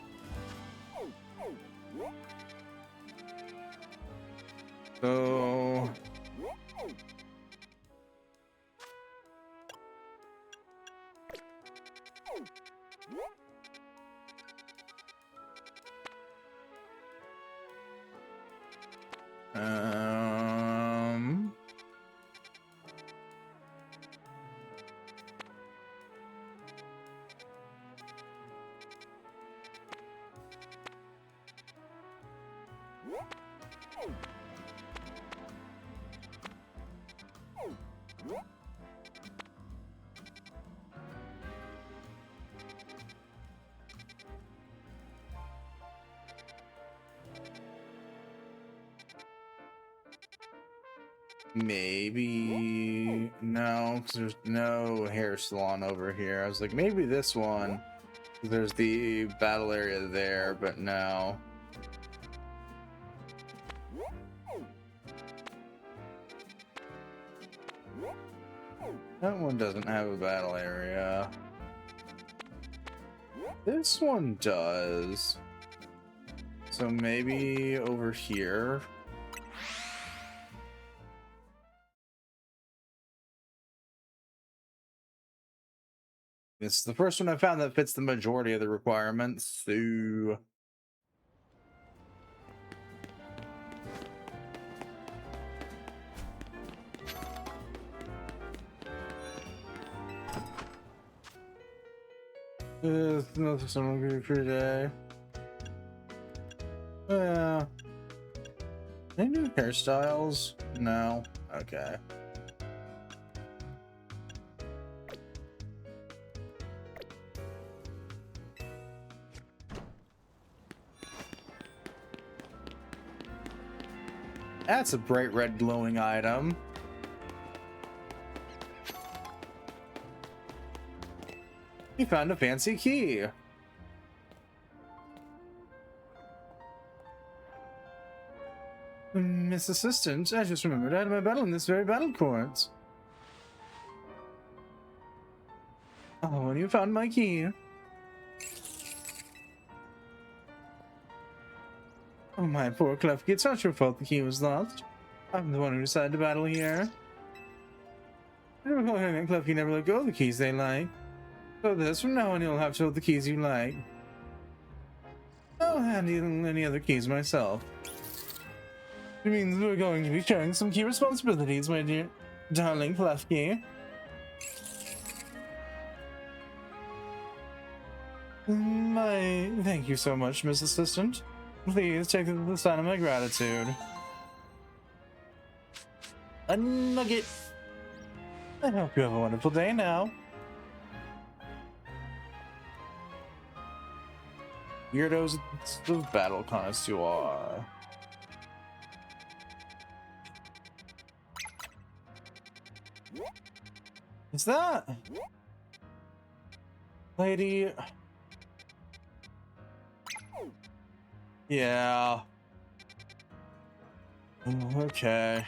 So... Maybe no, because there's no hair salon over here. I was like, maybe this one. There's the battle area there, but no. That one doesn't have a battle area. This one does. So maybe over here. This is the first one I found that fits the majority of the requirements, so... Another someone good for today. Yeah. Any new hairstyles? No. Okay. That's a bright red glowing item. You found a fancy key. Miss Assistant, I just remembered I had my battle in this very battle court. Oh, and you found my key. Oh, my poor Clefkey, it's not your fault the key was lost. I'm the one who decided to battle here. I never call him and Clefkey never let go of the keys they like. So this, from now on, you'll have to hold the keys you like. I'll handle any other keys myself. It means we're going to be sharing some key responsibilities, my dear darling Clefkey. Thank you so much, Miss Assistant. Please take the sign of my gratitude. A nugget. I hope you have a wonderful day now. Weirdos, those battle connoisseurs. Is that lady? Yeah. Okay.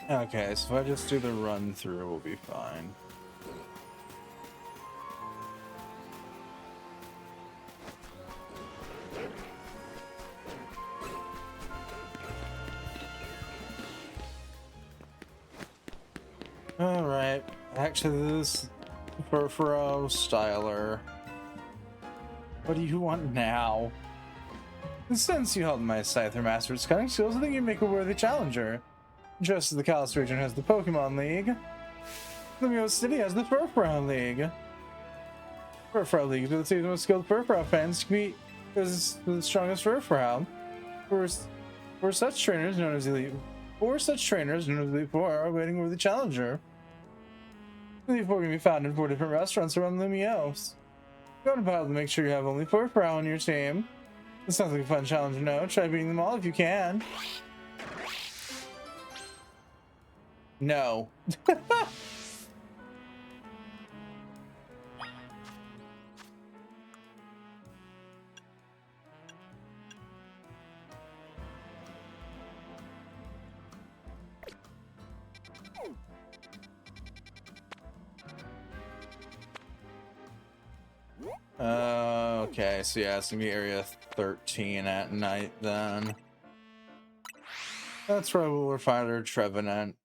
Okay, so if I just do the run through, we'll be fine. Alright, actually this Furfuro Styler. What do you want now? Since you held my Scyther Master's cutting skills, I think you make a worthy challenger. Just as the Kalos region has the Pokémon League, Lumioses City has the Furfuro League. Furfuro League to the most skilled Furfuro fans to compete as the strongest Furfuro. For such trainers known as Elite Four are waiting for the challenger. Elite Four can be found in 4 different restaurants around Lumioses. Go to battle to make sure you have only Furfuro on your team. This sounds like a fun challenge, no? Try beating them all if you can. No. Okay, so yeah, it's gonna be area 13 at night then. That's where we'll find our Trevenant.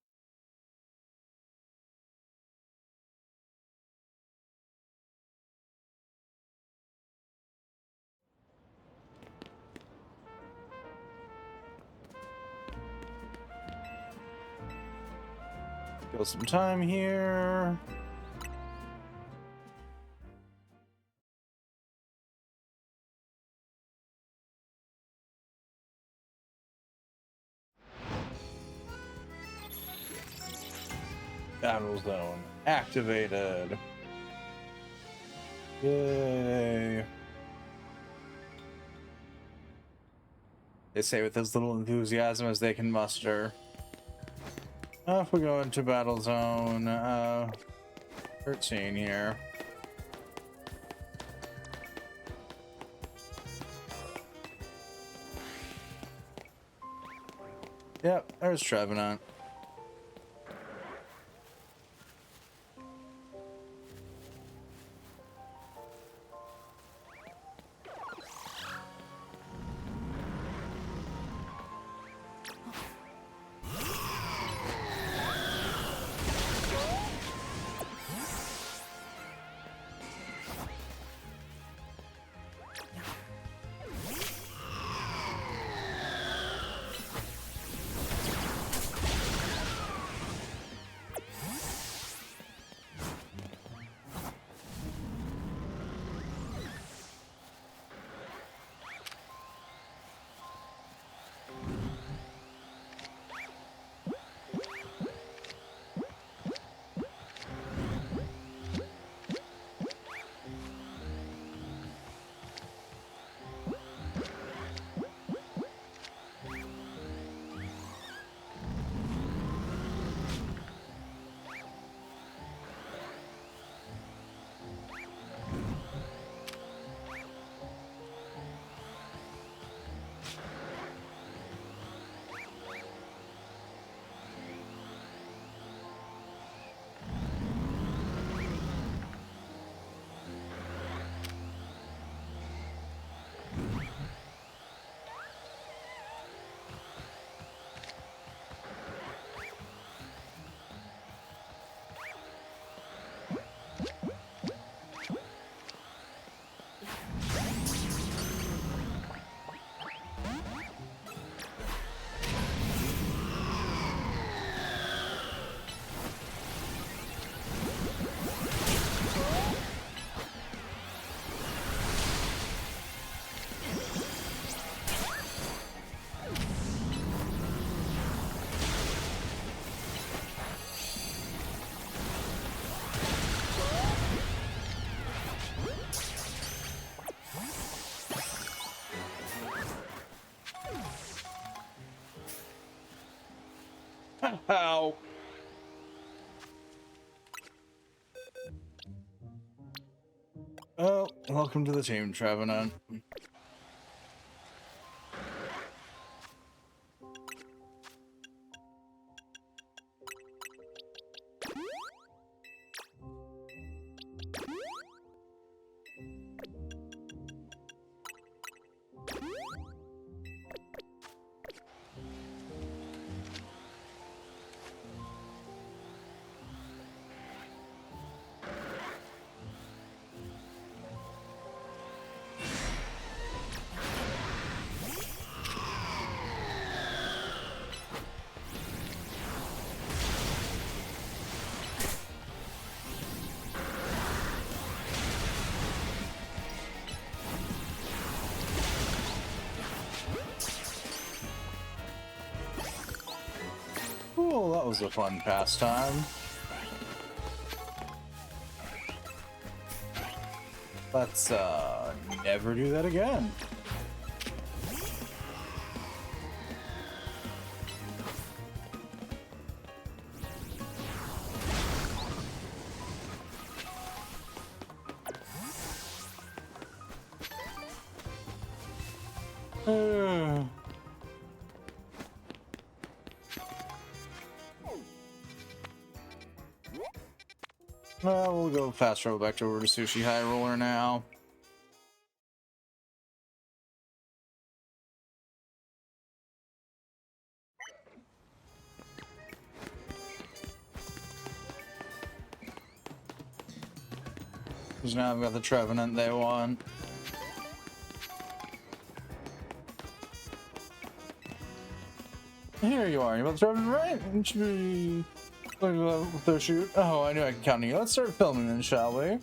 Kill some time here. Battle zone activated. Yay. They say with as little enthusiasm as they can muster. If we go into battle zone 13 here. Yep, there's Trevenant. Ow. Oh, welcome to the team, Trevenant. Cool, that was a fun pastime. Let's never do that again. Well, we'll go fast travel back over to Sushi High Roller now. Because now I've got the Trevenant they want. Here you are. You about the Trevenant, right? You should be with their shoot. Oh, I knew I could count on you. Let's start filming then, shall we?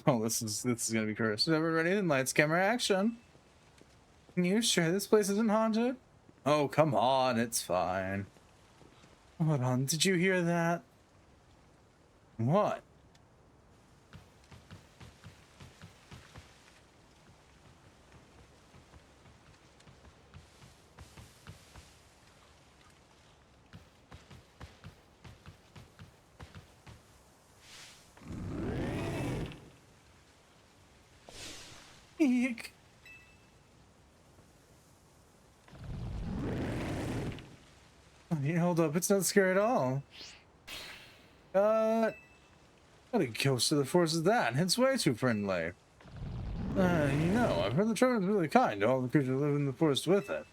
Oh, this is gonna be cursed. Is everyone ready? Then lights, camera, action. Can you sure this place isn't haunted? Oh, come on, it's fine. Hold on, did you hear that? What? Eek. Hold up, it's not scary at all. What a ghost of the forest is that? It's way too friendly. You know, I've heard the Trevenant's really kind to all the creatures who live in the forest with it.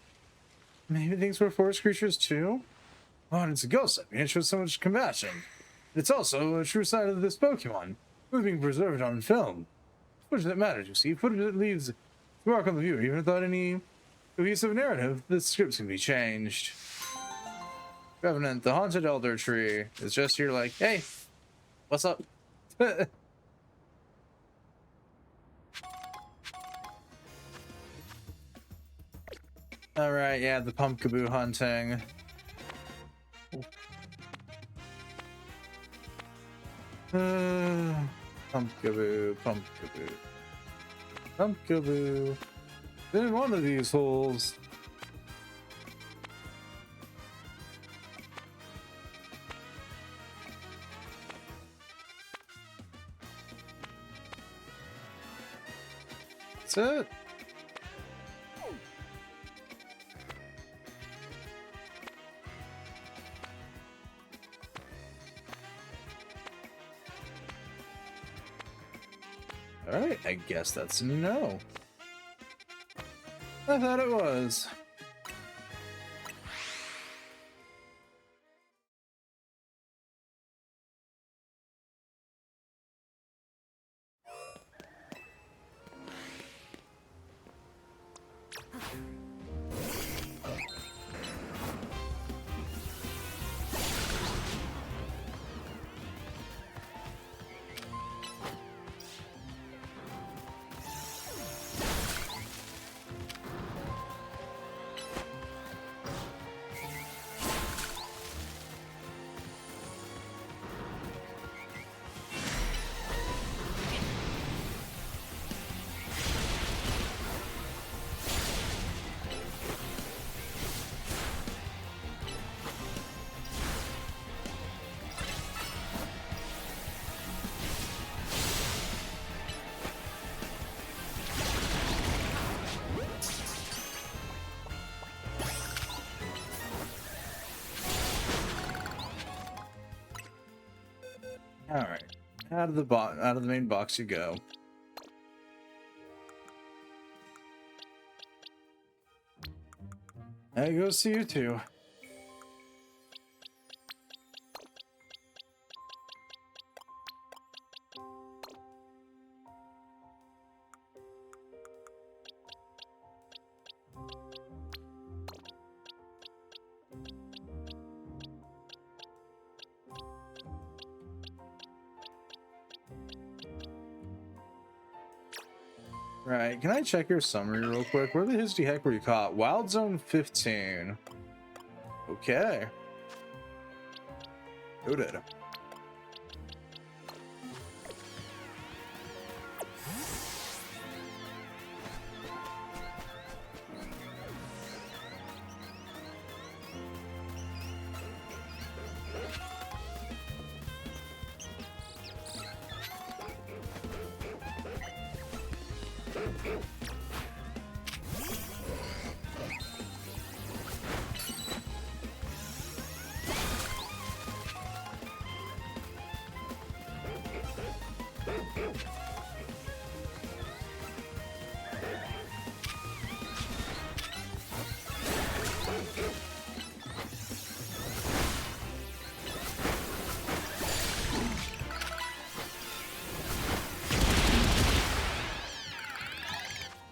Maybe it thinks we're forest creatures too? Oh, and it's a ghost. I mean, it shows so much compassion. It's also a true side of this Pokemon. We're being preserved on film. Footage that matters, you see. Footage that leaves a mark on the viewer. Even without any cohesive narrative, the scripts can be changed. Revenant, the haunted elder tree, is just here like, hey, what's up? Alright, yeah, the Pumpkaboo hunting. Pumpkaboo, Pumpkaboo. Pumpkaboo. In one of these holes. That's it. Alright, I guess that's a no. I thought it was. Alright. Out of the main box you go. I go see you too. Right, can I check your summary real quick? Where the hizzy heck were you caught? Wild Zone 15. Okay. Noted.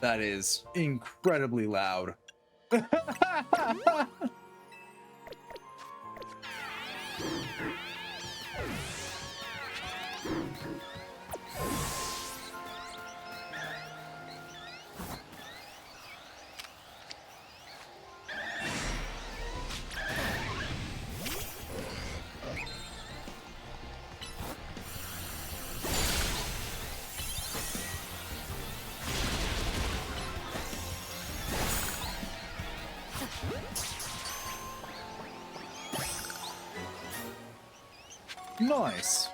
That is incredibly loud. Nice.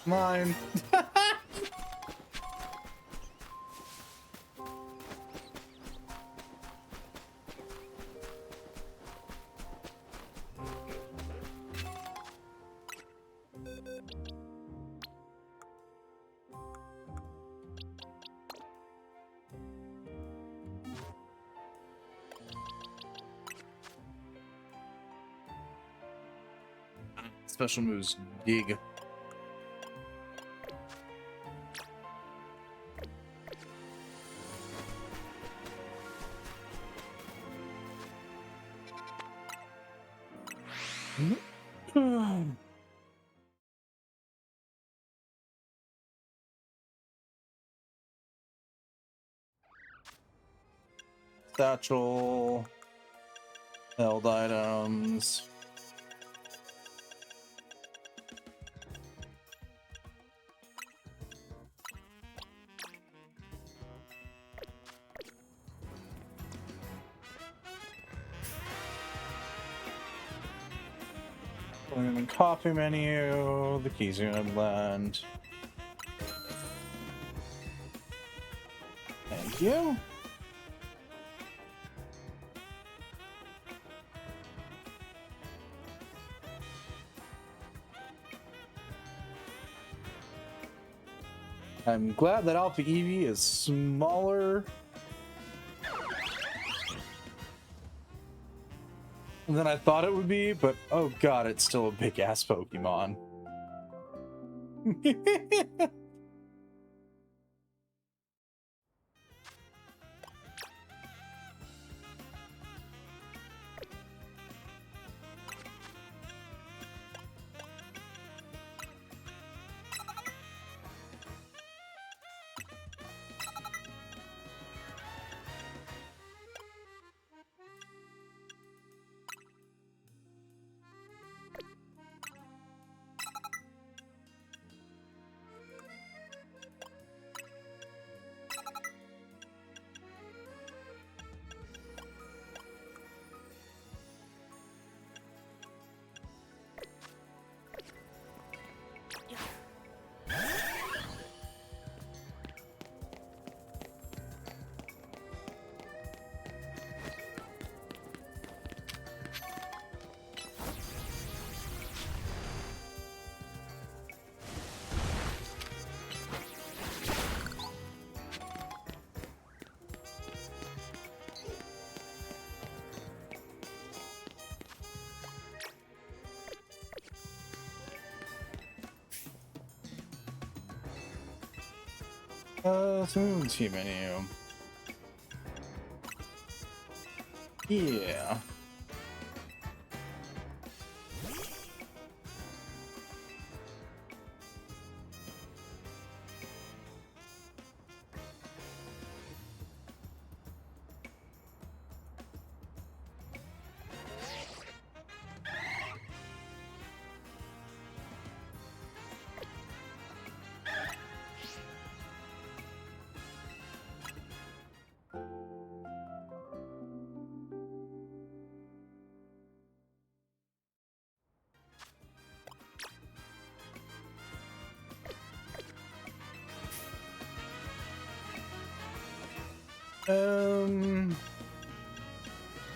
Mine. Special moves, dig. Satchel, held items. Putting in the coffee menu, the keys are gonna blend. Thank you. I'm glad that Alpha Eevee is smaller than I thought it would be, but oh god, it's still a big ass Pokemon. Team menu. Yeah.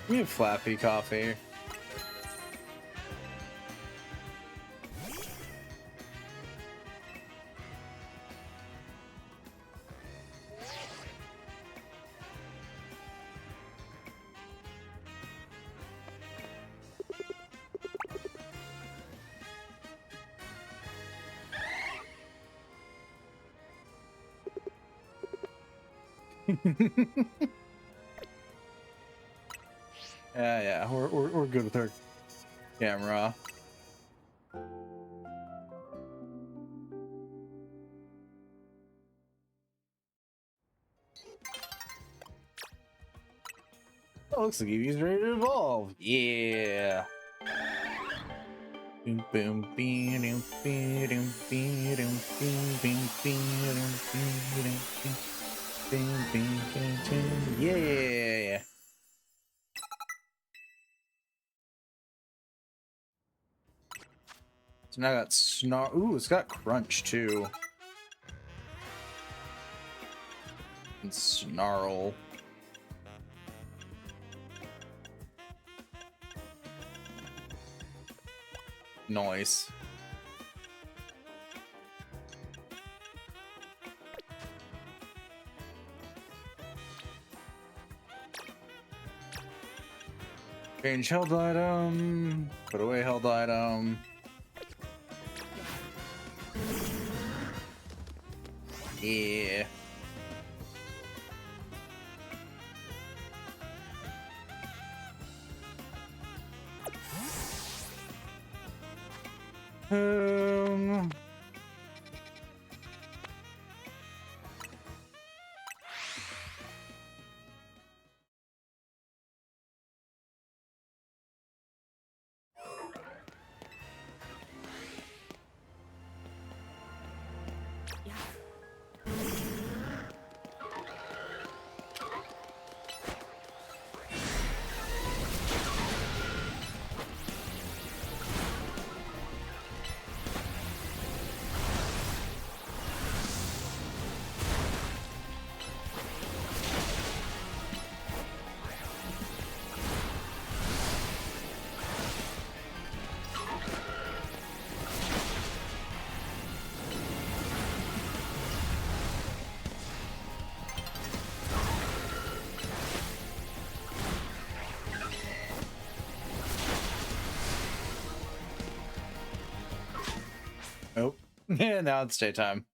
We have Flappy Coffee. Yeah, we're good with our camera. Oh, looks like Eevee's ready to evolve. Yeah. Boom, boom, beam, boom, beam, boom, beam, boom, beam, beam, boom, yeah. So now I got Ooh, it's got Crunch too. And Snarl. Nice. Change held item. Put away held item. Yeah. Um. Nope. Yeah, now it's daytime.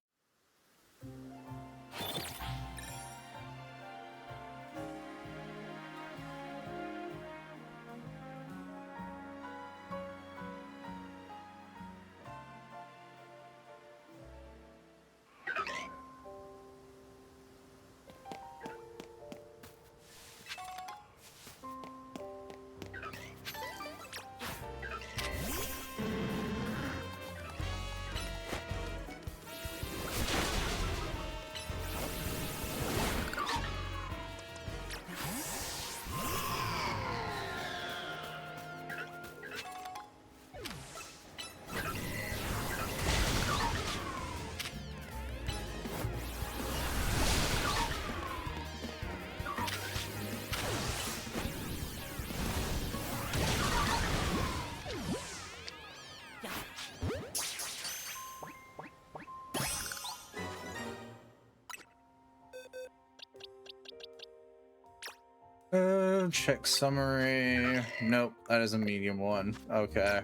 Check summary. Nope, that is a medium one. Okay.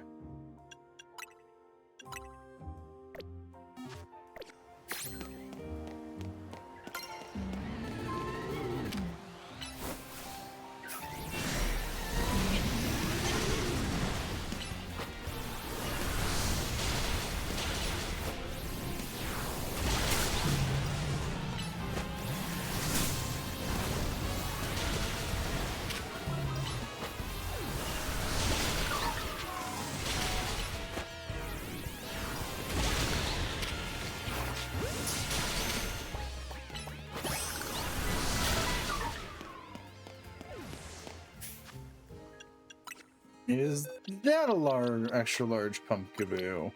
Is that a extra large pumpkaboo?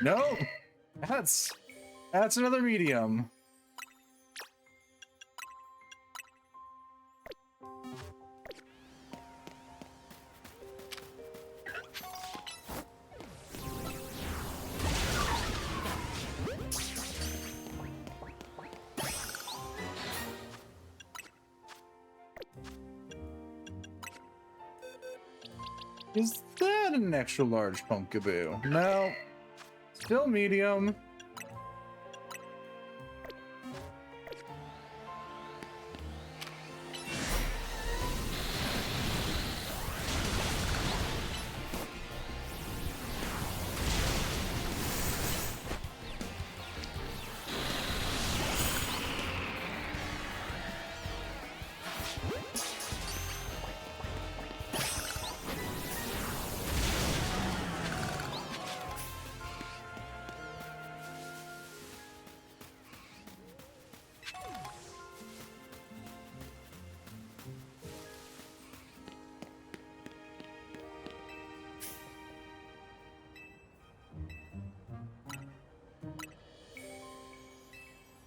No, that's another medium. Is that an extra large pumpkaboo? No. Still medium.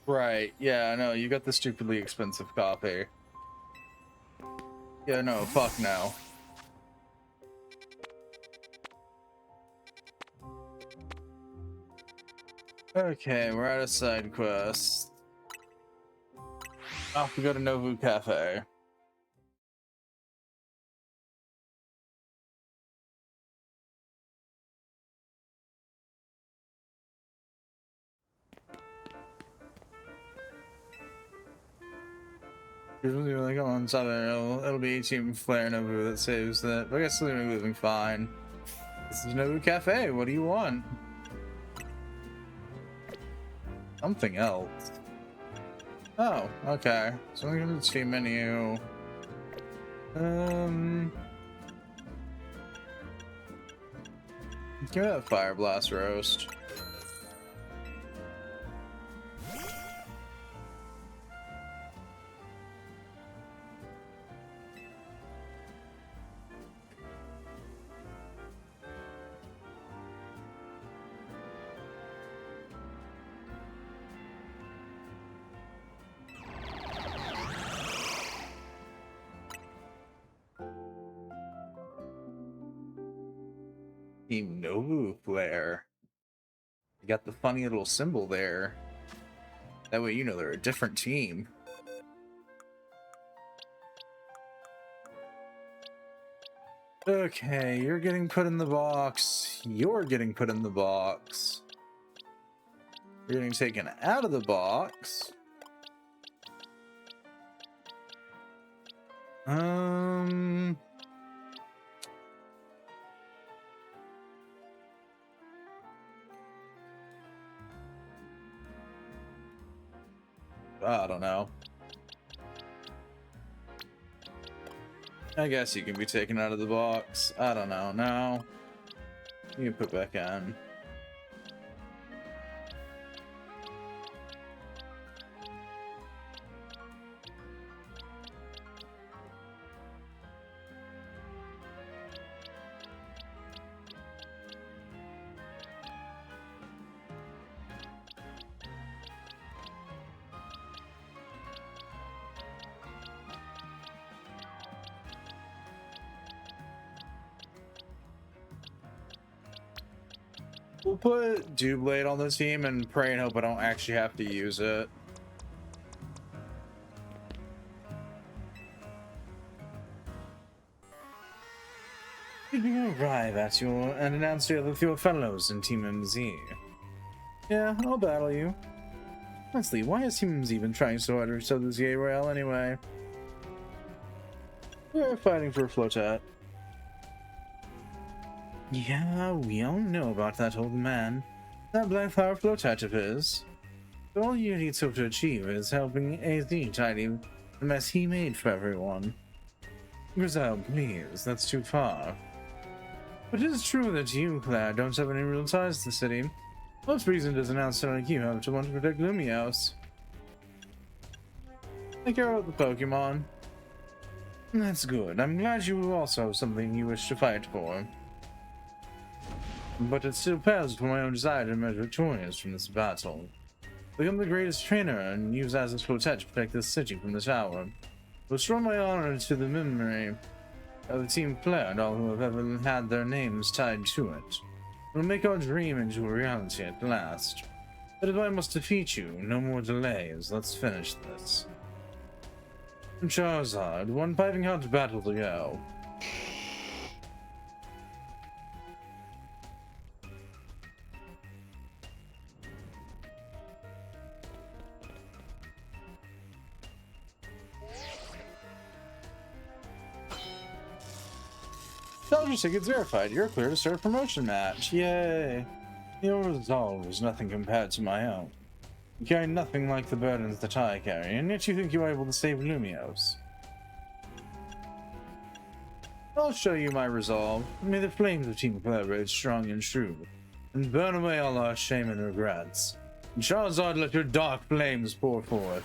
Right, yeah, no, you got the stupidly expensive copy. Yeah, no, fuck no. Okay, we're out of side quests. Off we go to Novu Cafe. Usually like on 7, it'll be Team Flare Novu that saves that. But I guess they're moving fine. This is Novu Cafe. What do you want? Something else. Oh, okay. So I'm gonna Steam menu. Give me that Fire Blast roast. Team Novu Flare. You got the funny little symbol there. That way you know they're a different team. Okay, you're getting put in the box. You're getting put in the box. You're getting taken out of the box. I don't know. I guess you can be taken out of the box. I don't know. No. You can put back in. We'll put Dewblade on the team and pray and hope I don't actually have to use it. Did you arrive at your and announce you with your fellows in Team MZ? Yeah, I'll battle you. Honestly, why has Team MZ been trying so hard to restore the ZA Royale anyway? We're fighting for Flotat. Yeah, we all know about that old man. That Black Flower Flotat of his. But all you need to achieve is helping AZ tidy the mess he made for everyone. Grizel, please, that's too far. But it is true that you, Claire, don't have any real ties to the city. Most reason does announce someone like you have to want to protect Lumioses. I care about the Pokémon. That's good. I'm glad you also have something you wish to fight for. But it still pales for my own desire to emerge victorious from this battle. Become the greatest trainer and use as its protect to protect this city from the tower. Restore my honor to the memory of the Team Flare and all who have ever had their names tied to it. We'll make our dream into a reality at last. But if I must defeat you, no more delays. Let's finish this. Charizard, one piping hot battle to go. Challenger tickets verified. You're clear to start a promotion match. Yay! Your resolve is nothing compared to my own. You carry nothing like the burdens that I carry, and yet you think you are able to save Lumioses. I'll show you my resolve. May the flames of Team Flare rage strong and true, and burn away all our shame and regrets. And Charizard, let your dark flames pour forth.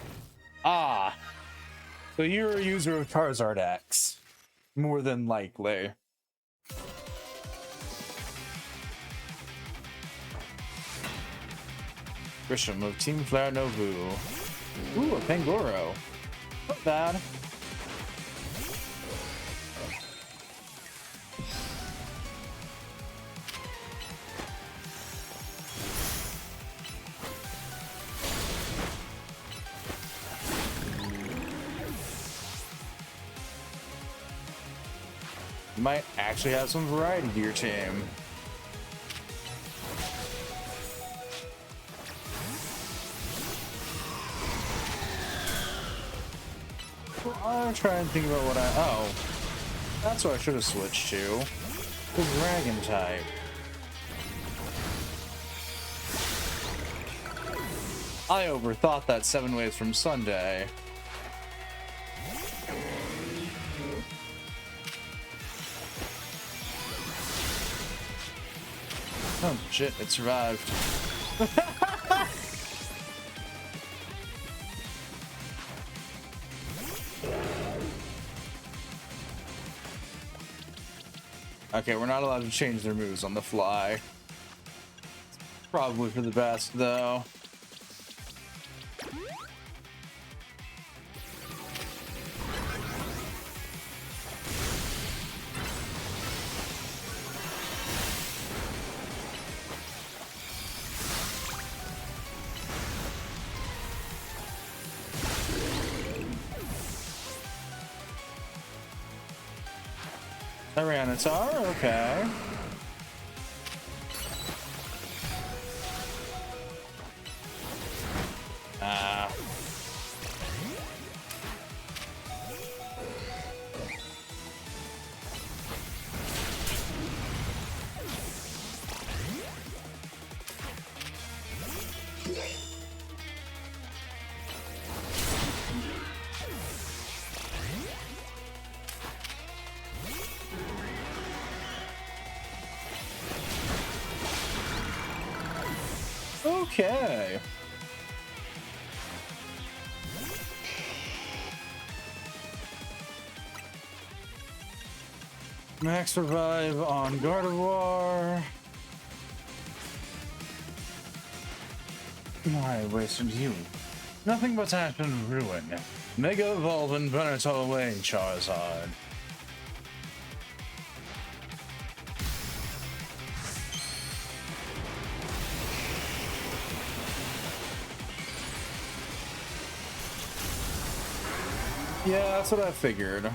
Ah! So you're a user of Charizard X. More than likely. Grisham of Team Flare Novu. Ooh, a Pangoro. Not bad. You might actually have some variety to your team. Well, I'll try and think about what oh. That's what I should have switched to. The Dragon type. I overthought that 7 waves from Sunday. Oh shit, it survived. Okay, we're not allowed to change their moves on the fly. Probably for the best, though. Tyranitar, okay. Okay. Max revive on Gardevoir. I wasted you. Nothing but ash and ruin. Mega evolve and burn it all away, Charizard. Yeah, that's what I figured.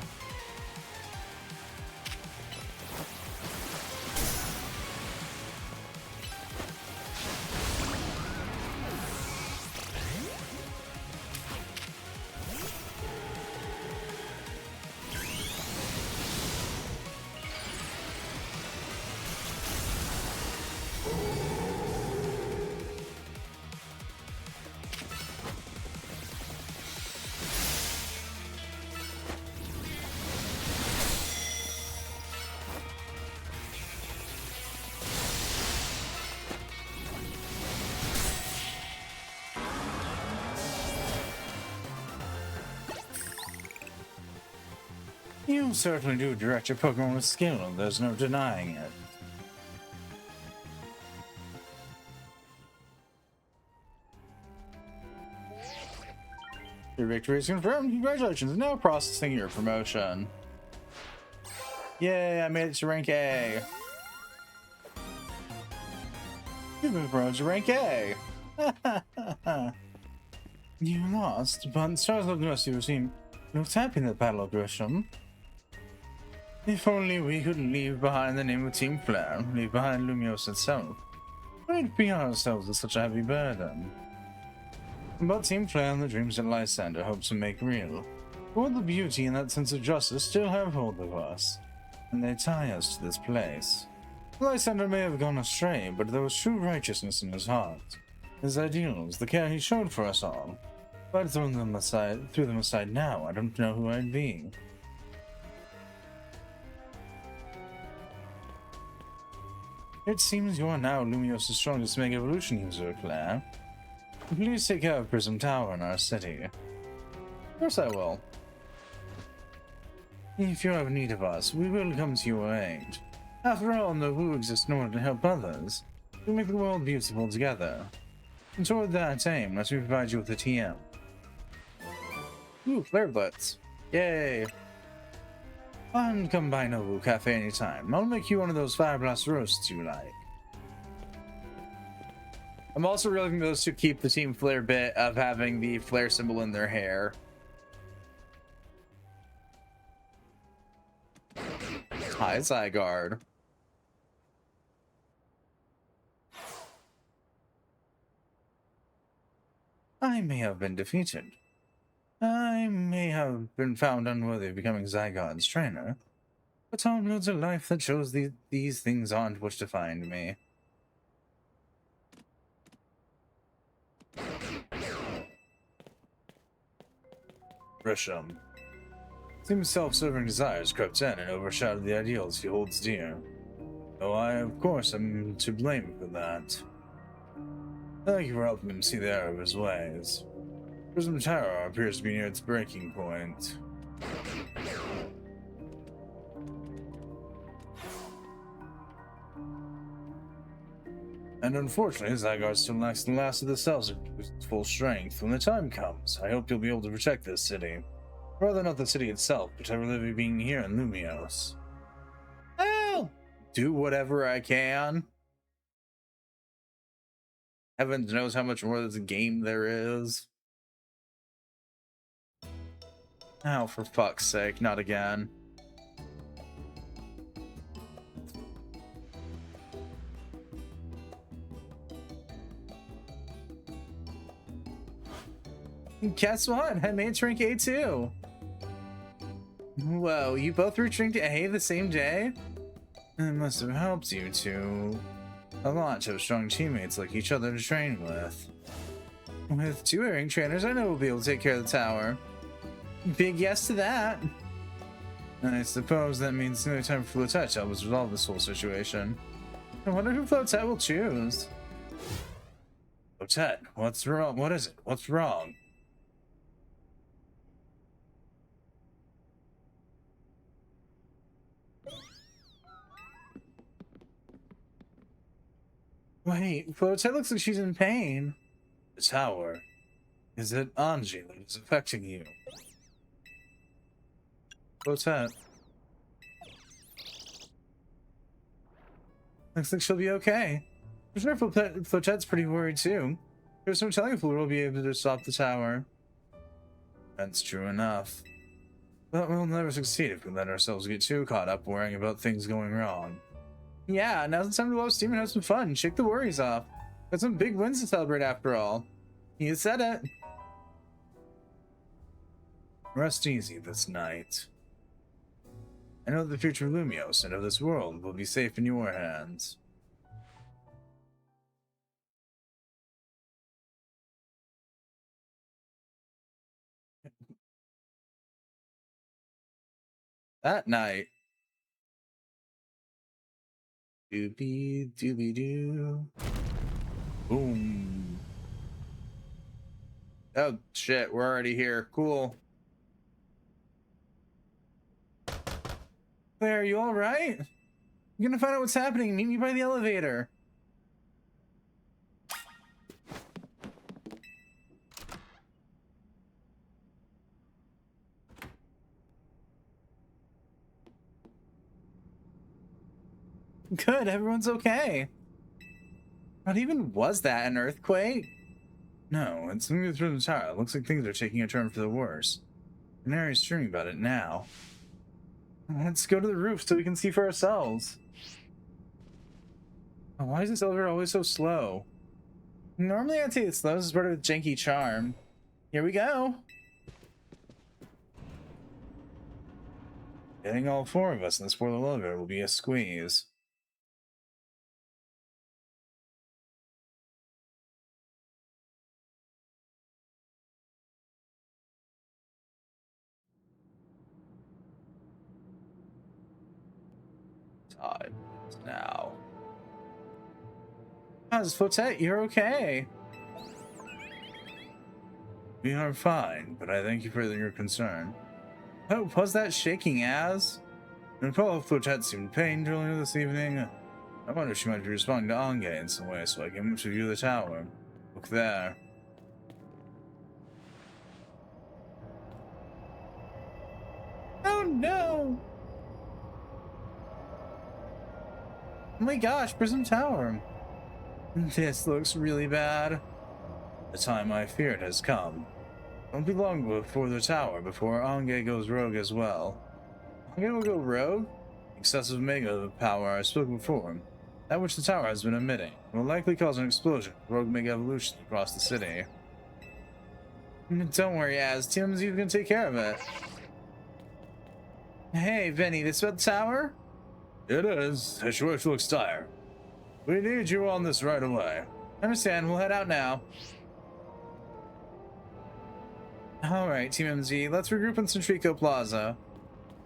You certainly do direct your Pokemon with skill, there's no denying it. Your victory is confirmed. Congratulations. Now processing your promotion. Yay, I made it to rank A. You've been promoted to rank A. You lost, but Stars of Mercy team looked happy in the battle, Grisham. If only we could leave behind the name of Team Flare, leave behind Lumioses itself. We'd be ourselves with such a heavy burden. But Team Flare and the dreams that Lysander hopes to make real, for the beauty and that sense of justice still have hold of us, and they tie us to this place. Lysander may have gone astray, but there was true righteousness in his heart, his ideals, the care he showed for us all. If I'd thrown them aside now, I don't know who I'd be. It seems you are now Lumioses' strongest Mega Evolution user, Claire. Please take care of Prism Tower in our city. Of course I will. If you have need of us, we will come to your aid. After all, Novu exists in order to help others. We make the world beautiful together. And toward that aim, let me provide you with a TM. Ooh, flare butts. Yay! And come by Nobu Cafe anytime. I'll make you one of those fire blast roasts you like. I'm also really looking those to keep the team flare bit of having the flare symbol in their hair. Hi, Zygarde. I may have been defeated. I may have been found unworthy of becoming Zygarde's trainer. But Tom lives a life that shows these things aren't what defined me. Grisham. Seems self-serving desires crept in and overshadowed the ideals he holds dear. Though I, of course, am to blame for that. Thank you for helping him see the error of his ways. Prism Terror appears to be near its breaking point. And unfortunately, Zygarde still lacks the last of the cells at full strength. When the time comes, I hope you'll be able to protect this city. Rather not the city itself, but every living being here in Lumiose. I'll do whatever I can. Heaven knows how much more of this game there is. Oh, for fuck's sake, not again. Guess what? I made Drink A too. Whoa, you both reached Drink A the same day? It must have helped you to a lot to have strong teammates like each other to train with. With 2 airing trainers, I know we'll be able to take care of the tower. Big yes to that. I suppose that means no time for Flotet to help us resolve this whole situation. I wonder who Flotet will choose. Flotet, what's wrong? What is it? What's wrong? Wait, Flotet looks like she's in pain. The tower. Is it Anji that is affecting you? Flotet. Looks like she'll be okay. I'm sure Flotet's pretty worried too. There's no telling if we'll be able to stop the tower. That's true enough. But we'll never succeed if we let ourselves get too caught up worrying about things going wrong. Yeah, now's the time to blow steam and have some fun. Shake the worries off. Got some big wins to celebrate after all. You said it. Rest easy this night. I know the future of Lumiose and of this world will be safe in your hands. That night. Doobie doobie doo. Boom. Oh shit, we're already here. Cool. Claire, are you alright? I'm gonna find out what's happening. Meet me by the elevator. Good, everyone's okay. What even was that, an earthquake? No, it's moving through the tower. It looks like things are taking a turn for the worse. Canary is streaming about it now. Let's go to the roof so we can see for ourselves. Oh, why is this elevator always so slow? Normally I'd say it's slow. This is part of a janky charm. Here we go. Getting all 4 of us in this poor little elevator will be a squeeze. Time is now. How's Flotet? You're okay. We are fine, but I thank you for your concern. Oh, was that shaking as? And Paul Flotet seemed pained earlier this evening. I wonder if she might be responding to Ange in some way so I can move to view the tower. Look there. Oh no! Oh my gosh, Prism Tower. This looks really bad. The time I feared has come. It won't be long before the tower, before Ange goes rogue as well. Ange will go rogue? Excessive mega power I spoke before. That which the tower has been emitting will likely cause an explosion of rogue mega evolution across the city. Don't worry, Az. TMZ can take care of it. Hey, Vinny, this about the tower? It is. The situation looks dire. We need you on this right away. Understand, we'll head out now. Alright, Team MZ, let's regroup in Centrico Plaza.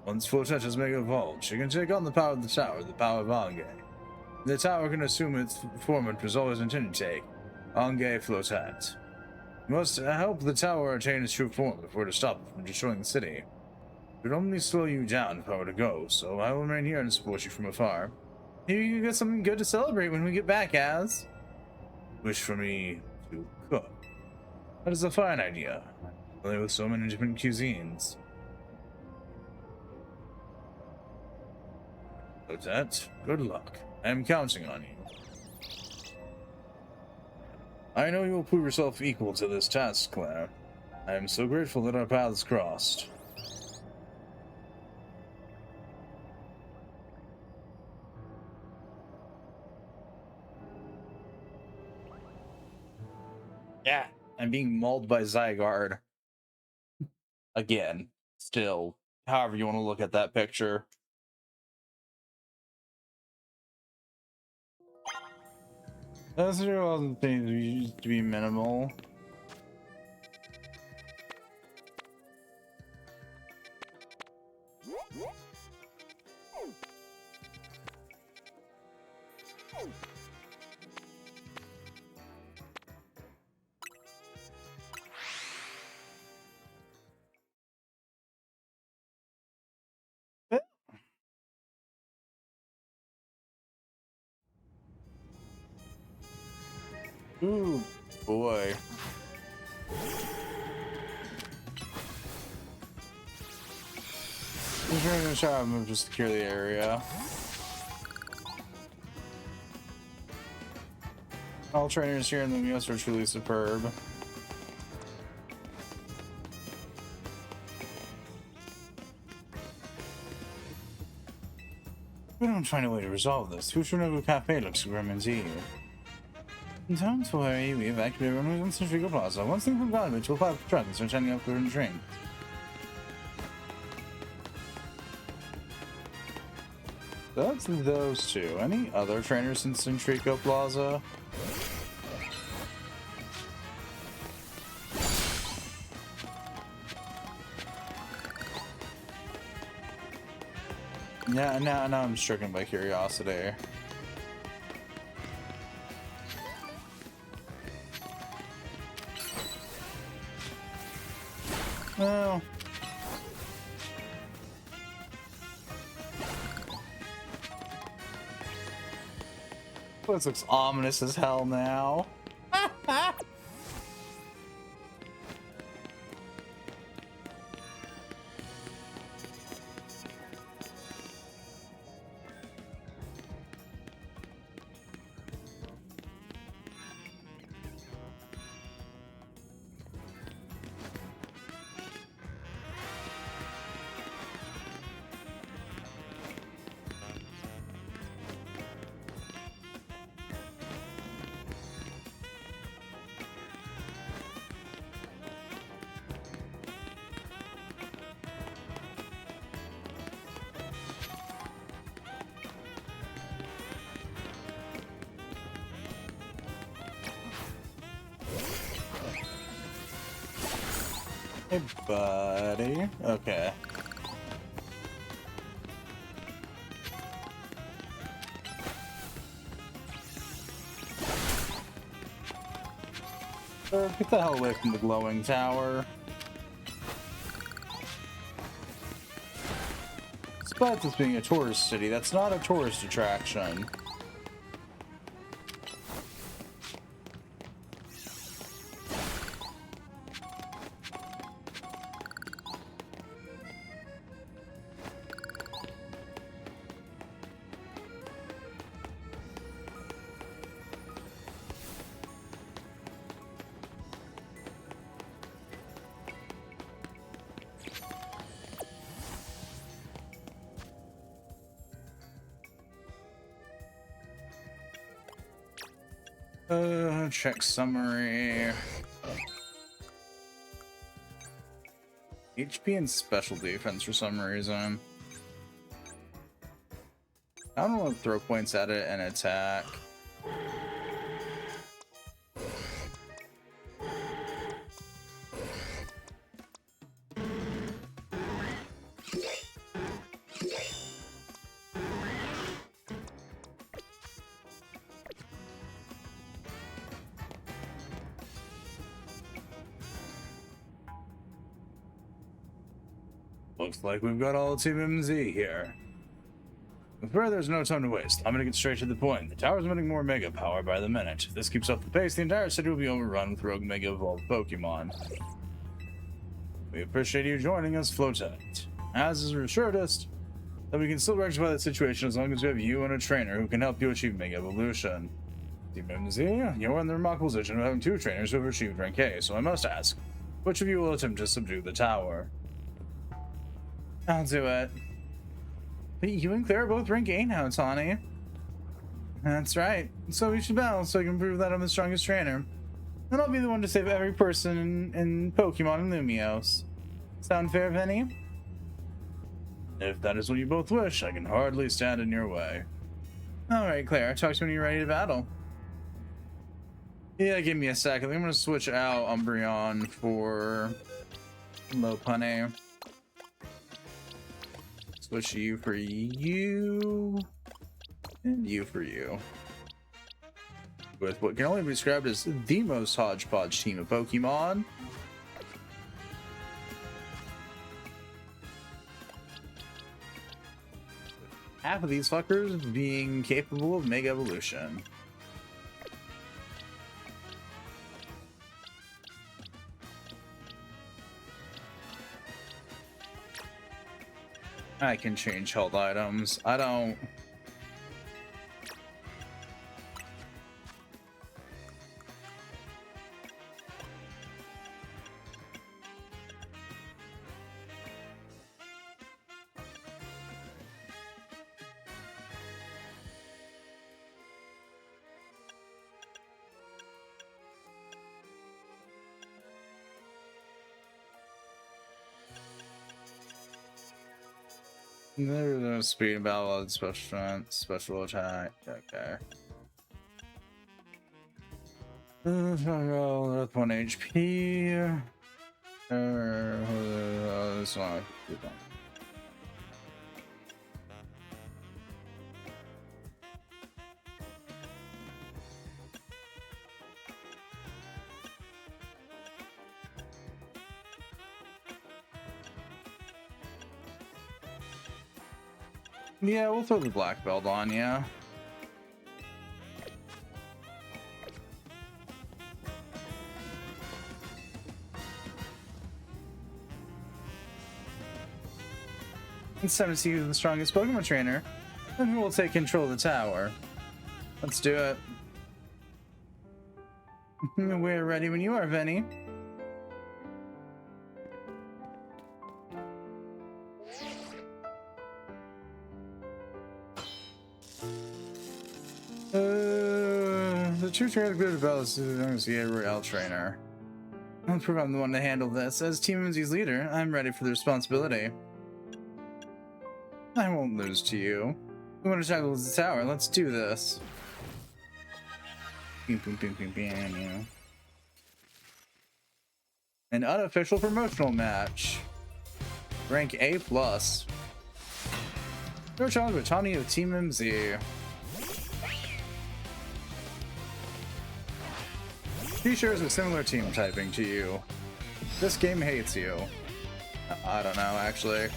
Once Flow touches Mega Vault, she can take on the power of the tower, the power of Ange. The tower can assume its form it was always intended to take. Ange Flotat. We must help the tower attain its true form before to stop it from destroying the city. It would only slow you down if I were to go, so I will remain here and support you from afar. Maybe you can get something good to celebrate when we get back, Az. Wish for me to cook. That is a fine idea. Play with so many different cuisines. Flotat, good luck. I am counting on you. I know you will prove yourself equal to this task, Claire. I am so grateful that our paths crossed. Yeah, I'm being mauled by Zygarde. Again, still, however you want to look at that picture. Those are all the things we used to be minimal. Ooh, boy. I'm trying to try to move to secure the area. All trainers here in the Lumioses are truly superb. We don't find a way to resolve this. Fushinobu Cafe looks grim indeed. Don't worry, we evacuated everyone who's in Centrico Plaza. Once things have gone, we'll fire the truck and start shining up food and drink. That's those two. Any other trainers in Centrico Plaza? Yeah, now I'm stricken by curiosity. Oh. This looks ominous as hell now. Hey, buddy. Okay. Get the hell away from the glowing tower. Despite this being a tourist city, that's not a tourist attraction. Check summary. HP and special defense for some reason. I don't want to throw points at it and attack. Looks like we've got all Team MZ here. But there's no time to waste. I'm gonna get straight to the point. The tower's emitting more mega power by the minute. If this keeps up the pace, the entire city will be overrun with rogue mega evolved Pokemon. We appreciate you joining us, Flotet. As is assuredest, that we can still rectify the situation as long as we have you and a trainer who can help you achieve mega evolution. Team MZ, you're in the remarkable position of having 2 trainers who have achieved rank A, so I must ask, which of you will attempt to subdue the tower? I'll do it. But you and Claire are both rank A now, Tawny. That's right. So we should battle so I can prove that I'm the strongest trainer. And I'll be the one to save every person in Pokemon and Lumiose. Sound fair, Penny? If that is what you both wish, I can hardly stand in your way. Alright, Claire, talk to me when you're ready to battle. Yeah, give me a sec. I think I'm going to switch out Umbreon for Lopunny. Switch you for you, and you for you. With what can only be described as the most hodgepodge team of Pokemon. Half of these fuckers being capable of Mega Evolution. I can change held items. I don't... There's no speed, battle, special strength, special attack. Okay. That's 1 HP. This one. Yeah, we'll throw the black belt on, yeah. It's time to see who's the strongest Pokemon trainer, and who will take control of the tower. Let's do it. We're ready when you are, Venny. The true trainer of the battle is the real trainer. I'll prove I'm the one to handle this. As Team MZ's leader, I'm ready for the responsibility. I won't lose to you. We want to tackle the tower. Let's do this. An unofficial promotional match. Rank A+. No challenge with Tawny of Team MZ. He shares a similar team typing to you. This game hates you. I don't know, actually.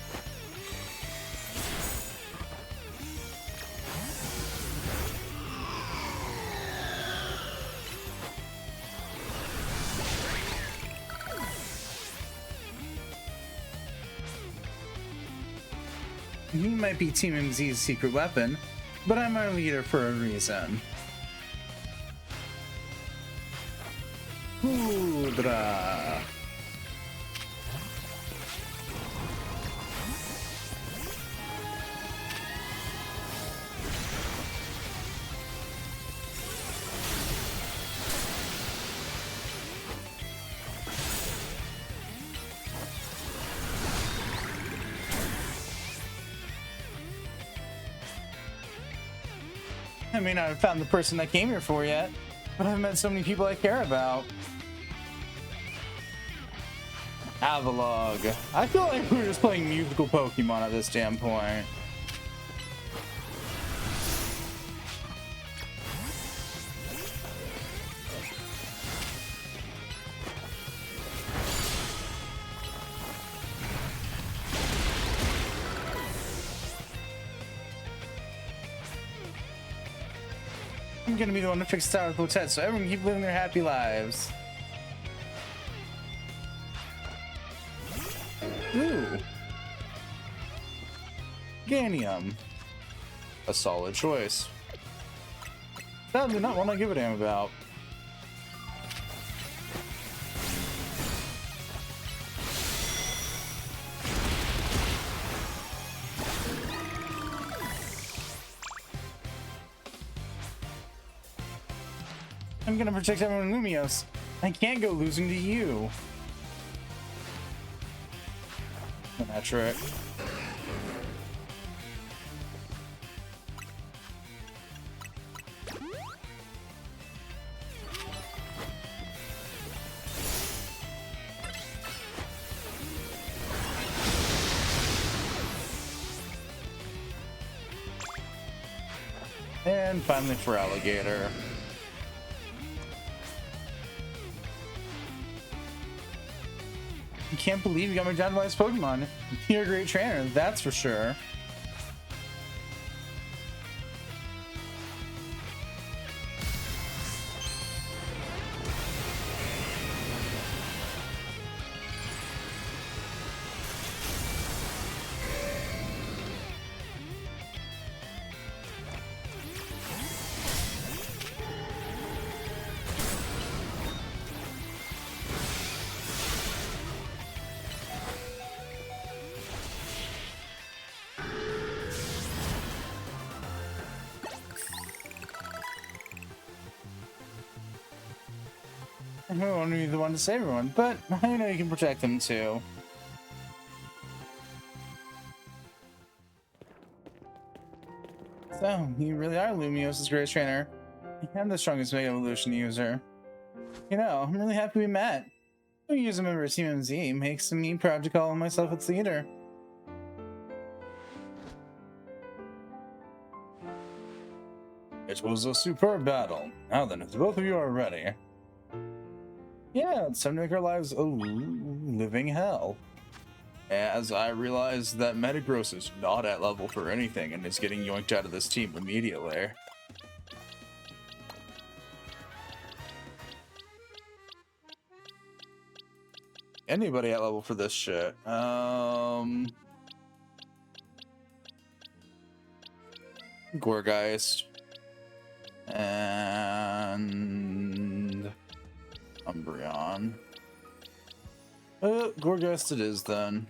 He might be Team MZ's secret weapon, but I'm our leader for a reason. Hoodra. I may not have found the person I came here for yet, but I've met so many people I care about. Avalog. I feel like we're just playing musical Pokemon at this damn point. I'm gonna be the one to fix Tower Quartet so everyone can keep living their happy lives. Ooh. Ganium. A solid choice. Sadly, not one I give a damn about. I'm gonna protect everyone in Lumiose. I can't go losing to you. That trick. And finally for Alligator. I can't believe you got me down by this Pokemon. You're a great trainer, that's for sure. I don't want to be the one to save everyone, but I know you can protect them too. So, you really are Lumioses' greatest trainer. I'm the strongest Mega Evolution user. You know, I'm really happy we met. Being a member of Team MZ makes me proud to call myself its leader. It was a superb battle. Now then, if both of you are ready. Yeah, it's time to make our lives a living hell. As I realize that Metagross is not at level for anything and is getting yoinked out of this team immediately. Anybody at level for this shit? Gorgeist. And Umbreon. Gorgeist it is then.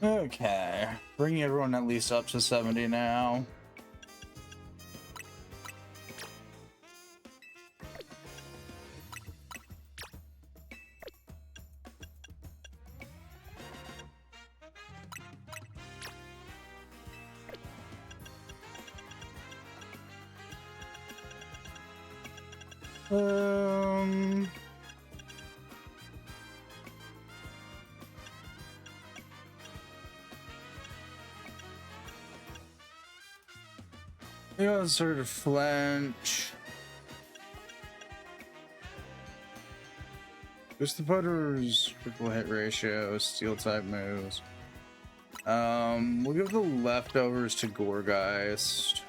Okay, bringing everyone at least up to 70 now. You know, sort of flinch. Just the putter's critical hit ratio, steel type moves. We'll give the leftovers to Gorgeist.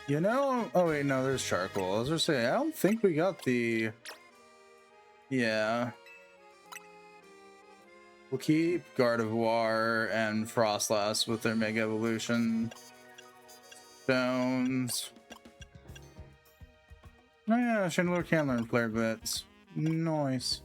You know, oh wait, no, there's charcoal. I was just saying, I don't think we got the, yeah. We'll keep Gardevoir and Frostlass with their Mega Evolution stones. Oh yeah, Chandler can learn Flare Blitz. Nice.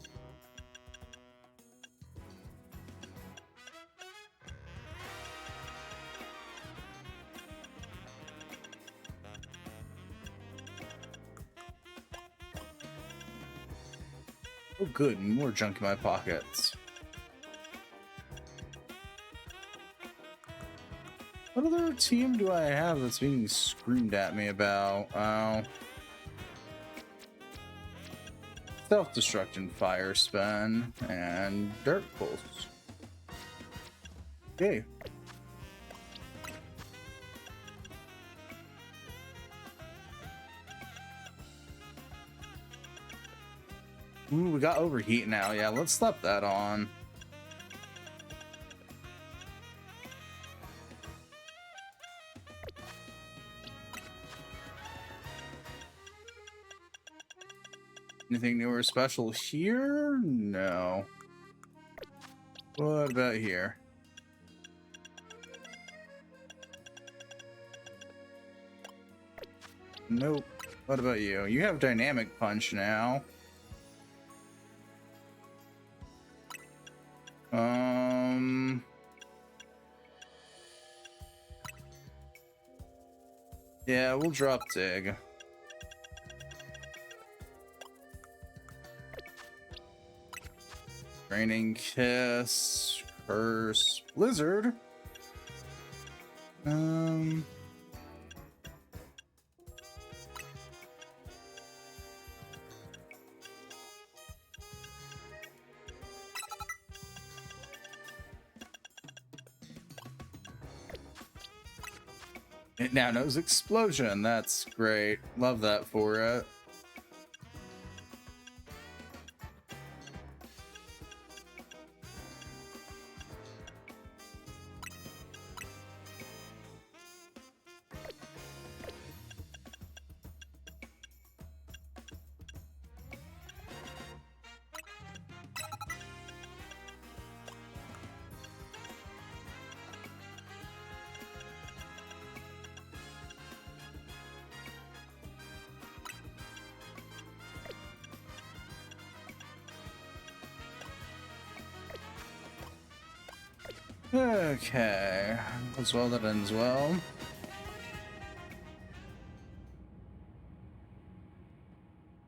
Oh good, more junk in my pockets. What other team do I have that's being screamed at me about? Oh. Self-destruction, Fire Spin, and Dirt Pulse. Okay. Ooh, we got Overheat now. Yeah, let's slap that on. Anything new or special here? No. What about here? Nope. What about you? You have Dynamic Punch now. Yeah, we'll drop Dig. Raining Kiss, Curse, Blizzard. It now knows Explosion. That's great. Love that for it. Okay, as well, that ends well.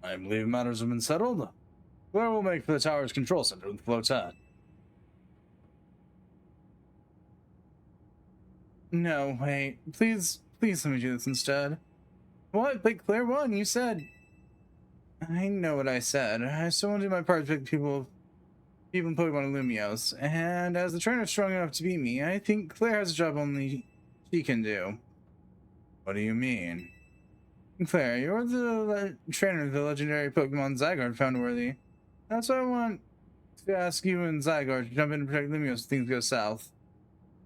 I believe matters have been settled. Where will make for the tower's control center with Flotat? No, wait. Please let me do this instead. What? But Claire won, you said... I know what I said. I still want to do my part to pick people in Pokemon Lumiose, and as the trainer strong enough to beat me, I think Claire has a job only she can do. What do you mean? Claire, you're the trainer of the legendary Pokemon Zygarde found worthy. That's why I want to ask you and Zygarde to jump in and protect Lumiose if things go south.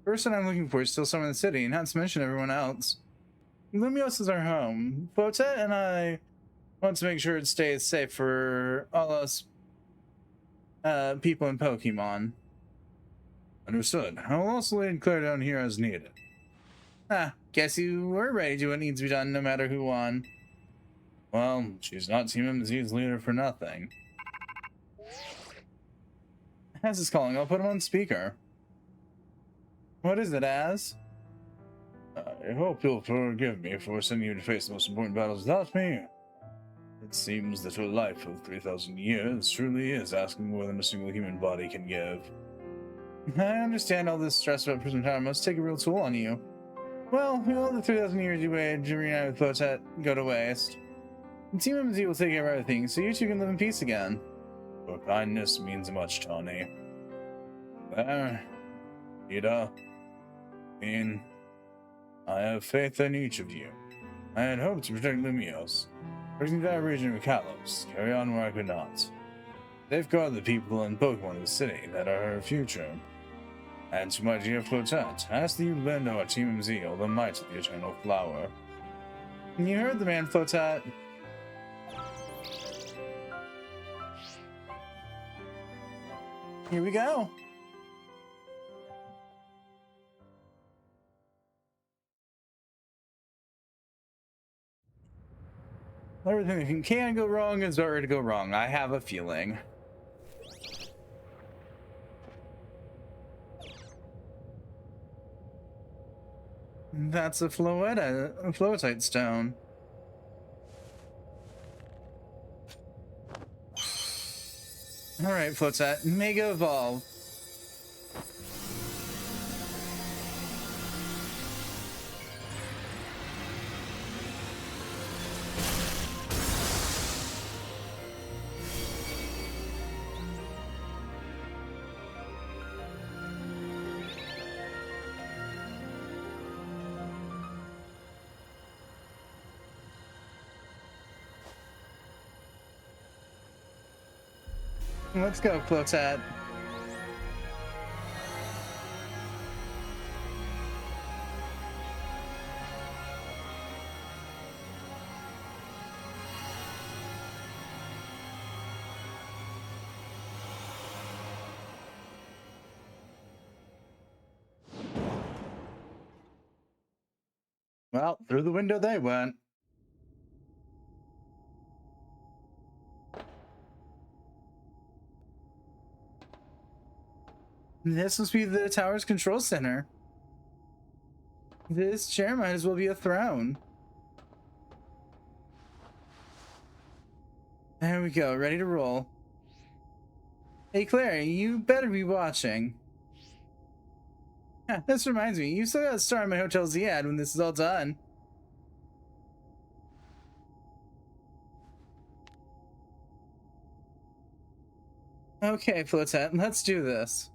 The person I'm looking for is still somewhere in the city, not to mention everyone else. Lumiose is our home. Potet and I want to make sure it stays safe for all us people in Pokemon. Understood. I will also lead Claire down here as needed. Guess you were ready to do what needs to be done no matter who won. Well, she's not Team MZ's leader for nothing. Az is calling. I'll put him on speaker. What is it, Az? I hope you'll forgive me for sending you to face the most important battles without me. It seems that a life of 3,000 years truly is asking more than a single human body can give. I understand all this stress about Prism Tower must take a real toll on you. Well, all the 3,000 years you waited to reunite with Potet go to waste. Team MZ will take care of everything, so you two can live in peace again. Your kindness means much, Tawny. There, Ida, Queen, I have faith in each of you. I had hoped to protect Lumiose. Protecting that region with Kalos, carry on where I could not. Safeguard the people and Pokemon of the city that are her future. And to my dear Flotet, ask that you lend our Team MZ all the might of the Eternal Flower. You heard the man, Flotat. Here we go. Everything that can go wrong is already to go wrong. I have a feeling. That's a flowetite stone. All right, Flotat, Mega Evolve. Let's go, Flotat. Well, through the window they went. This must be the tower's control center. This chair might as well be a throne. There we go, ready to roll. Hey Claire, you better be watching. Yeah, this reminds me, you still got a star in my Hotel Z-A when this is all done. Okay, Flotet, let's do this.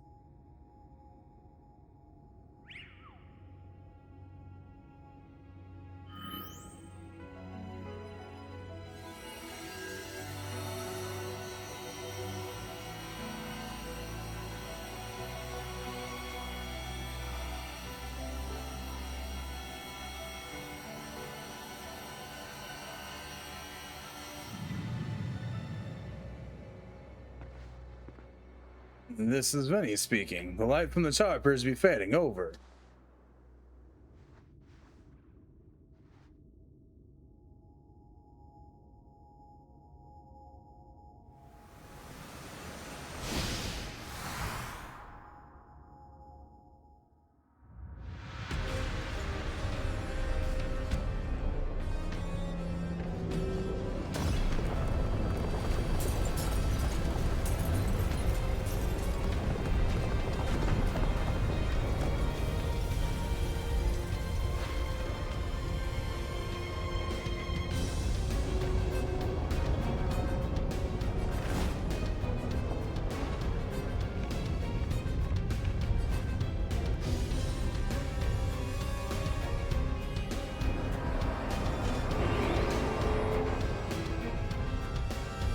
This is Vinny speaking. The light from the tower appears to be fading. Over.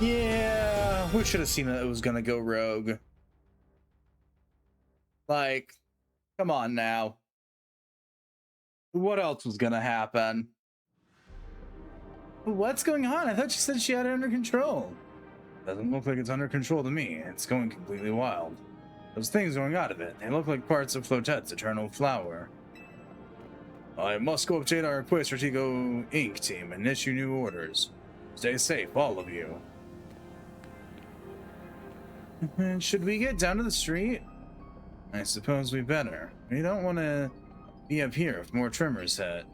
Yeah, we should have seen that it was gonna go rogue. Like, come on now. What else was gonna happen? What's going on? I thought you said she had it under control. Doesn't look like it's under control to me. It's going completely wild. Those things going out of it, they look like parts of Flotet's eternal flower. I must go update our Puerto Rico Inc. team and issue new orders. Stay safe, all of you. Should we get down to the street? I suppose we better. We don't want to be up here if more tremors hit.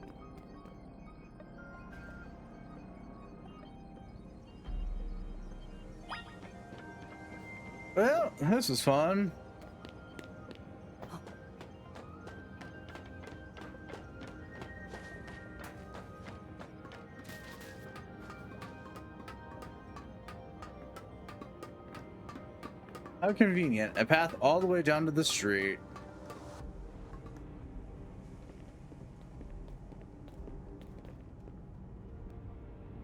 Well, this was fun. How convenient. A path all the way down to the street.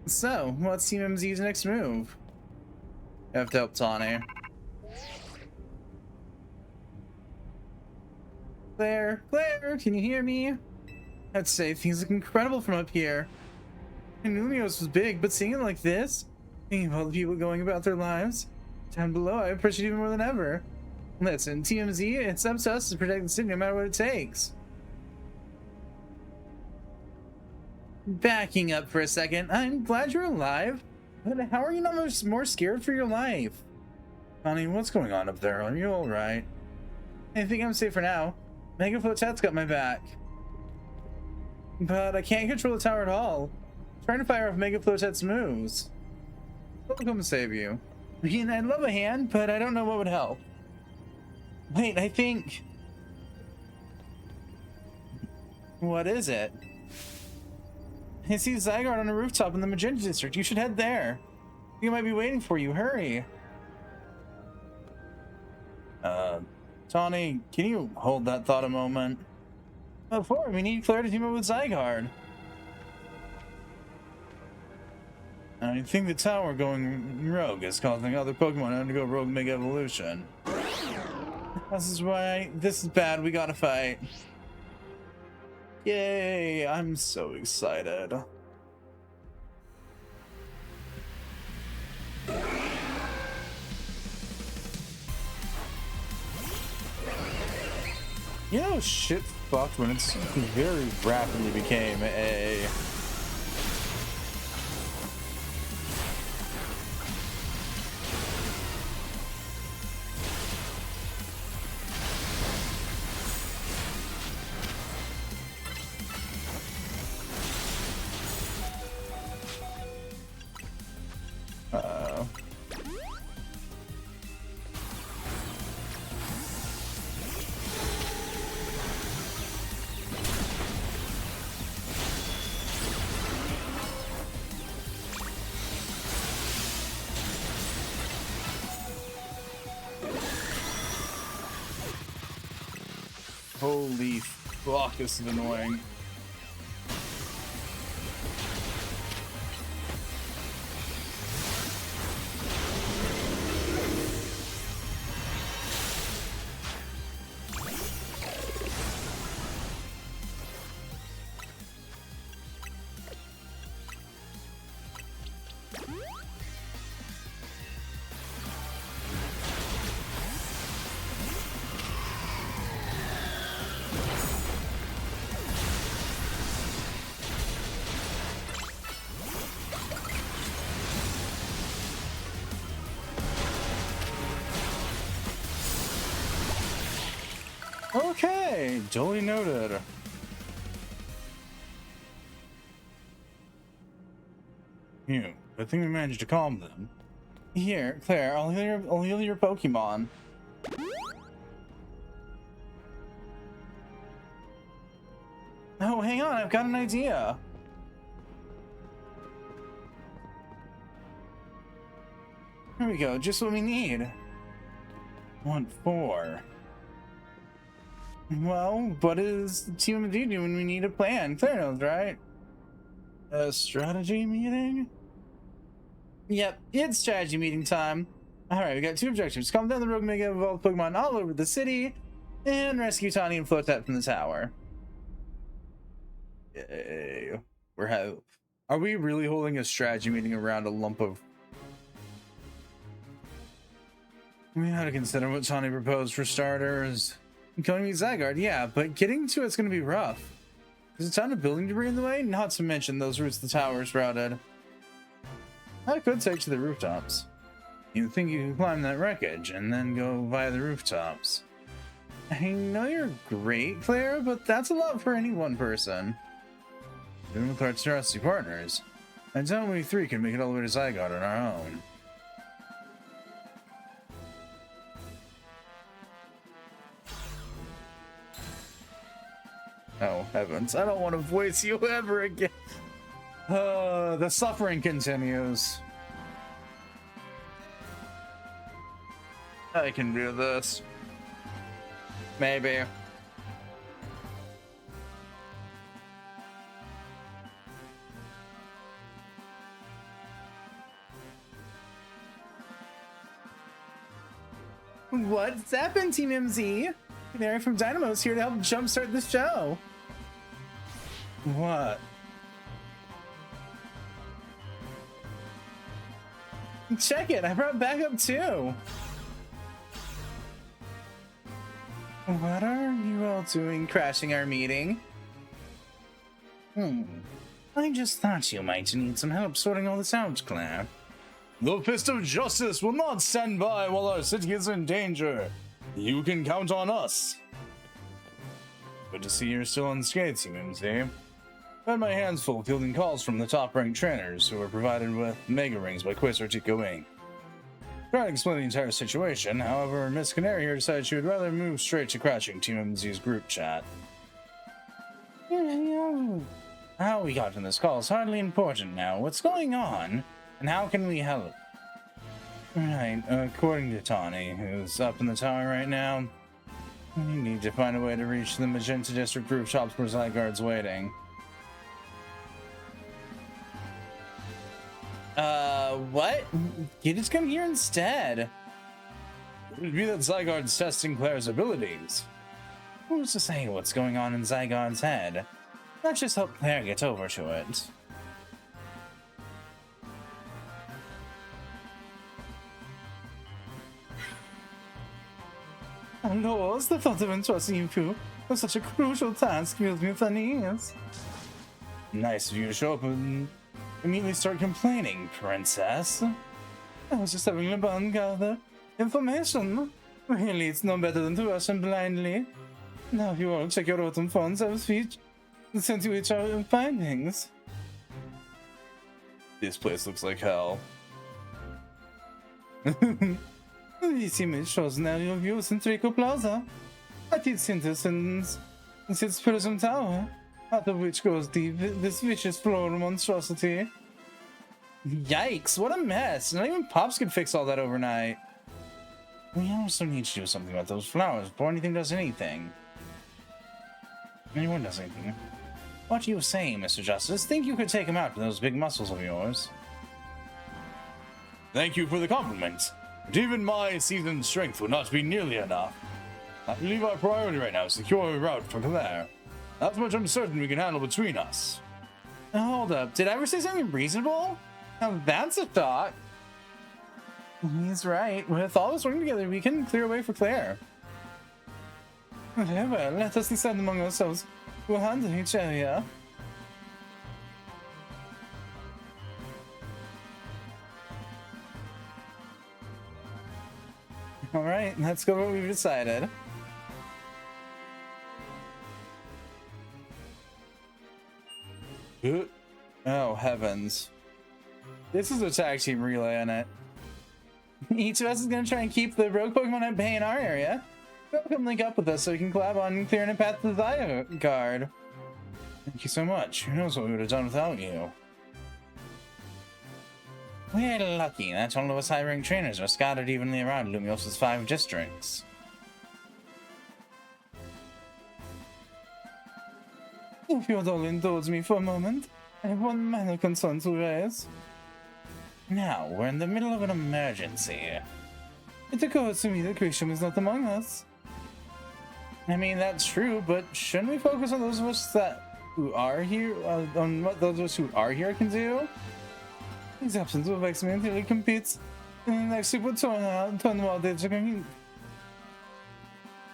So, what's Team MZ's next move? I have to help Tawny. Claire, can you hear me? I'd say things look incredible from up here. Lumioses was big, but seeing it like this, thinking of all the people going about their lives, down below, I appreciate it even more than ever. Listen, TMZ, it's up to us to protect the city no matter what it takes. Backing up for a second, I'm glad you're alive, but how are you not more scared for your life? Honey, what's going on up there? Are you alright? I think I'm safe for now. Mega Flotet's got my back. But I can't control the tower at all. I'm trying to fire off Mega Flotet's moves. I'll come save you. I mean, I'd love a hand, but I don't know what would help. Wait, I think... What is it? I see Zygarde on a rooftop in the Magenta District. You should head there. He might be waiting for you. Hurry. Tawny, can you hold that thought a moment? Before, we need Claire to team up with Zygarde. I think the tower going rogue is causing other Pokemon to undergo rogue Mega Evolution. This is why this is bad. We gotta fight. Yay! I'm so excited. You know, shit fucked when it's very rapidly became a. Holy fuck, this is annoying. Okay, duly noted. You, I think we managed to calm them. Here, Claire, I'll heal your Pokemon. Oh, hang on, I've got an idea. Here we go, just what we need. What for? Well, what does the team of you do when we need a plan? Claire knows, right? A strategy meeting? Yep, it's strategy meeting time. Alright, we got two objectives. Calm down the rogue Mega Evolved Pokemon all over the city, and rescue Tawny and Flotet from the tower. Yay. Are we really holding a strategy meeting around a lump of... We have to consider what Tawny proposed for starters. Going to meet Zygarde, yeah, but getting to it's going to be rough. There's a ton of building debris in the way, not to mention those routes the tower's routed. I could take to the rooftops. You think you can climb that wreckage and then go via the rooftops? I know you're great, Claire, but that's a lot for any one person. Even with our trusty partners, I doubt we three can make it all the way to Zygarde on our own. Oh, heavens. I don't want to voice you ever again. The suffering continues. I can do this. Maybe. What's happened, Team MZ? Mary from Dynamo's here to help jumpstart the show. What? Check it, I brought backup too. What are you all doing crashing our meeting? I just thought you might need some help sorting all this out, Claire. The fist of justice will not stand by while our city is in danger. You can count on us. Good to see you're still unscathed, Lumioses. I had my hands full fielding calls from the top-ranked trainers who were provided with Mega Rings by Quasar Tico Wing. Trying to explain the entire situation, however, Miss Canary here decided she would rather move straight to crashing Team MZ's group chat. How we got in this call is hardly important now. What's going on, and how can we help? Right, according to Tawny, who's up in the tower right now, we need to find a way to reach the Magenta District rooftops where Zygarde's waiting. What? You just come here instead. It would be that Zygarde's testing Claire's abilities. Who's to say what's going on in Zygarde's head? Let's just help Claire get over to it. Lord, the thought of entrusting you two with such a crucial task fills me with unease. Nice of you to show up and immediately start complaining, Princess. I was just having a bun gather information. Really, it's no better than to rush in blindly. Now if you all check your autumn funds, I will send you each our findings. This place looks like hell. This image shows an aerial view of Centrico Plaza. At its center sits Prism Tower, out of which goes this vicious floral monstrosity. Yikes, what a mess. Not even Pops could fix all that overnight. We also need to do something about those flowers before anything does anything. Anyone does anything. What do you say, Mr. Justice? Think you could take him out with those big muscles of yours? Thank you for the compliment. But even my seasoned strength would not be nearly enough. I believe our priority right now is to secure a route for Claire. That much I'm certain we can handle between us. Hold up, did I ever say something reasonable? Now that's a thought. He's right. With all this working together, we can clear a way for Claire. Very well, let us decide among ourselves who will handle each area. Alright, let's go with what we've decided. Oh, heavens. This is a tag team relay in it. Each of us is going to try and keep the rogue Pokemon at bay in our area. Come link up with us so we can collab on clearing a path to the Zygarde. Thank you so much. Who knows what we would have done without you? We're lucky that all of us high-ranked trainers are scattered evenly around Lumioses' 5 districts. If you'd all indulge me for a moment, I have one minor concern to raise. Now, we're in the middle of an emergency. It occurs to me that Grisham is not among us. I mean, that's true, but shouldn't we focus on those of us who are here, on what those of us who are here can do? His absence will vex me until he competes in the next Super Tournament.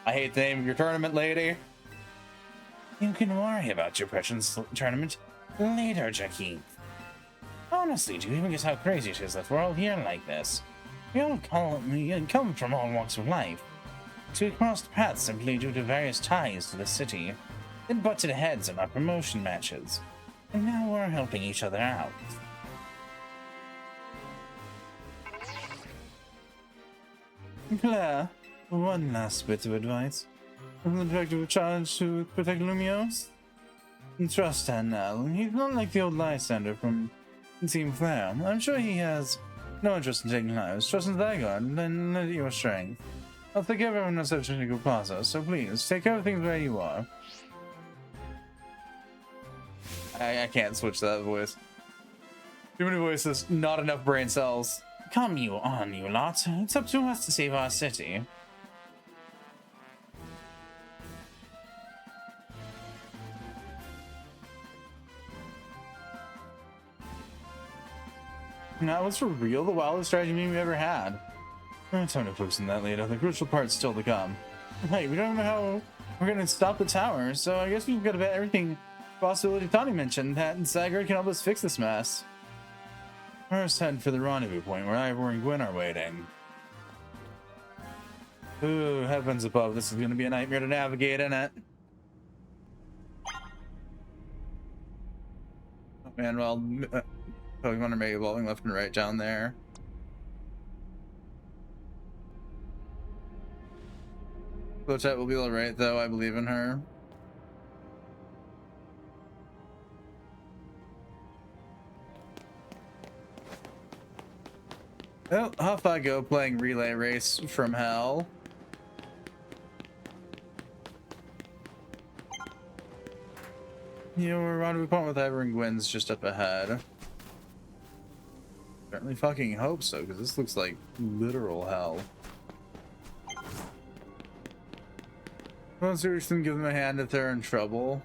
I hate the name of your tournament, lady. You can worry about your precious tournament later, Jackie. Honestly, do you even guess how crazy it is that we're all here like this? We all come from all walks of life. So we crossed paths simply due to various ties to the city, then butted heads in our promotion matches, and now we're helping each other out. Claire, one last bit of advice. From the director of charge to protect Lumiose. Trust Annel. He's not like the old Lysander from Team Flare. I'm sure he has no interest in taking lives. Trust in Zygarde, then let your strength. I'll take care of everyone at Centrico Plaza, so please, take care of things where you are. I can't switch that voice. Too many voices, not enough brain cells. Come you on, you lot. It's up to us to save our city. That was for real the wildest strategy meeting we ever had. Time to focus on that later. The crucial part's still to come. Hey, we don't know how we're gonna stop the tower, so I guess we've got to bet everything possibility Tawny mentioned that Zagreus can help us fix this mess. First, head for the rendezvous point where Ivor and Gwen are waiting. Ooh, heavens above, this is gonna be a nightmare to navigate, isn't it? Oh man, well, Pokemon are mega evolving left and right down there. Botet will be alright though, I believe in her. Well, off I go playing Relay Race from hell. Your rendezvous point with Ivor and Gwen's just up ahead. Certainly fucking hope so, because this looks like literal hell. Well, seriously, give them a hand if they're in trouble.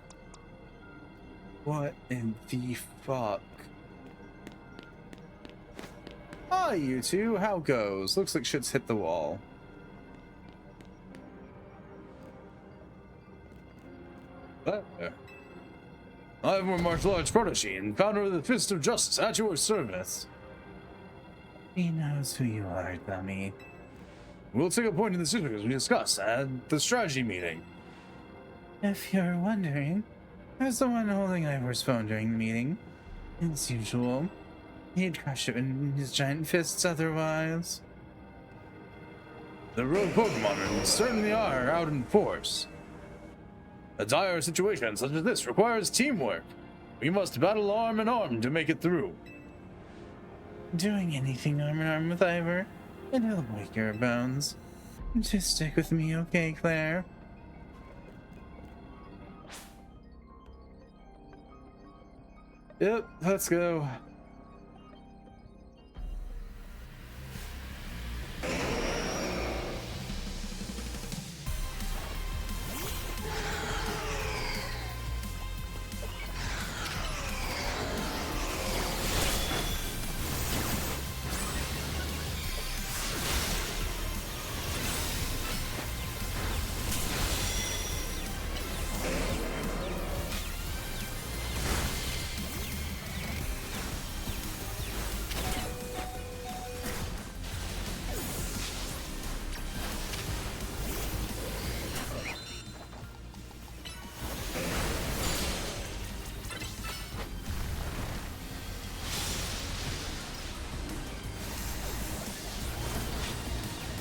What in the fuck? Hi, you two. How goes? Looks like shit's hit the wall. I'm a martial arts protege and founder of the Fist of Justice at your service. He knows who you are, dummy. We'll take a point in the decision as we discussed at the strategy meeting. If you're wondering, I was the one holding Ivor's phone during the meeting. As usual. He'd crush it in his giant fists otherwise. The rogue Pokemon certainly are out in force. A dire situation such as this requires teamwork. We must battle arm in arm to make it through. Doing anything arm in arm with Ivor, and he'll break your bones. Just stick with me, okay, Claire? Yep, let's go.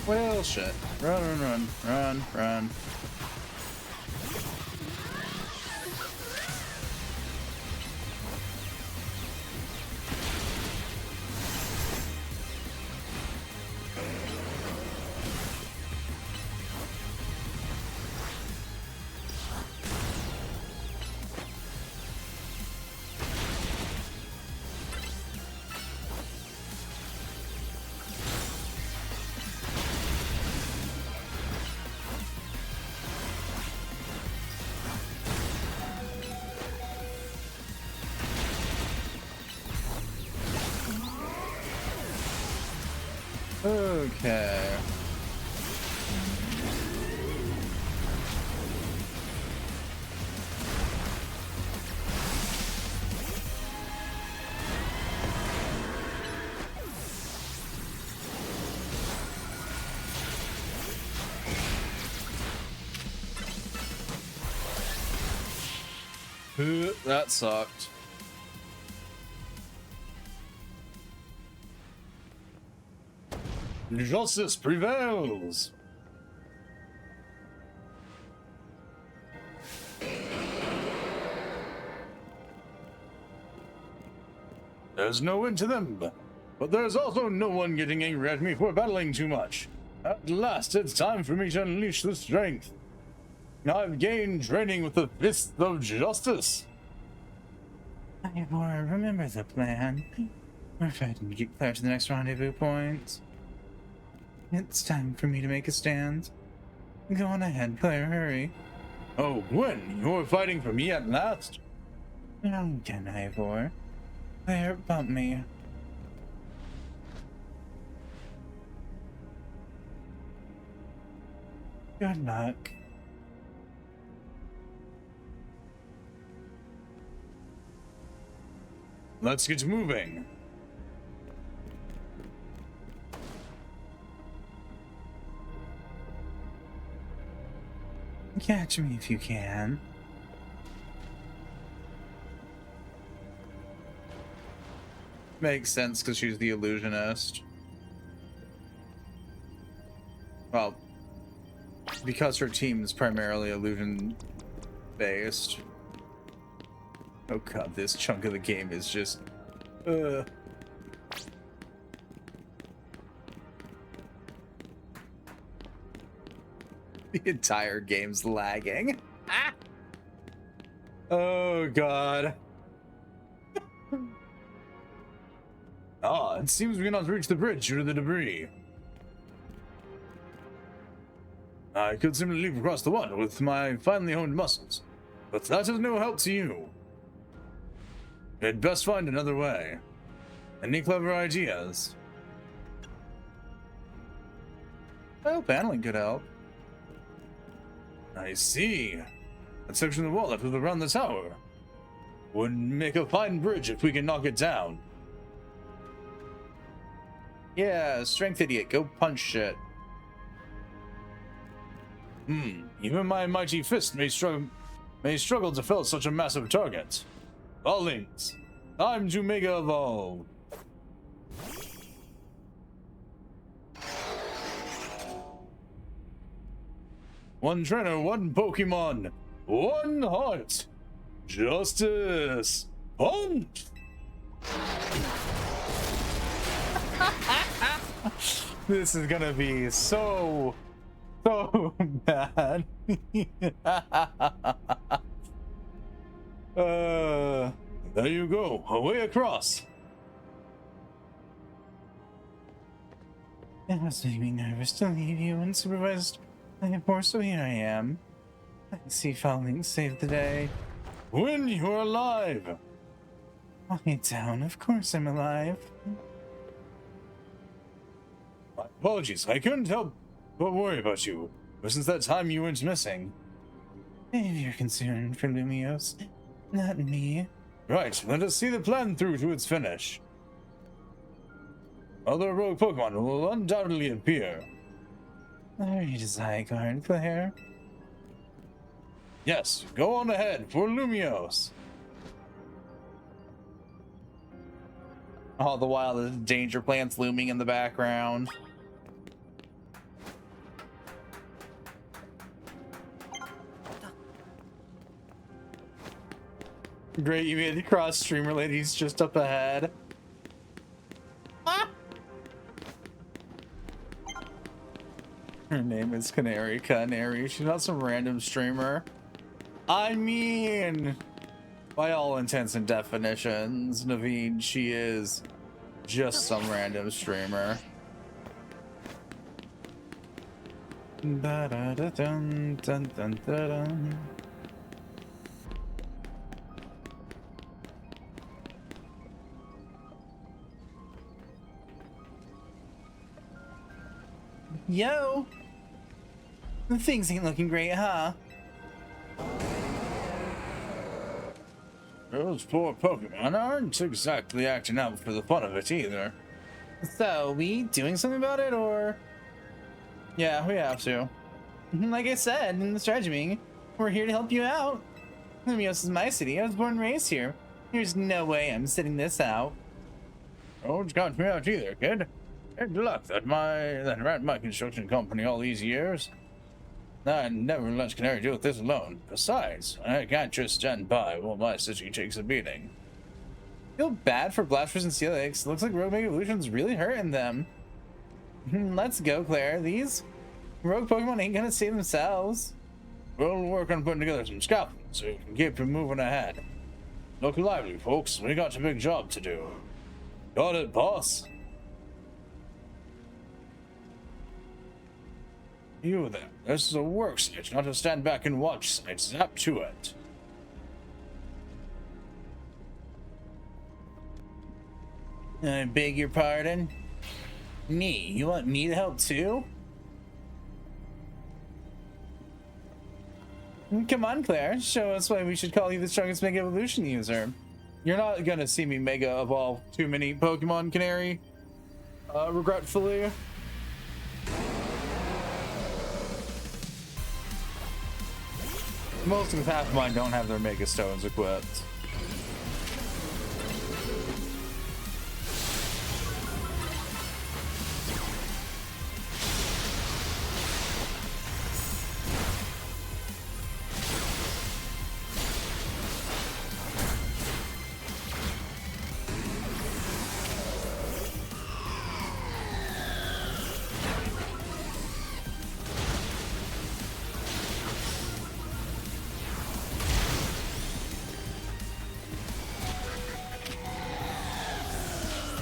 Well, shit. Run, run, run, run, run. Okay. That sucked. Justice prevails! There's no end to them, but there's also no one getting angry at me for battling too much. At last, it's time for me to unleash the strength. I've gained training with the Fist of Justice. Ivor, remember the plan. We're fighting to get Claire to the next rendezvous point. It's time for me to make a stand. Go on ahead, Claire, hurry. Oh, Gwen, you're fighting for me at last? No, again, Ivor. Claire, bump me. Good luck. Let's get moving. Catch me if you can. Makes sense because she's the illusionist. Well, because her team is primarily illusion based. Oh god, this chunk of the game is just the entire game's lagging. Ah! Oh god. It seems we cannot reach the bridge due to the debris. I could simply leap across the water with my finely honed muscles, but that is no help to you. I'd best find another way. Any clever ideas? Well, paneling could help. I see. That section of the wall that was around the tower would make a fine bridge if we can knock it down. Yeah, strength idiot, go punch shit. Even my mighty fist may struggle to fell such a massive target. Ballings, time to mega evolve. One trainer, one Pokemon, one heart. Justice. Punch. This is gonna be so bad. There you go, away across. It must make me nervous to leave you unsupervised. So here I am. I see Falling saved the day. When you're alive. I'll get down, of course I'm alive. My apologies, I couldn't help but worry about you. But since that time you went missing. Maybe you're concerned for Lumios, not me. Right, let us see the plan through to its finish. Other rogue Pokemon will undoubtedly appear. Are you Zygarde, Claire? Yes, go on ahead for Lumiose. All the while, the danger plants looming in the background. Great, you made the cross streamer ladies just up ahead. Ah! Her name is Canary. She's not some random streamer. I mean, by all intents and definitions, Naveen, she is just some random streamer. Da-da-da-dun, dun-dun-dun-dun. Yo! Things ain't looking great, huh? Those poor Pokemon aren't exactly acting out for the fun of it either. So, we doing something about it, or? Yeah, we have to. Like I said in the strategy meeting, we're here to help you out. Lumios is my city. I was born and raised here. There's no way I'm sitting this out. Don't count me out either, kid. Good luck that ran my construction company all these years. I never let Canary deal with this alone. Besides, I can't just stand by while my city takes a beating. Feel bad for Blasters and Steelix. Looks like Rogue Mega Evolution's really hurting them. Let's go, Claire. These rogue Pokemon ain't gonna save themselves. We'll work on putting together some scaffolding so you can keep moving ahead. Look lively, folks. We got a big job to do. Got it, boss? You there. This is a work site, not a stand back and watch site. Zap to it. I beg your pardon? Me? You want me to help too? Come on, Claire. Show us why we should call you the strongest Mega Evolution user. You're not gonna see me Mega Evolve too many Pokemon, Canary. Regretfully. Most of half of mine don't have their Mega Stones equipped.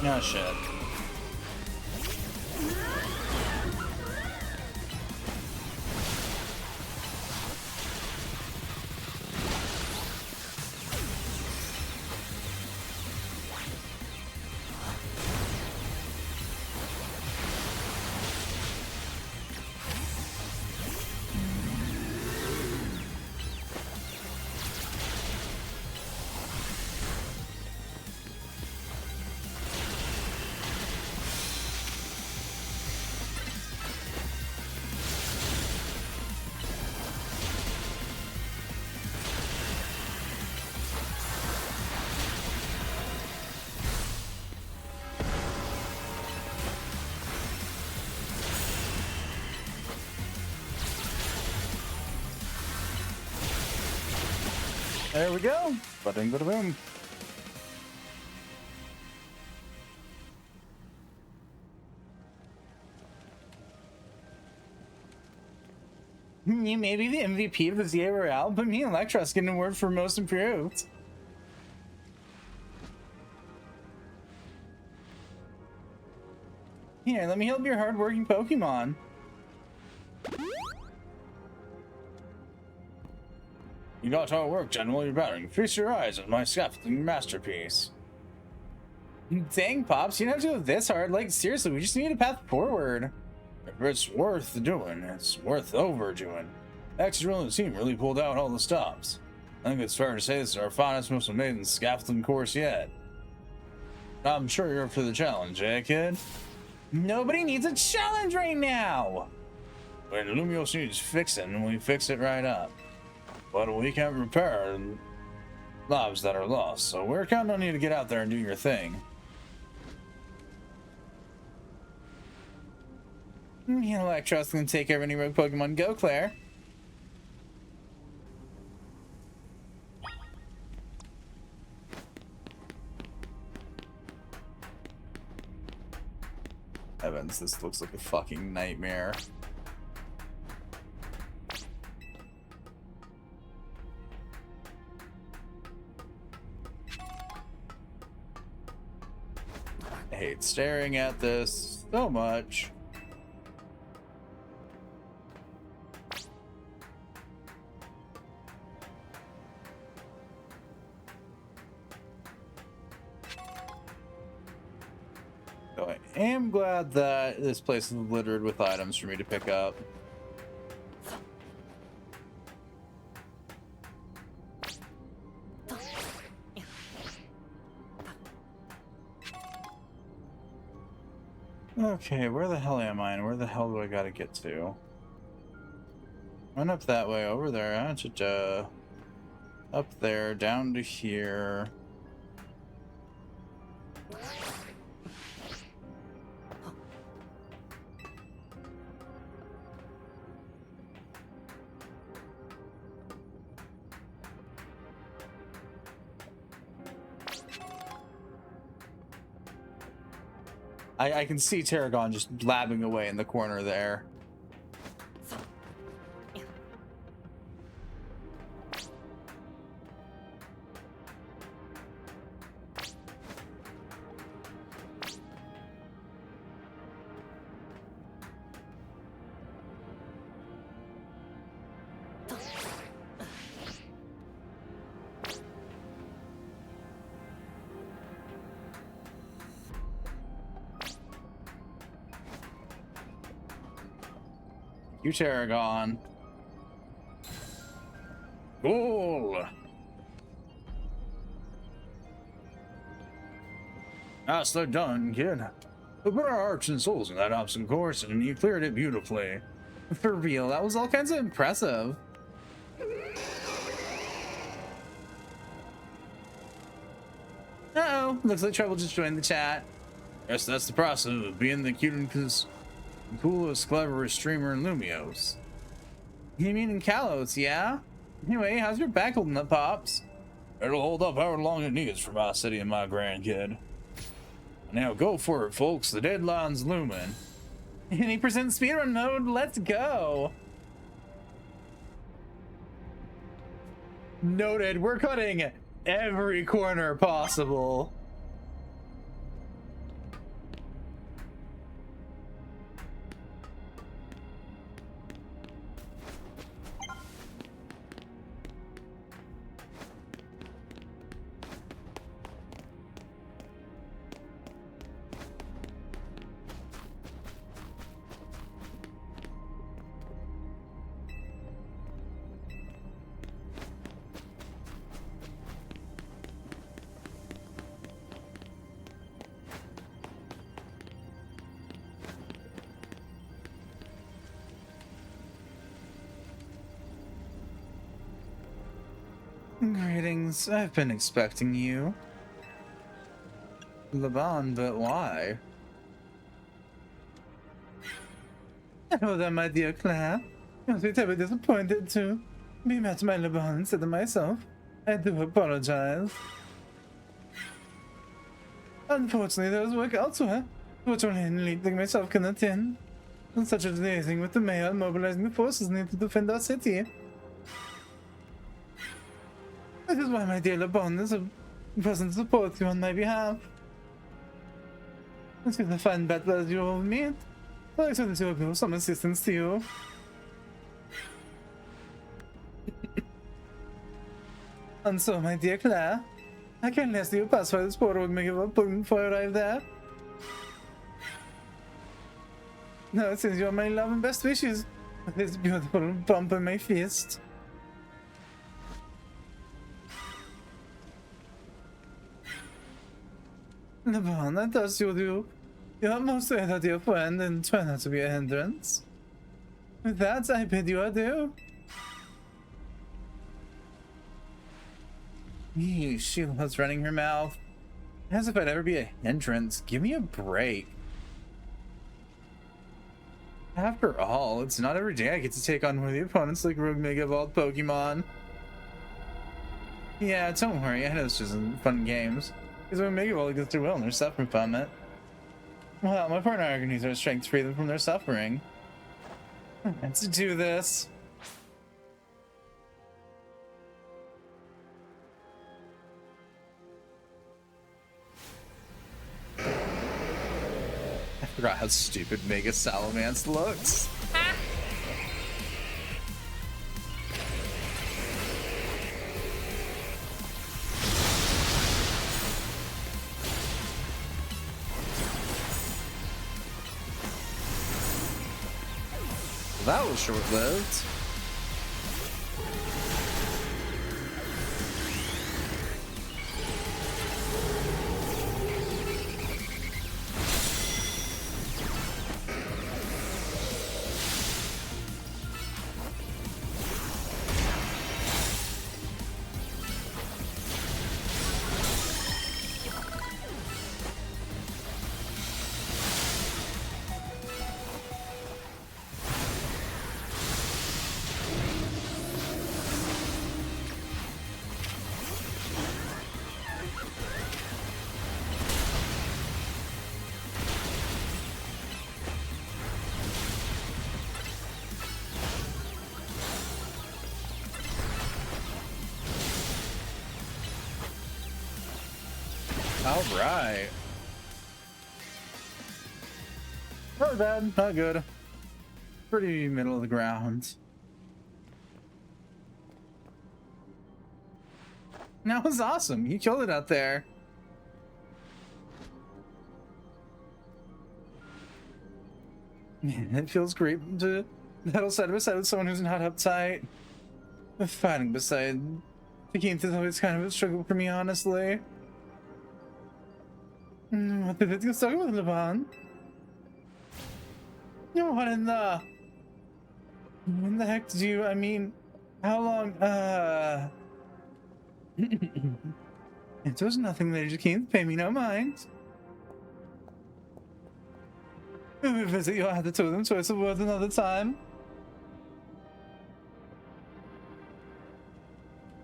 Oh shit. There we go. Bada-bing, bada-boom. You may be the MVP of the Z-A Royale, but me and Electros getting an award for most improved. Here, let me help your hard-working Pokemon. You got to work, General. You're battering. Feast your eyes on my scaffolding masterpiece. Dang, Pops, you don't have to go this hard. Like, seriously, we just need a path forward. If it's worth doing, it's worth overdoing. X-Drill and the team really pulled out all the stops. I think it's fair to say this is our finest, most amazing scaffolding course yet. I'm sure you're up for the challenge, eh, kid? Nobody needs a challenge right now! When Lumioses needs fixing, we fix it right up. But we can't repair lives that are lost, so we're counting on you to get out there and do your thing. You know, Electros can take care of any rogue Pokemon. Go, Claire. Heavens, this looks like a fucking nightmare. I hate staring at this so much. So I am glad that this place is littered with items for me to pick up. Okay, where the hell am I and where the hell do I gotta get to? Went up that way, over there, up there, down to here. I can see Tarragon just blabbing away in the corner there. You, Tarragon. Cool. Nicely done, kid. We put our hearts and souls in that obstacle course, and you cleared it beautifully. For real, that was all kinds of impressive. Uh-oh, looks like Trouble just joined the chat. Guess that's the process of being the cutest, coolest, cleverest streamer in Lumios. You mean in Kalos, yeah? Anyway, how's your back holding up, Pops? It'll hold up however long it needs for my city and my grandkid. Now go for it, folks. The deadline's looming. 80% speedrun mode, let's go! Noted, we're cutting every corner possible. Greetings, I've been expecting you. Laban, but why? Hello there, my dear Claire. I was terribly disappointed to be met by Laban instead of myself. I do apologize. Unfortunately, there was work elsewhere, which only an elite like myself can attend. Such as liaising with the mayor and mobilizing the forces needed to defend our city. That is why my dear Laban is present to support you on my behalf. It's been a fine battle as you will meet. I expect that you will be of some assistance to you. And so, my dear Claire, I can ask you pass by this portal with me give up before I arrive there. No, it says you are my love and best wishes with this beautiful bump on my fist. Laban, I trust you'll do your utmost to aid dear friend and try not to be a hindrance. With that, I bid you adieu. Eesh, she loves running her mouth. As if I'd ever be a hindrance. Give me a break. After all, it's not every day I get to take on worthy opponents like Rogue Mega Evolved Pokemon. Yeah, don't worry, I know it's just fun games. Because when Mega Evolved gets through well and they're suffering from it. Well, my partner are gonna use our strength to free them from their suffering. Let's do this. I forgot how stupid Mega Salamence looks. That was short-lived. All right. Not bad, not good. Pretty middle of the ground. That was awesome. You killed it out there. Man, it feels great to battle side by side with someone who's not uptight. Fighting beside the game is always kind of a struggle for me, honestly. What did it get stuck with, Levon? What in the... When the heck did you... I mean... How long... It was nothing, Lady Keen. Pay me no mind. We will visit your other totem choice of words another time.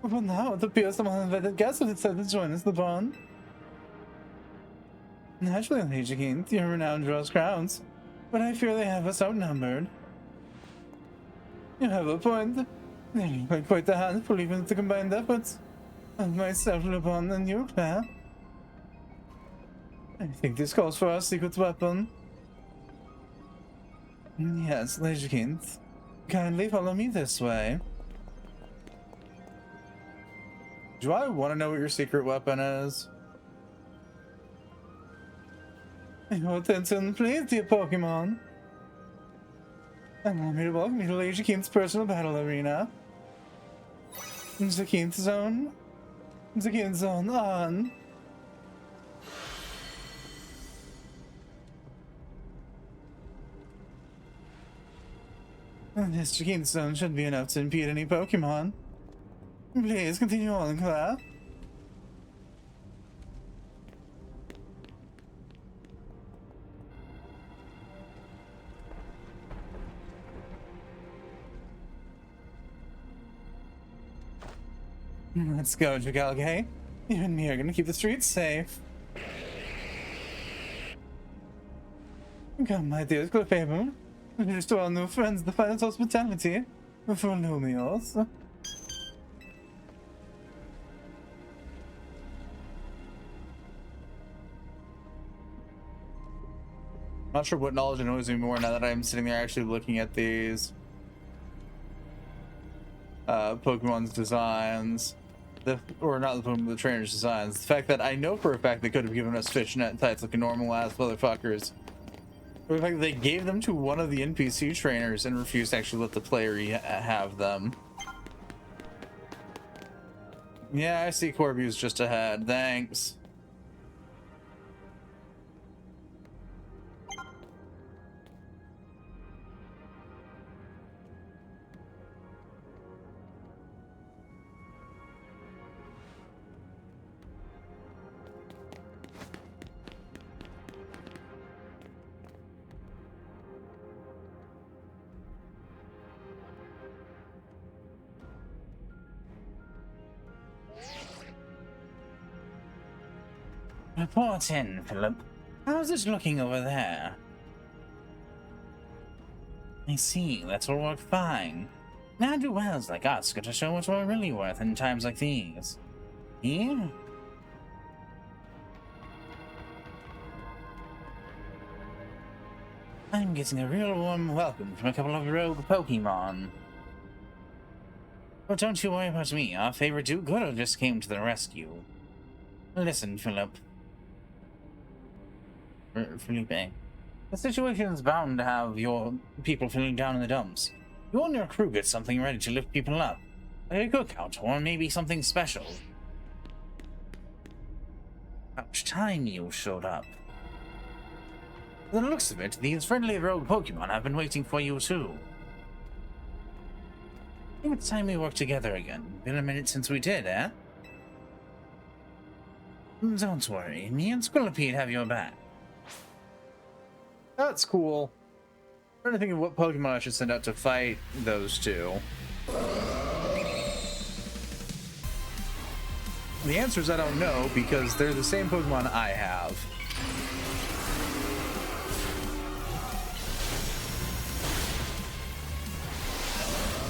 Well, now it appears some uninvited guests have decided to join us, LeBron. Naturally, Lady Keen, your renown draws crowds, but I fear they have us outnumbered. You have a point. They play quite the handful even with the combined efforts of myself, LeBron, and you, Claire. I think this calls for our secret weapon. Yes, Lady Keen, kindly follow me this way. Do I want to know what your secret weapon is? Your attention, please, dear Pokemon. Allow me to welcome you to Lady Keen's personal battle arena. Zakeen's zone. Zakeen's zone on. This Zakeen's zone should be enough to impede any Pokemon. Please continue on, Claire. Let's go, Jagalgay. You and me are gonna keep the streets safe. Come, my dear Clefable. Here's to our new friends, the finest hospitality for Lumioses. Not sure what knowledge I know is anymore now that I'm sitting there actually looking at these Pokemon's designs. Or not the Pokemon, the trainer's designs. The fact that I know for a fact they could have given us fishnet tights like a normal ass motherfuckers. Or the fact that they gave them to one of the NPC trainers and refused to actually let the player have them. Yeah, I see Corby's just ahead. Thanks. Report in, Philip. How's it looking over there? I see, that's all worked fine. Now do wells like us get to show what we're really worth in times like these. Here? I'm getting a real warm welcome from a couple of rogue Pokemon. But don't you worry about me, our favorite do-gooder just came to the rescue. Listen, Philip. Felipe. The situation's bound to have your people feeling down in the dumps. You and your crew get something ready to lift people up. Like a cookout, or maybe something special. About time you showed up. From the looks of it, these friendly rogue Pokemon have been waiting for you too. I think it's time we work together again. Been a minute since we did, eh? Don't worry, me and Squillipede have your back. That's cool. I'm trying to think of what Pokemon I should send out to fight those two. The answer is I don't know, because they're the same Pokemon I have.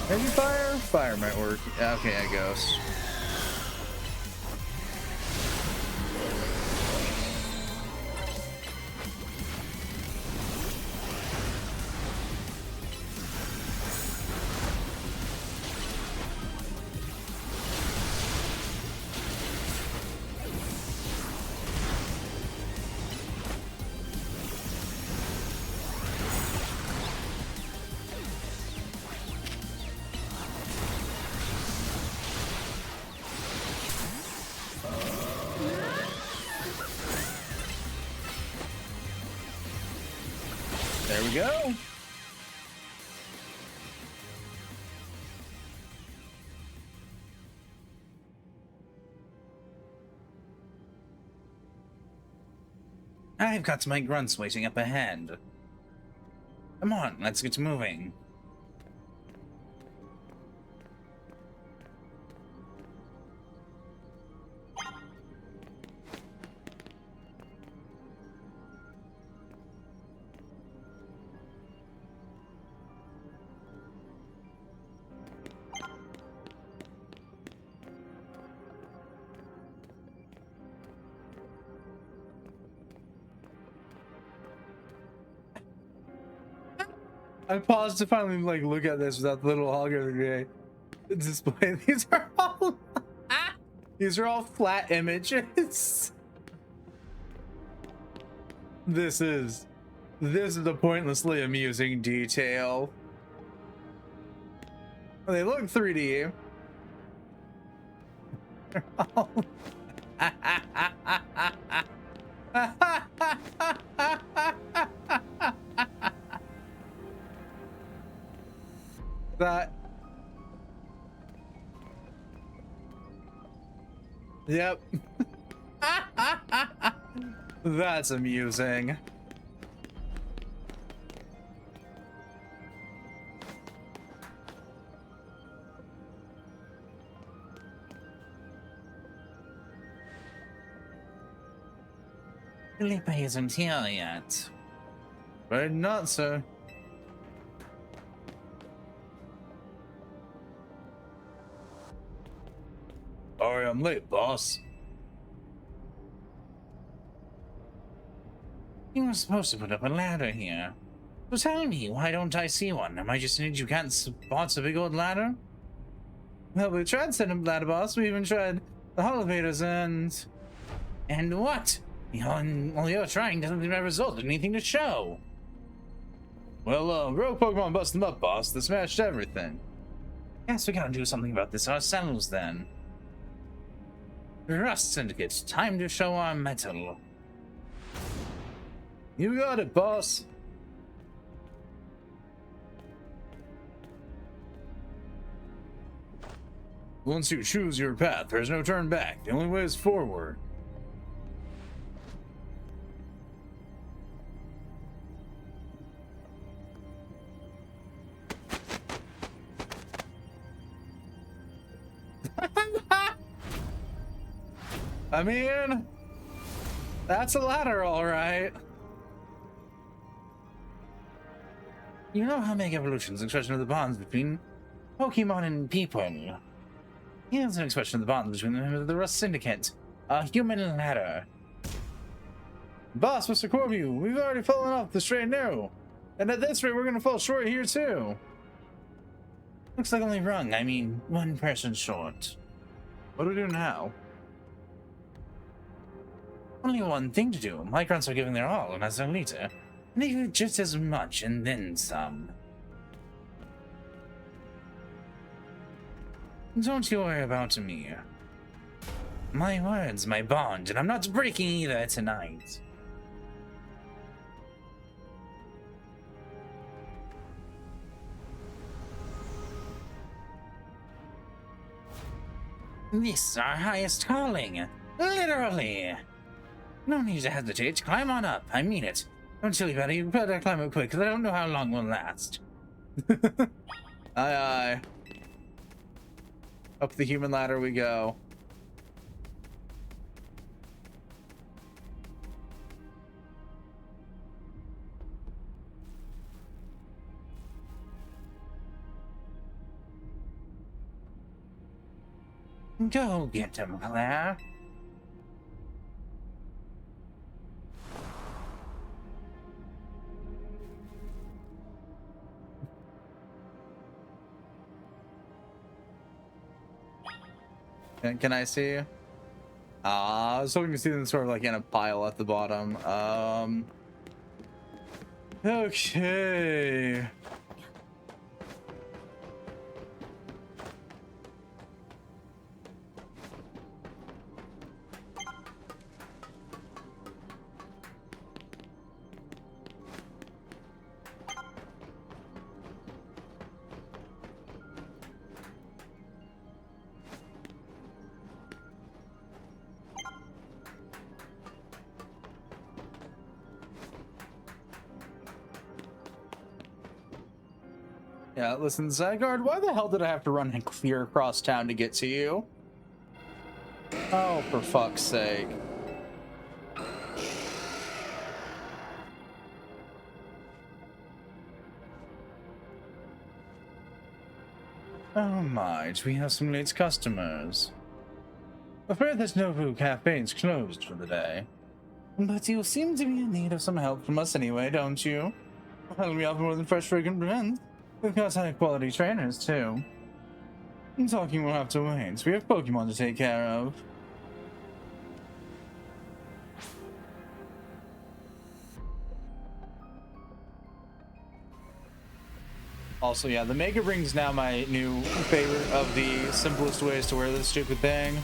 Maybe fire? Fire might work. Okay, I guess. we go. I've got my grunts waiting up ahead. Come on, let's get moving. I paused to finally like look at this without the little hologram display. These are all flat images. This is a pointlessly amusing detail. They look 3D. That. Yep. That's amusing. Felipe isn't here yet. But not so. Sorry, I'm late, boss. You were supposed to put up a ladder here. So tell me, why don't I see one? Am I just an idiot you can't spot a big old ladder? Well, we tried setting up ladder, boss. We even tried the elevators and... And what? All you're trying doesn't seem to result in anything to show. Well, rogue Pokemon busted them up, boss. They smashed everything. Guess we gotta do something about this ourselves, then. Rust Syndicate, time to show our mettle. You got it, boss. Once you choose your path, there's no turn back. The only way is forward. I mean, that's a ladder, all right. You know how Mega Evolution's an expression of the bonds between Pokemon and people. Here's an expression of the bonds between them and the Rust Syndicate. A human ladder. Boss, Mr. Corbu, we've already fallen off the straight and narrow. And at this rate, we're gonna fall short here, too. Looks like only rung. I mean, one person short. What do we do now? Only one thing to do. My grunts are giving their all, and as a leader, and they do just as much, and then some. Don't you worry about me. My word's my bond, and I'm not breaking either tonight. This is our highest calling. Literally. No need to hesitate. Climb on up. I mean it. Don't silly buddy. You better climb up quick, because I don't know how long we'll last. Aye, aye. Up the human ladder we go. Go get him, Claire. Can I see you? I was hoping to see them sort of like in a pile at the bottom. Okay. Yeah, listen, Zygarde, why the hell did I have to run clear across town to get to you? Oh, for fuck's sake. Oh my, do we have some late customers? Afraid this Nobu Cafe's closed for the day. But you seem to be in need of some help from us anyway, don't you? Well, we offer more than fresh, fragrant blends. We've got high-quality trainers, too. Talking will have to wait. We have Pokemon to take care of. Also, yeah, the Mega Ring's now my new favorite of the simplest ways to wear this stupid thing.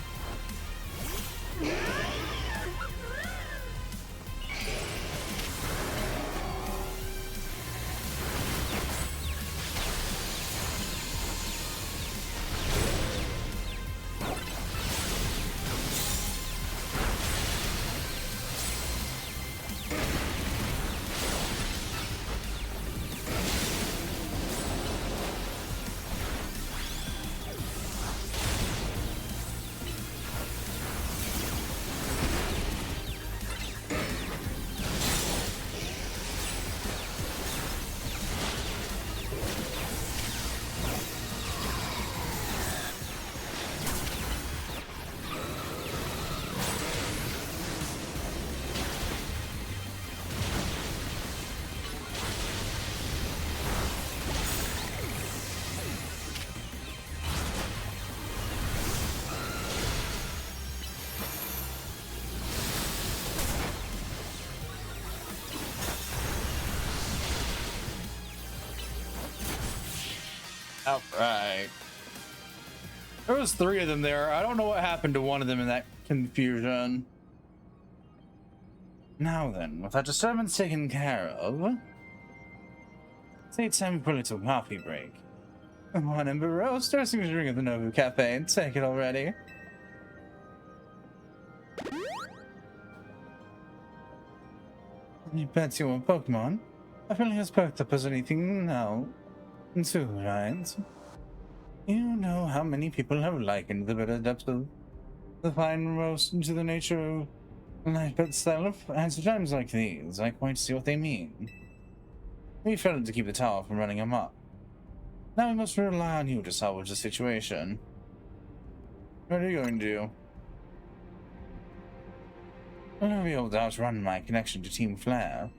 Outright. There was 3 of them there. I don't know what happened to one of them in that confusion. Now then, with that disturbance taken care of, it's time for a little coffee break. Come on, Emperor, start some drink at the Nobu Cafe and take it already. You bet you want Pokemon. I feel as perked up as anything now. Too, right? You know how many people have likened the bitter depths of the fine roast to the nature of life itself. At times like these, I quite see what they mean. We failed to keep the tower from running amok. Now we must rely on you to salvage the situation. What are you going to do? I'll never be able to outrun my connection to Team Flare.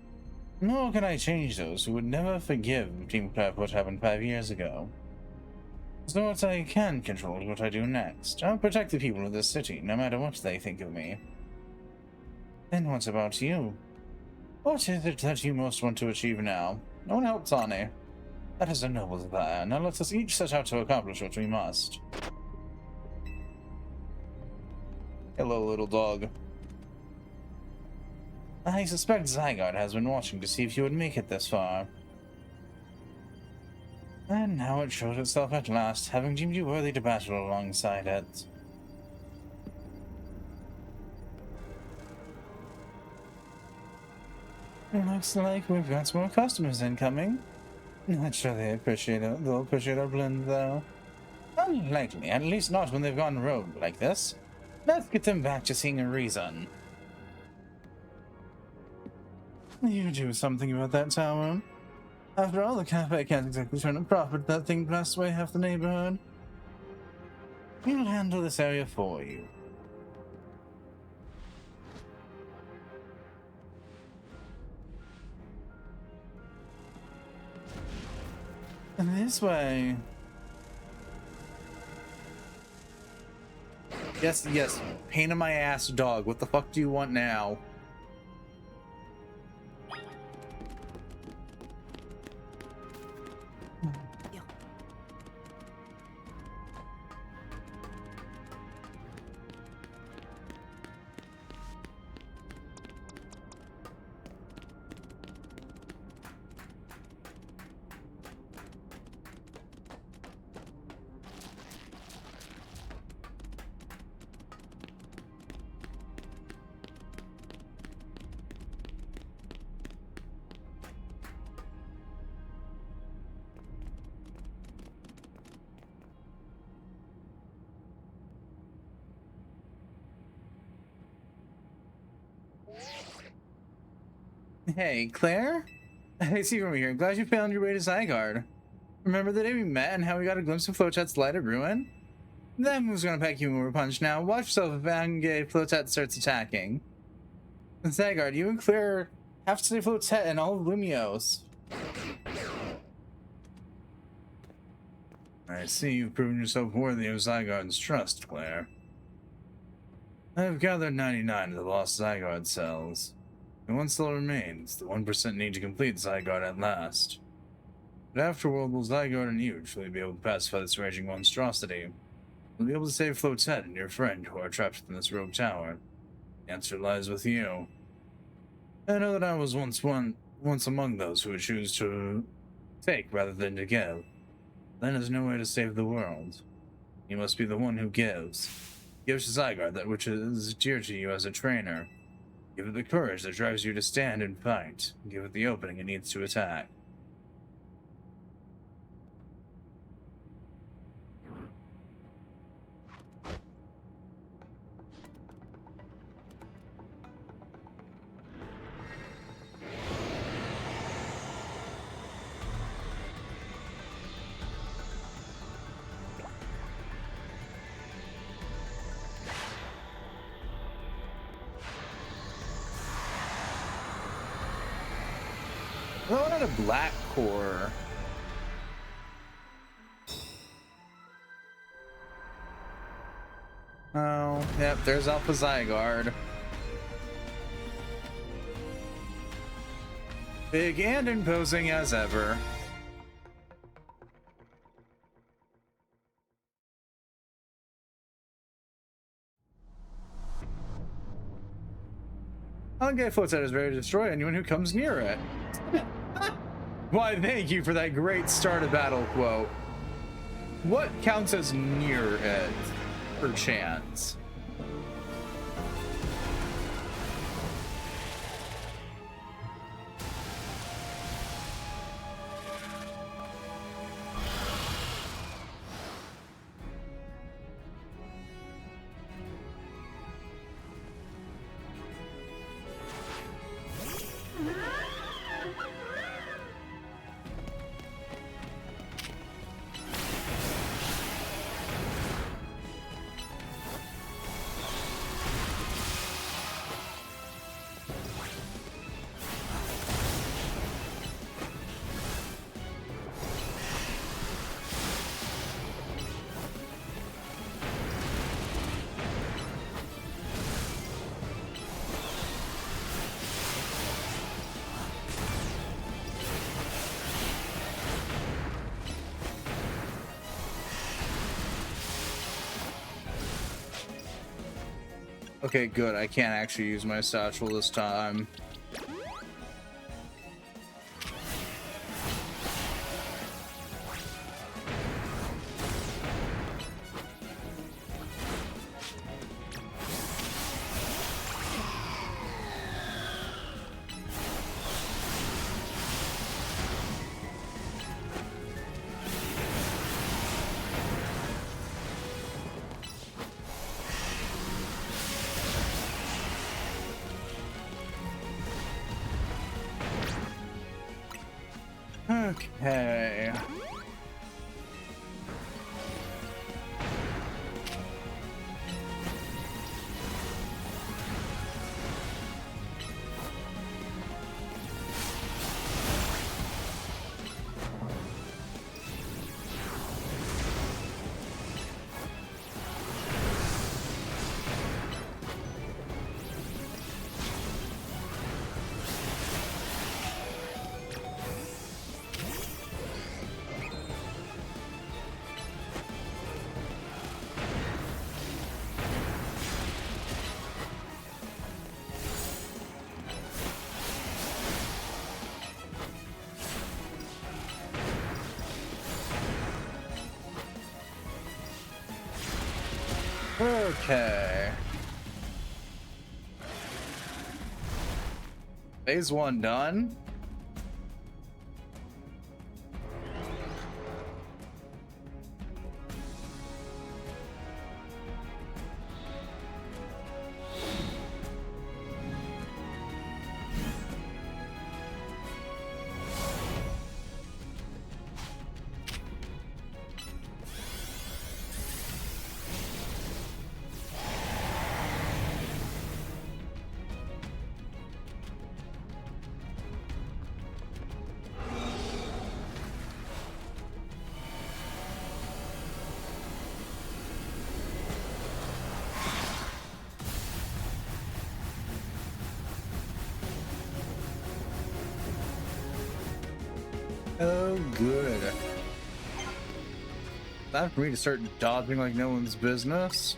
Nor can I change those who would never forgive Team Flare for what happened 5 years ago. So what I can control is what I do next. I'll protect the people of this city, no matter what they think of me. Then what about you? What is it that you most want to achieve now? I want to help Tani. That is a noble desire. Now let us each set out to accomplish what we must. Hello, little dog. I suspect Zygarde has been watching to see if you would make it this far. And now it shows itself at last, having deemed you worthy to battle alongside it. Looks like we've got some more customers incoming. Not sure they'll appreciate our blend, though. Unlikely, at least not when they've gone rogue like this. Let's get them back to seeing a reason. You do something about that tower. After all, the cafe can't exactly turn a profit. That thing blasts away half the neighborhood. We'll handle this area for you. This way. Yes, pain in my ass, dog. What the fuck do you want now? Hey, Claire? I see you from here. Glad you found your way to Zygarde. Remember the day we met and how we got a glimpse of Flotet's light of ruin? That move's gonna pack you a punch now. Watch yourself if Flotet starts attacking. Zygarde, you and Claire have to save Flotet and all of Lumiose. I see you've proven yourself worthy of Zygarde's trust, Claire. I have gathered 99 of the lost Zygarde cells. And one still remains, the 1% need to complete Zygarde at last. But afterward, will Zygarde and you truly be able to pacify this raging monstrosity? We'll be able to save Flotet and your friend who are trapped in this rogue tower. The answer lies with you. I know that I was once among those who would choose to take rather than to give. Then there's no way to save the world. You must be the one who gives. Give to Zygarde that which is dear to you as a trainer. Give it the courage that drives you to stand and fight. Give it the opening it needs to attack. Oh, not a black core. Oh, yep, there's Alpha Zygarde. Big and imposing as ever. Undead Flotet is ready to destroy anyone who comes near it. Why, thank you for that great start of battle quote. What counts as near it, perchance? Okay, good. I can't actually use my satchel this time. Okay. Okay. Phase 1 done. good. Time for me to start dodging like no one's business.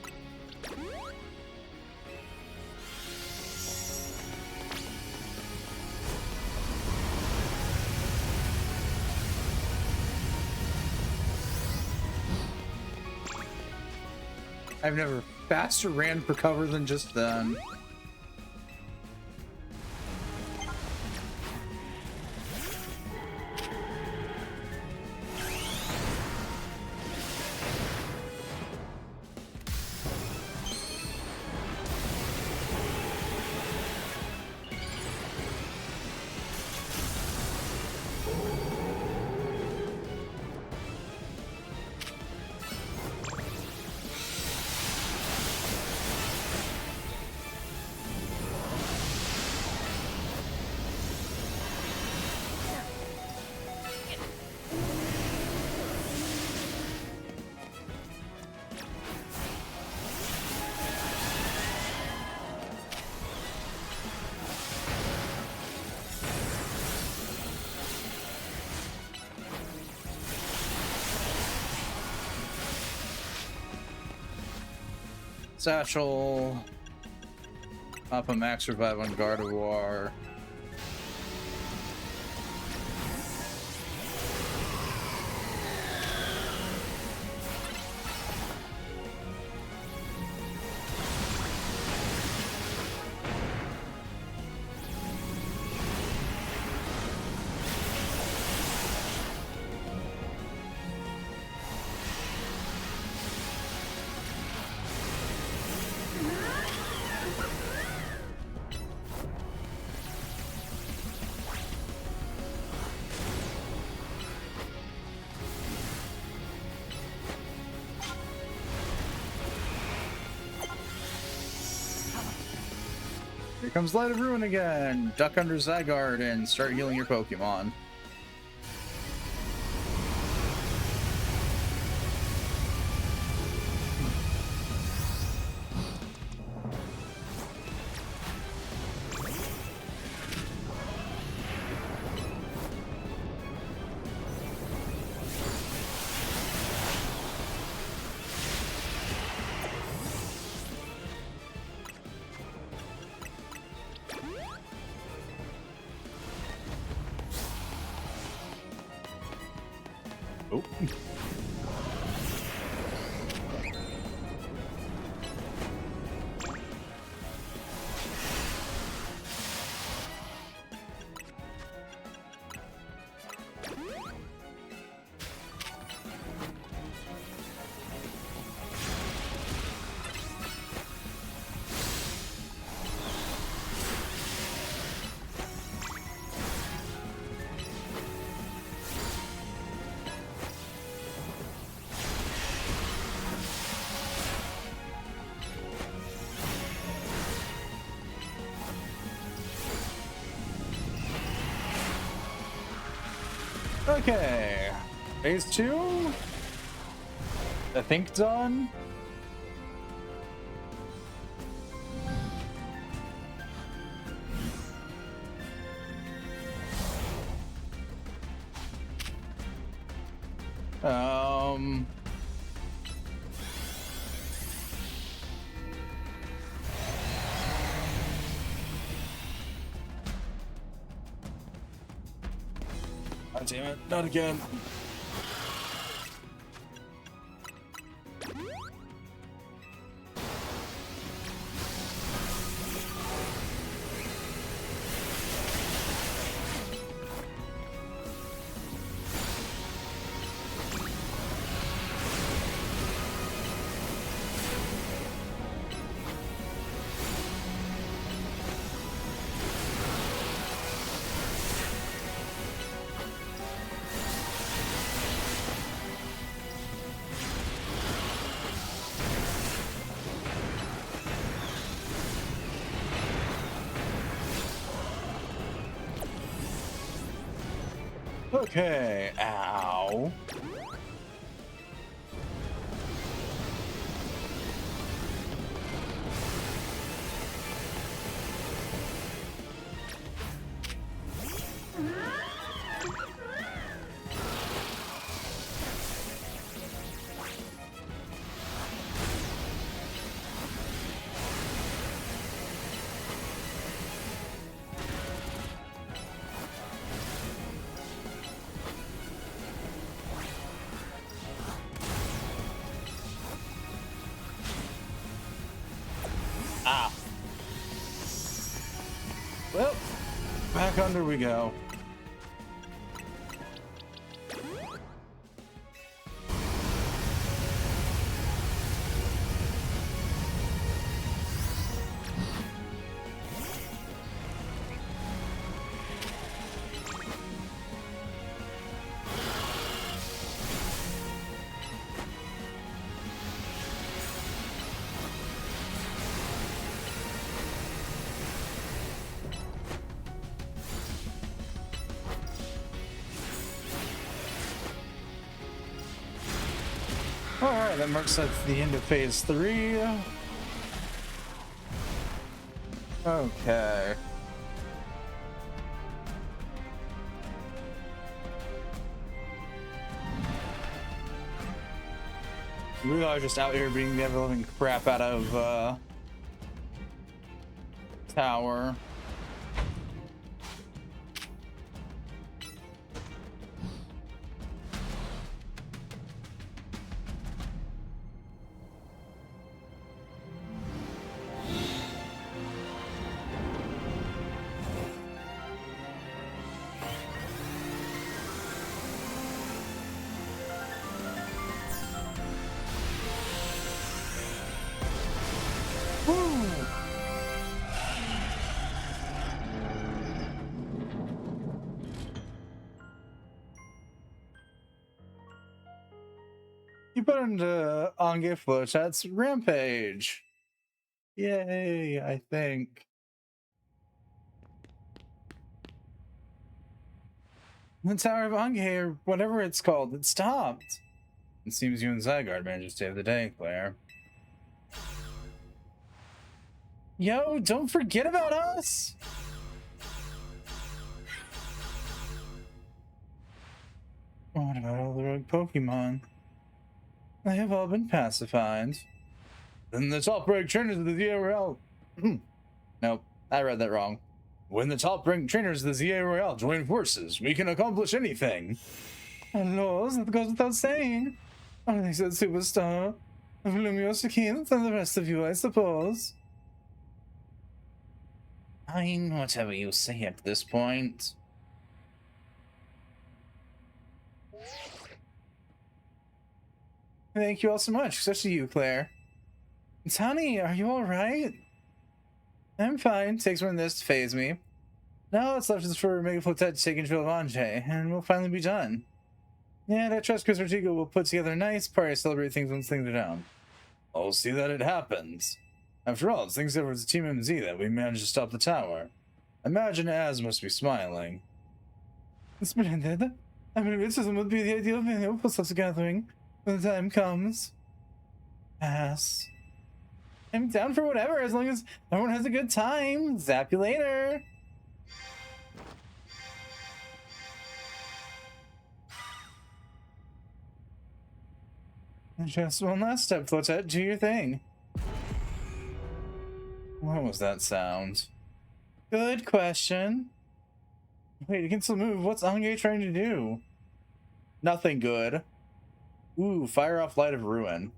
I've never faster ran for cover than just then. Satchel. Pop a max revive on Gardevoir. Here comes Light of Ruin again. Duck under Zygarde and start healing your Pokemon. Oh. Okay, phase 2, I think done. God damn it, not again. Okay, ow. Back under we go. Alright, that marks at the end of phase 3. Okay. We are just out here beating the ever-living crap out of tower. You put into Ange Flowchat's Rampage. Yay, I think. The Tower of Ange, or whatever it's called, it stopped. It seems you and Zygarde managed to save the day, Claire. Yo, don't forget about us! What about all the rogue Pokemon? They have all been pacified. Then the top rank trainers of the ZA Royale. Nope, I read that wrong. When the top ranked trainers of the ZA Royale join forces, we can accomplish anything. Hello, that goes without saying. Only said superstar. Of Lumioses and the rest of you, I suppose. Fine, whatever you say at this point. Thank you all so much, especially you, Claire. Tani, are you alright? I'm fine. Takes more than this to phase me. Now what's left is for Mega Flotet to take control of Ange, and we'll finally be done. Yeah, I trust Chris Ortigo will put together a nice party to celebrate things once things are down. I'll see that it happens. After all, it's thanks over to Team MZ that we managed to stop the tower. Imagine Az must be smiling. Splendid. I mean, witticism would be the ideal venue for such a gathering when the time comes. Pass. I'm down for whatever, as long as everyone has a good time. Zap you later. Just one last step, Flotet. Do your thing. What was that sound? Good question. Wait, you can still move. What's Ange trying to do? Nothing good. Ooh, fire off Light of Ruin.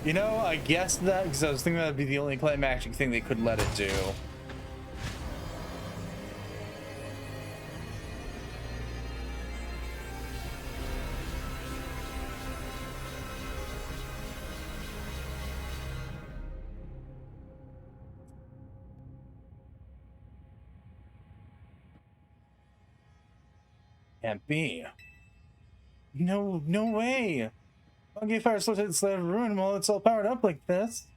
You know, I guessed that because I was thinking that'd be the only climactic thing they could let it do. Can't be. No way. Okay, fire slow to the of ruin while it's all powered up like this.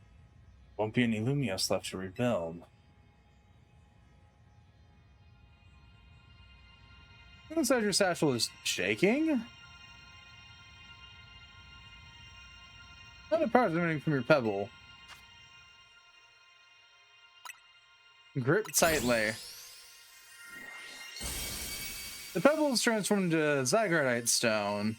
Won't be any Lumios left to rebuild. Inside your satchel is shaking? Not a power emanating from your pebble. Grip tightly. The pebble is transformed into Zygardite stone.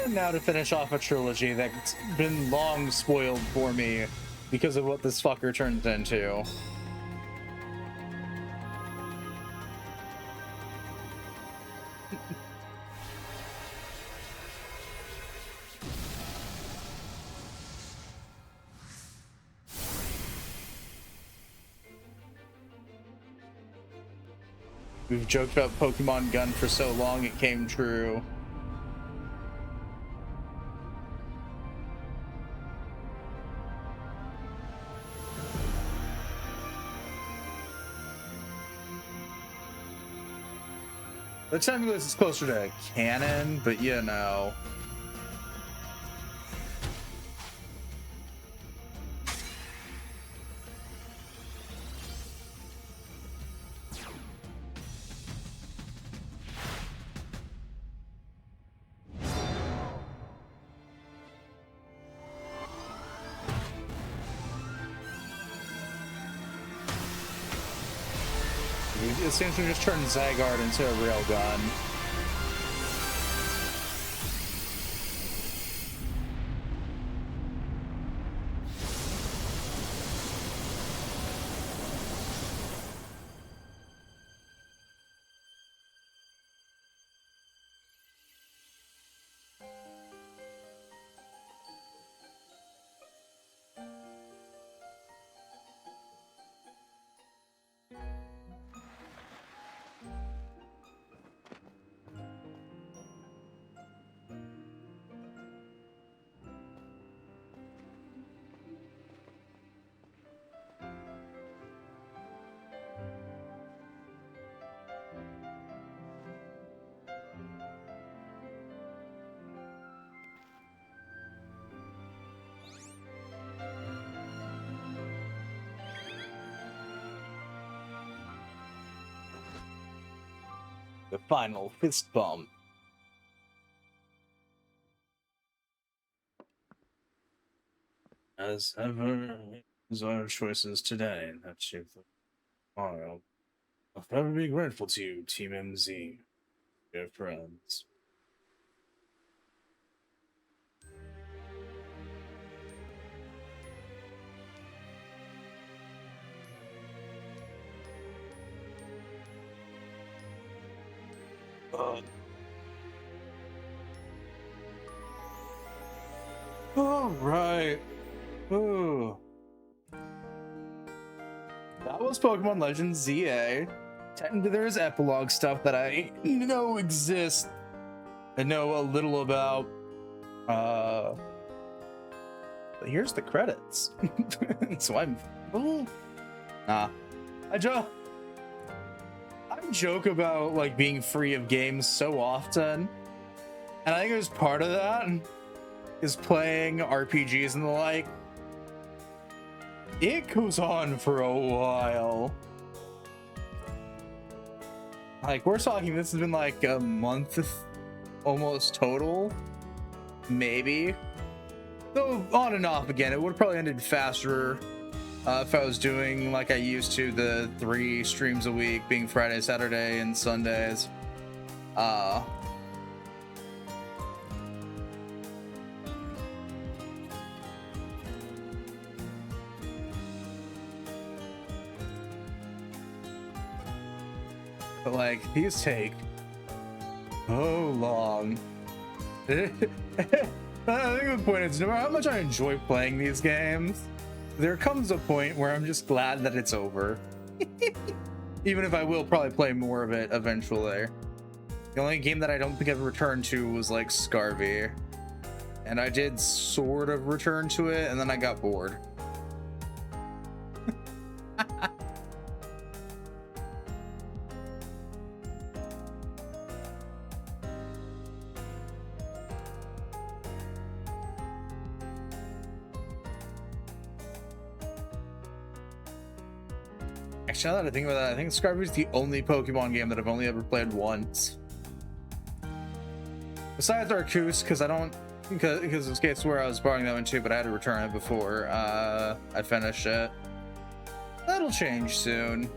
time now to finish off a trilogy that's been long spoiled for me because of what this fucker turns into. We've joked about Pokemon Gun for so long it came true. The technically this is closer to canon, but you know. It seems we just turned Zygarde into a railgun. The final fist bump. As ever, is our choices today that shape the tomorrow. I'll forever be grateful to you, Team MZ, dear friends. All right. Ooh. That was Pokemon Legends Z-A. Technically, there is epilogue stuff that I know exists and know a little about. But here's the credits. So I'm. Ooh. Nah. I joke about like being free of games so often, and I think it was part of that is playing RPGs and the like. It goes on for a while. Like, we're talking, this has been like a month almost total, maybe, though on and off again. It would have probably ended faster if I was doing like I used to, the 3 streams a week, being Friday, Saturday, and Sundays. But like, these take so long. I think the point is, no matter how much I enjoy playing these games, there comes a point where I'm just glad that it's over. Even if I will probably play more of it eventually. The only game that I don't think I've returned to was like Scarvy. And I did sort of return to it, and then I got bored. Actually, now that I think about that, I think Scarvy is the only Pokemon game that I've only ever played once. Besides Arceus, because this case where I was borrowing that one too, but I had to return it before I finished it. That'll change soon.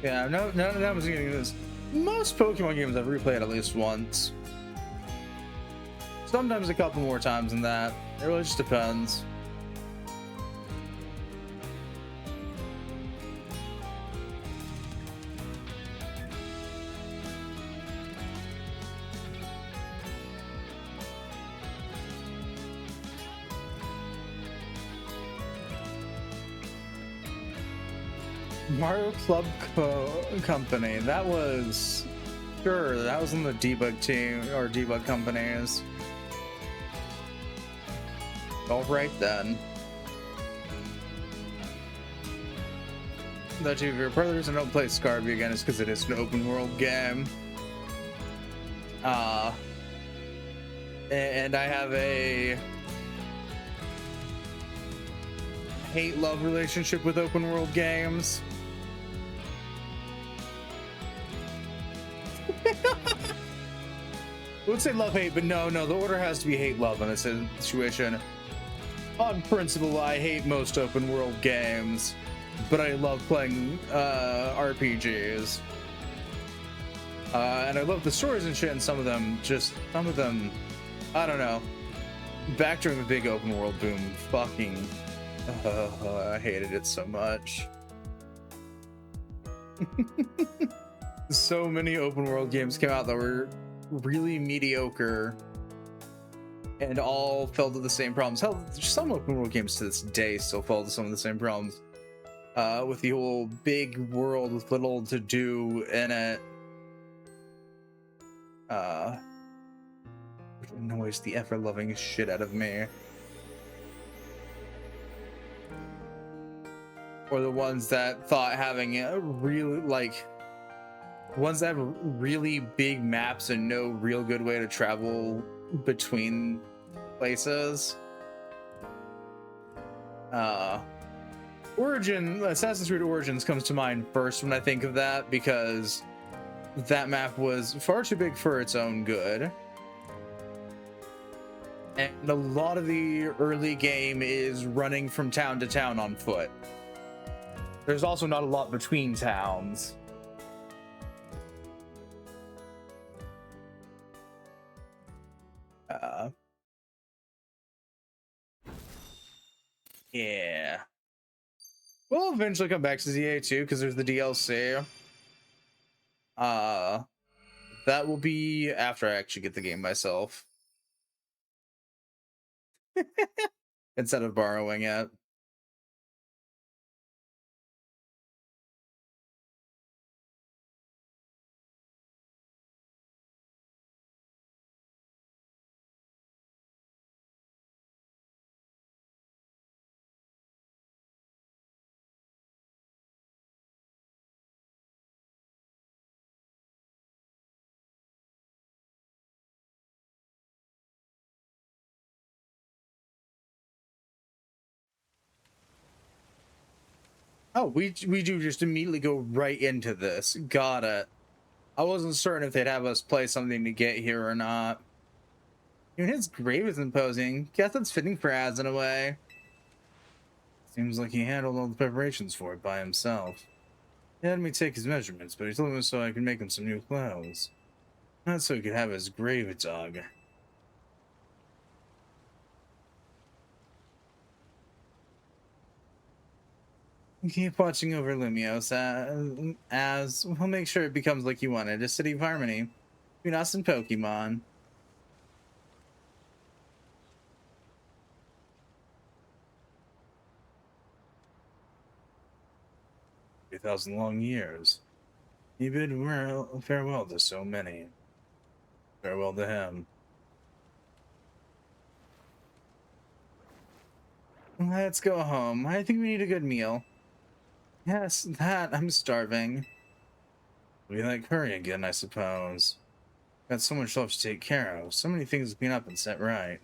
Yeah, no, none of that was getting this. Most Pokemon games I've replayed at least once. Sometimes a couple more times than that. It really just depends. Mario Club Company. That was sure. That was in the debug team or debug companies. All right then. That you, your brothers, and don't play Scarby again is because it is an open world game. And I have a hate-love relationship with open world games. I would say love-hate, but no, the order has to be hate-love in this situation. On principle, I hate most open world games, but I love playing RPGs. And I love the stories and shit, and some of them, I don't know. Back during the big open world boom, fucking, I hated it so much. So many open world games came out that were really mediocre and all fell to the same problems. Hell, some open world games to this day still fall to some of the same problems. With the whole big world with little to do in it. Which annoys the ever-loving shit out of me. Or the ones that thought having a really, ones that have really big maps and no real good way to travel between places. Assassin's Creed Origins comes to mind first when I think of that, because that map was far too big for its own good. And a lot of the early game is running from town to town on foot. There's also not a lot between towns. Yeah. We'll eventually come back to Z-A too, because there's the DLC. That will be after I actually get the game myself. Instead of borrowing it. Oh, we do just immediately go right into this. Got it. I wasn't certain if they'd have us play something to get here or not. Even his grave is imposing. Guess that's fitting for Az in a way. Seems like he handled all the preparations for it by himself. He had me take his measurements, but he told me so I could make him some new clothes. Not so he could have his grave dug. Keep watching over Lumioses, as we'll make sure it becomes like you wanted, a city of harmony between us and Pokemon. 3,000 long years. He bid farewell to so many. Farewell to him. Let's go home. I think we need a good meal. Yes, that. I'm starving. We like hurry again, I suppose. Got so much left to take care of. So many things to clean up and set right.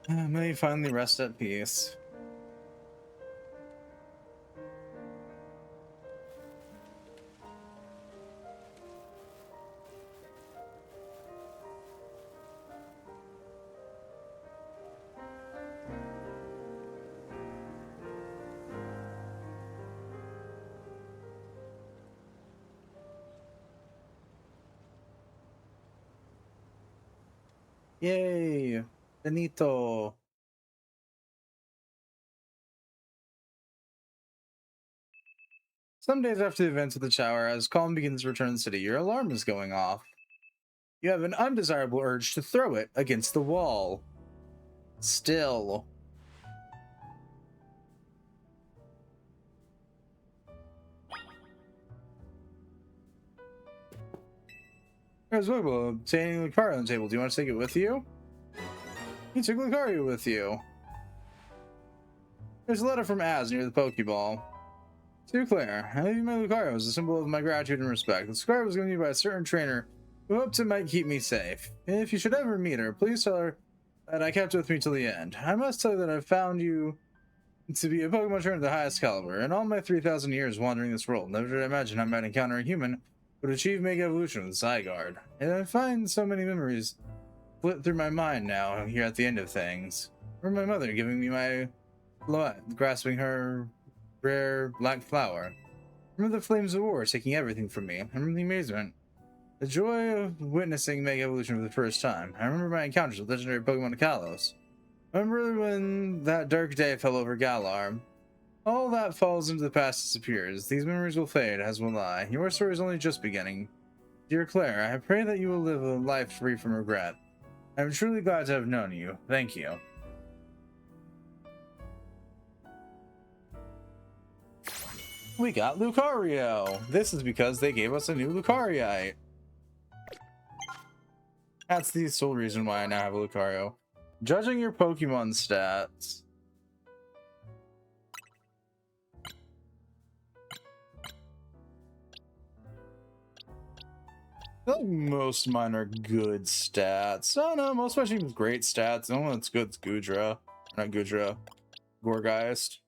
May you finally rest at peace. Yay! Benito. Some days after the events at the tower, as calm begins to return to the city, your alarm is going off. You have an undesirable urge to throw it against the wall. Still. There's Wiggle obtaining Lucario on the table. Do you want to take it with you? You took Lucario with you. There's a letter from Az near the Pokeball. To Claire, I leave you my Lucario as a symbol of my gratitude and respect. This Lucario was given to me by a certain trainer who hoped it might keep me safe. If you should ever meet her, please tell her that I kept it with me till the end. I must tell you that I've found you to be a Pokemon trainer of the highest caliber. In all my 3,000 years wandering this world, never did I imagine I might encounter a human who would achieve Mega Evolution with Zygarde. And I find so many memories flit through my mind now, here at the end of things. Remember my mother giving me my Loette, grasping her rare black flower. Remember the flames of war taking everything from me. I remember the amazement, the joy of witnessing Mega Evolution for the first time. I remember my encounters with legendary Pokemon Kalos. I remember when that dark day fell over Galar. All that falls into the past disappears. These memories will fade, as will I. Your story is only just beginning. Dear Claire, I pray that you will live a life free from regret. I am truly glad to have known you. Thank you. We got Lucario! This is because they gave us a new Lucario. That's the sole reason why I now have a Lucario. Judging your Pokemon stats. I feel like most of mine are good stats. Oh no, most of my team is great stats. The only one that's good is Goodra. Not Goodra. Gorgeist.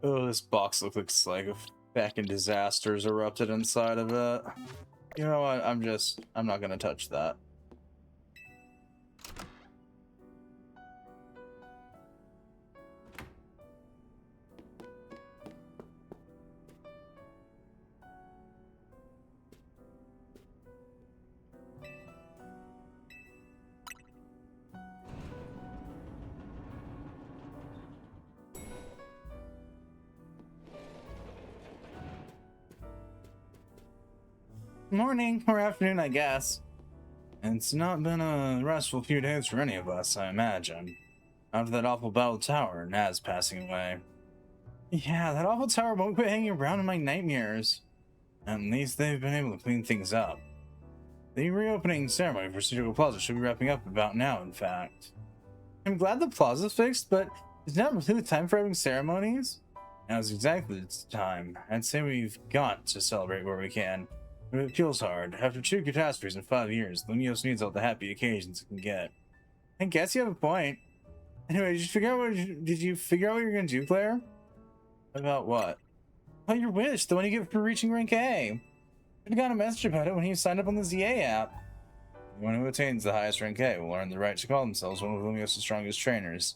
Oh, this box looks like a fucking disaster's erupted inside of it. You know what? I'm not gonna touch that. Morning or afternoon, I guess. It's not been a restful few days for any of us, I imagine. After that awful battle tower and Naz passing away. Yeah, that awful tower won't quit hanging around in my nightmares. At least they've been able to clean things up. The reopening ceremony for Studio Plaza should be wrapping up about now, in fact. I'm glad the plaza's fixed, but is now really the time for having ceremonies? Now's exactly the time. I'd say we've got to celebrate where we can. But it feels hard. After 2 catastrophes in 5 years, Lumioses needs all the happy occasions it can get. I guess you have a point. Anyway, did you figure out what you're gonna do, Claire? About what? Oh, your wish, the one you get for reaching rank A. I got a message about it when you signed up on the Z-A app. Anyone who attains the highest rank A will earn the right to call themselves one of Lumioses' strongest trainers.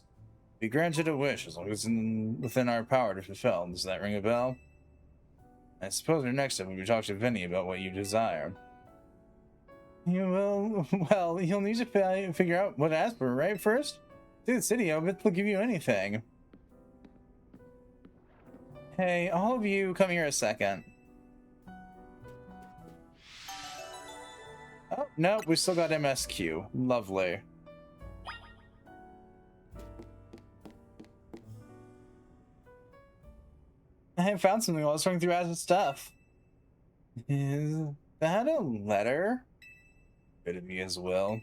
Be granted a wish as long as it's within our power to fulfill. Does that ring a bell? I suppose your next step will be to talk to Vinny about what you desire. You will, well, you'll need to figure out what to ask for, right? First? To the city, I'll bet they'll give you anything. Hey, all of you, come here a second. Oh, no, we still got MSQ. Lovely. I found something while I was going through Az's stuff. Is that a letter? Good of me as well.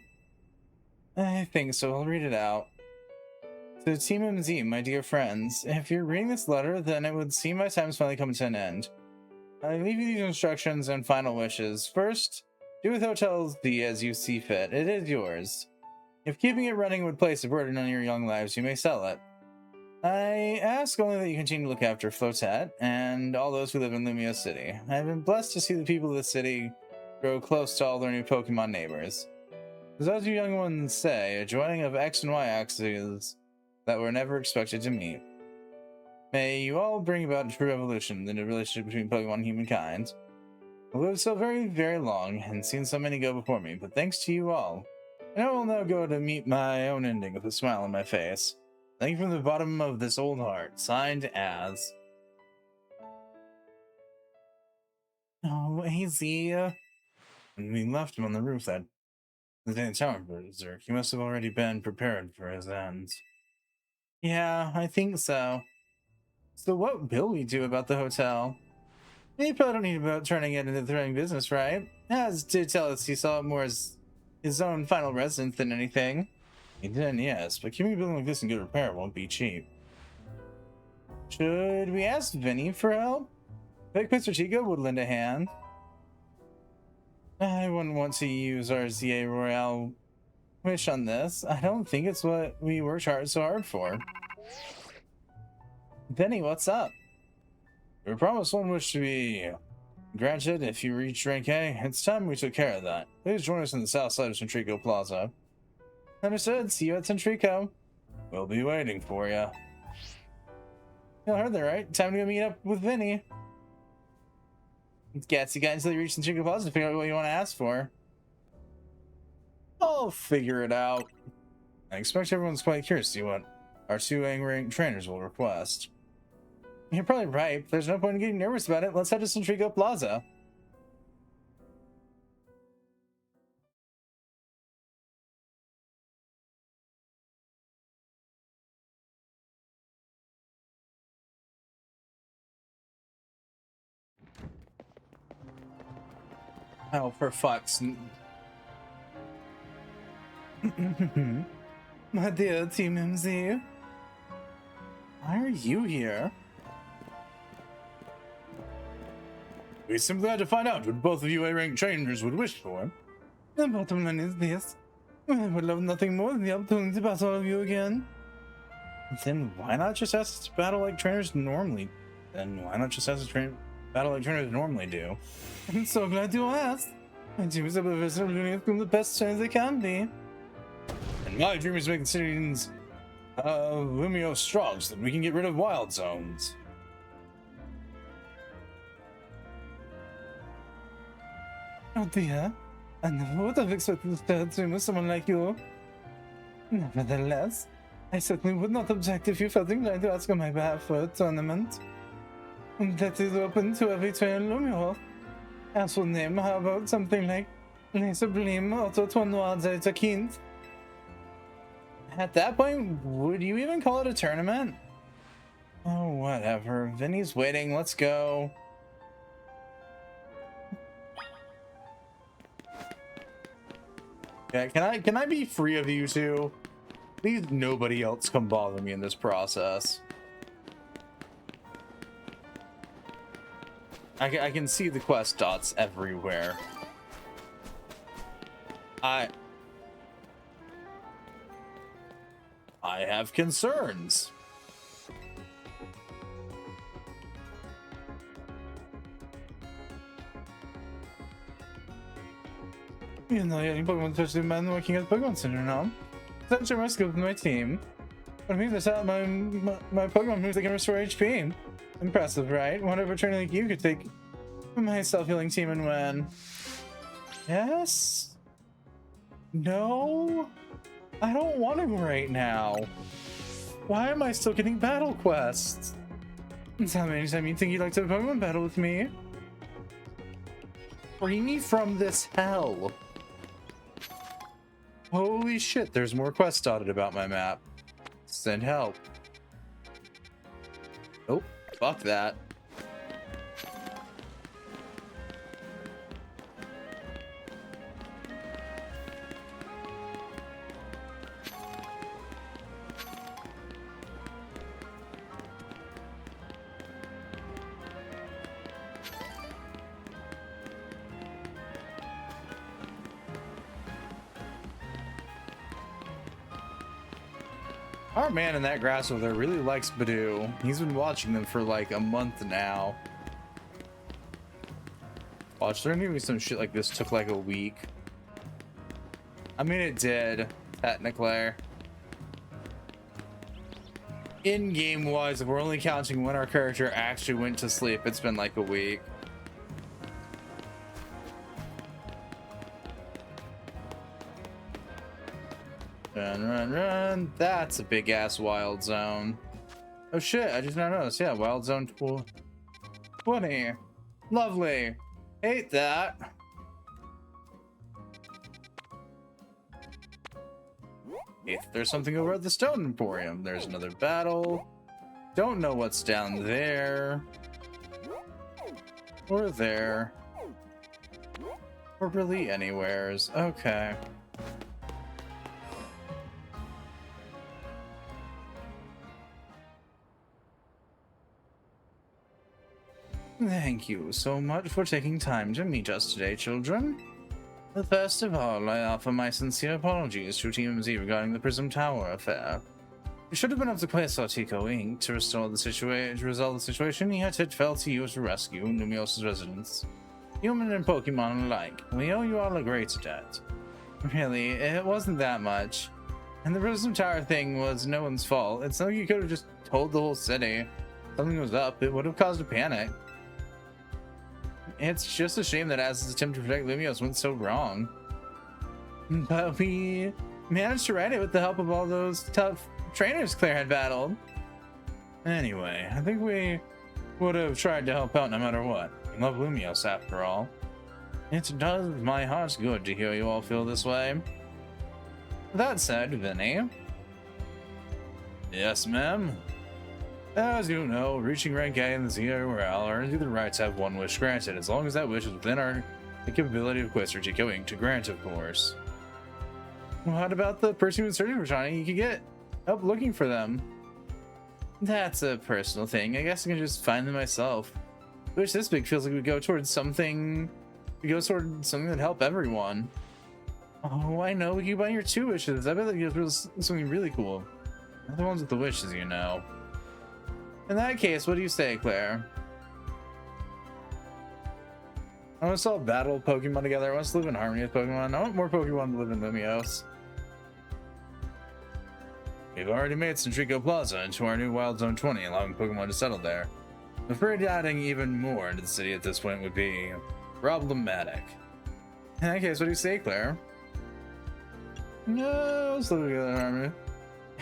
I think so. I'll read it out. To Team MZ, my dear friends, if you're reading this letter, then it would seem my time's finally come to an end. I leave you these instructions and final wishes. First, do with Hotel D as you see fit. It is yours. If keeping it running would place a burden on your young lives, you may sell it. I ask only that you continue to look after Flotet and all those who live in Lumiose City. I've been blessed to see the people of the city grow close to all their new Pokemon neighbors. As those you young ones say, a joining of X and Y axes that were never expected to meet. May you all bring about a true evolution in the relationship between Pokemon and humankind. I've lived so very, very long and seen so many go before me, but thanks to you all, I will now go to meet my own ending with a smile on my face. Thank you from the bottom of this old heart. Signed, Az. Oh, easy. When we left him on the roof the day the tower berserk, he must have already been prepared for his ends. Yeah, I think so. So what will we do about the hotel? You probably don't need about turning it into a thriving business, right? Az did tell us he saw it more as his own final residence than anything. He did, yes, but keeping a building like this in good repair won't be cheap. Should we ask Vinny for help? I think Mr. Chico would lend a hand. I wouldn't want to use our ZA Royale wish on this. I don't think it's what we worked so hard for. Vinny, what's up? We were promised one wish to be granted if you reach rank A. It's time we took care of that. Please join us in the south side of Centrico Plaza. Understood. See you at Centrico. We'll be waiting for you. You heard that right? Time to go meet up with Vinny. Gats, you got until you reach Centrico Plaza to figure out what you want to ask for. I'll figure it out. I expect everyone's quite curious to see what our two A-rank trainers will request. You're probably right. There's no point in getting nervous about it. Let's head to Centrico Plaza. Oh, for fuck's My dear Team MZ. Why are you here? We're simply glad to find out what both of you A-rank trainers would wish for. The bottom line is this. I would love nothing more than the opportunity to battle all of you again. Then why not just ask us to battle like trainers normally? Battle like trainers normally do? I'm so glad you asked. My team is able to visit the best trainers they can be. And my dream is to make the city's Lumiose strong so that we can get rid of wild zones. Oh dear, I never would have expected to dream with someone like you. Nevertheless, I certainly would not object if you felt inclined to ask on my behalf for a tournament. That is open to every trainer in Lumiose. As for name, how about something like Les Sublimes Auto Tournoi de Quinte? At that point, would you even call it a tournament? Oh, whatever. Vinny's waiting. Let's go. Yeah, can I be free of you two? Please, nobody else come bother me in this process. I can see the quest dots everywhere. I have concerns. You know, yeah, Pokemon especially man working at Pokemon Center now. Such a risk with my team. But I mean, this out my Pokemon moves that can restore HP. Impressive, right? Whatever trainer like you could take my self-healing team and win. Yes? No? I don't want to right now. Why am I still getting battle quests? Tell me anytime you think you'd like to have a Pokemon battle with me. Free me from this hell. Holy shit, there's more quests dotted about my map. Send help. Oh, fuck that. Our man in that grass over there really likes Badoo. He's been watching them for like a month now. Watch, there gonna be some shit like this took like a week. I mean, it did, technically. In-game wise, if we're only counting when our character actually went to sleep, it's been like a week. Run, run, run. That's a big ass wild zone. Oh shit, I just now noticed. Yeah, wild zone 20. Lovely. Hate that. If there's something over at the Stone Emporium, there's another battle. Don't know what's down there. Or there. Or really anywheres. Okay. Thank you so much for taking time to meet us today, children. First of all, I offer my sincere apologies to TMZ regarding the Prism Tower affair. We should have been able to place Artico Inc. to resolve the situation, yet it fell to you to rescue Lumioses residents, human and Pokemon alike. We owe you all a great debt. Really, it wasn't that much. And the Prism Tower thing was no one's fault. It's something you could have just told the whole city. Something was up, it would have caused a panic. It's just a shame that Az's attempt to protect Lumiose went so wrong. But we managed to right it with the help of all those tough trainers Claire had battled. Anyway, I think we would have tried to help out no matter what. We love Lumiose after all. It does my heart good to hear you all feel this way. That said, Vinny. Yes, ma'am? As you know, reaching rank A in the Z-A Royale earns you the right to have one wish granted, as long as that wish is within the capability of Quest or Tico Inc. to grant, of course. What about the person who's searching for Shiny? You could get help looking for them. That's a personal thing. I guess I can just find them myself. Wish this big feels like we go towards something. We go towards something that help everyone. Oh, I know. We can buy your 2 wishes. I bet that gives something really cool. Not the ones with the wishes, you know. In that case, what do you say, Claire? I want us all battle Pokemon together. I want us to live in harmony with Pokemon. I want more Pokemon to live in Lumiose. We've already made Centrico Plaza into our new Wild Zone 20, allowing Pokemon to settle there. I'm afraid adding even more into the city at this point would be problematic. In that case, what do you say, Claire? No, let's live together in harmony.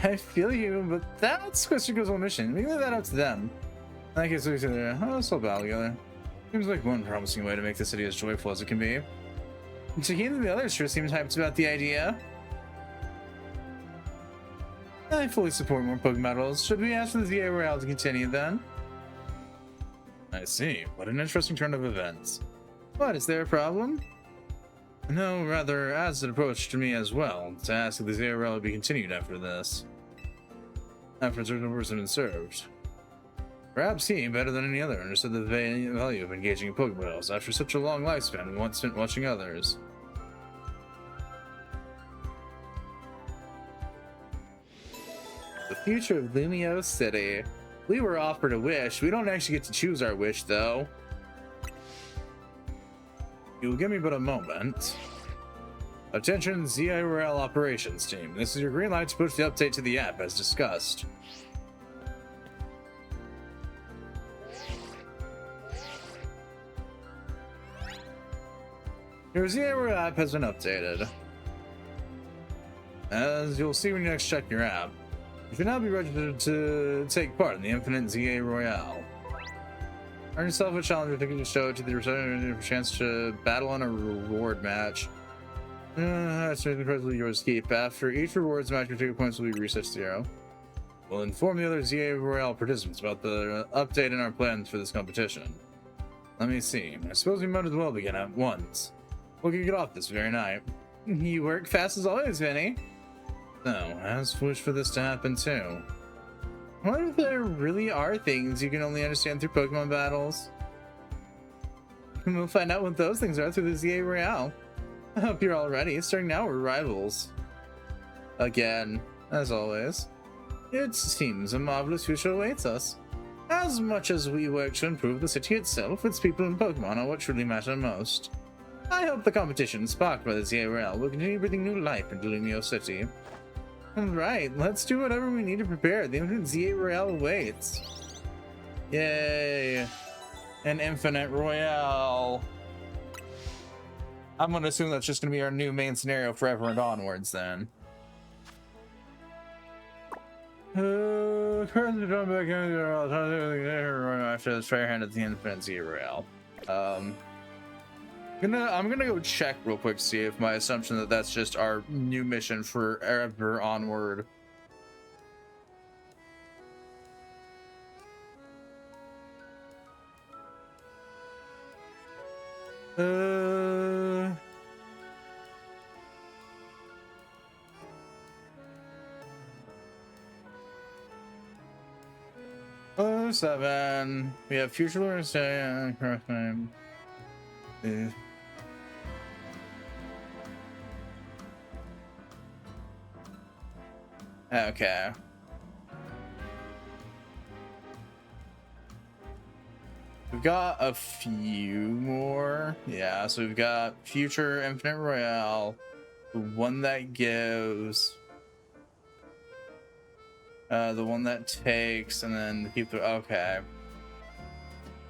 I feel you, but that's Questrico's whole mission. We can leave that up to them. In that case, what do you say there? Oh, let's all battle together. Seems like one promising way to make the city as joyful as it can be. Tahini and the others sure seem hyped about the idea. I fully support more Pokemon battles. Should we ask for the Z-A Royale to continue then? I see. What an interesting turn of events. What, is there a problem? No, rather, as it approached to me as well, to ask if the Z-A Royale be continued after this. After a certain person had served. Perhaps he, better than any other, understood the value of engaging in Pokemon battles after such a long lifespan we once spent watching others. The future of Lumiose City. We were offered a wish. We don't actually get to choose our wish, though. You'll give me but a moment. Attention, Z-A Royale Operations Team. This is your green light to push the update to the app, as discussed. Your Z-A Royale app has been updated. As you'll see when you next check your app, you should now be registered to take part in the Infinite Z-A Royale. Earn yourself a challenger ticket to show it to the representative for a chance to battle on a reward match. That's incredibly yours to keep. After each rewards match, your ticket points will be reset to 0. We'll inform the other Z-A Royale participants about the update in our plans for this competition. Let me see. I suppose we might as well begin at once. We'll get off this very night. You work fast as always, Vinny. So, as foolish for this to happen too. What if there really are things you can only understand through Pokemon battles? We'll find out what those things are through the Z-A Royale. I hope you're all ready. Starting now, we're rivals. Again, as always. It seems a marvelous future awaits us. As much as we work to improve the city itself, its people and Pokemon are what truly matter most. I hope the competition sparked by the Z-A Royale will continue breathing new life into Lumio City. Alright, let's do whatever we need to prepare. The infinite Z-A Royale awaits. Yay! An infinite Royale. I'm gonna assume that's just gonna be our new main scenario forever and onwards then. Currently drawn back after this fair hand at the infinite Z-A Royale. I'm gonna go check real quick to see if my assumption that that's just our new mission forever onward. Oh, 7. We have future learners say correct name. Okay. We've got a few more. Yeah, so we've got Future Infinite Royale, the one that gives, the one that takes, and then the people. Okay.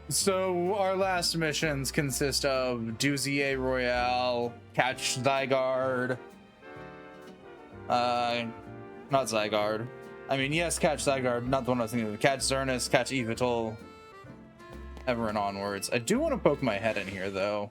So our last missions consist of do Z-A Royale, catch Zygarde. Not Zygarde. I mean, yes, catch Zygarde, not the one I was thinking of. Catch Xerneas, catch Evital. Ever and onwards. I do want to poke my head in here, though.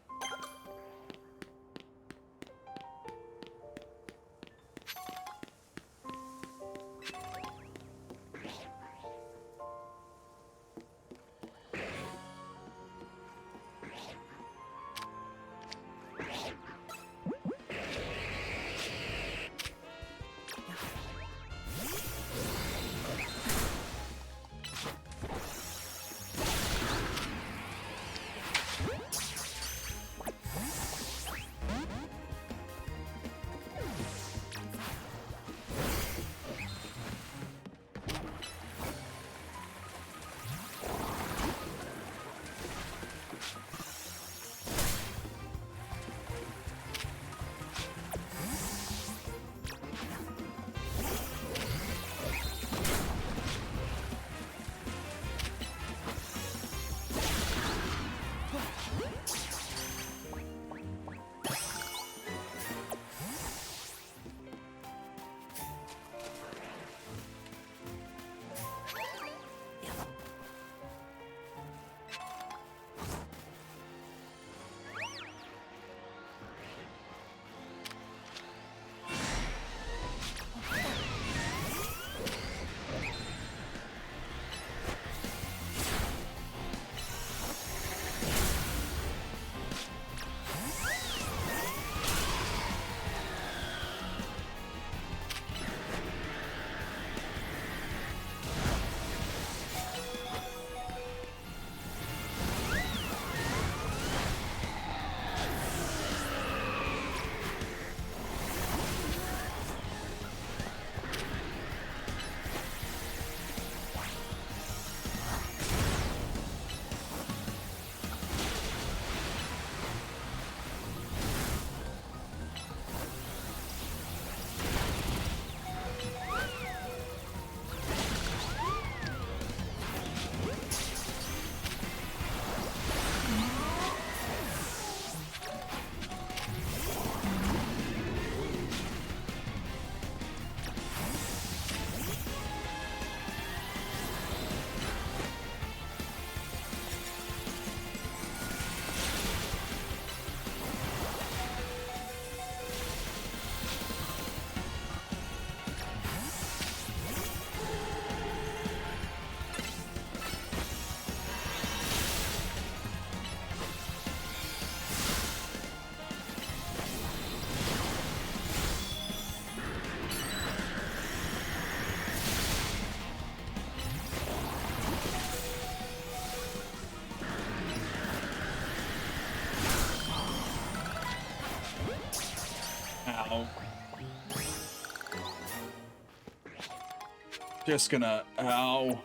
Just gonna, ow.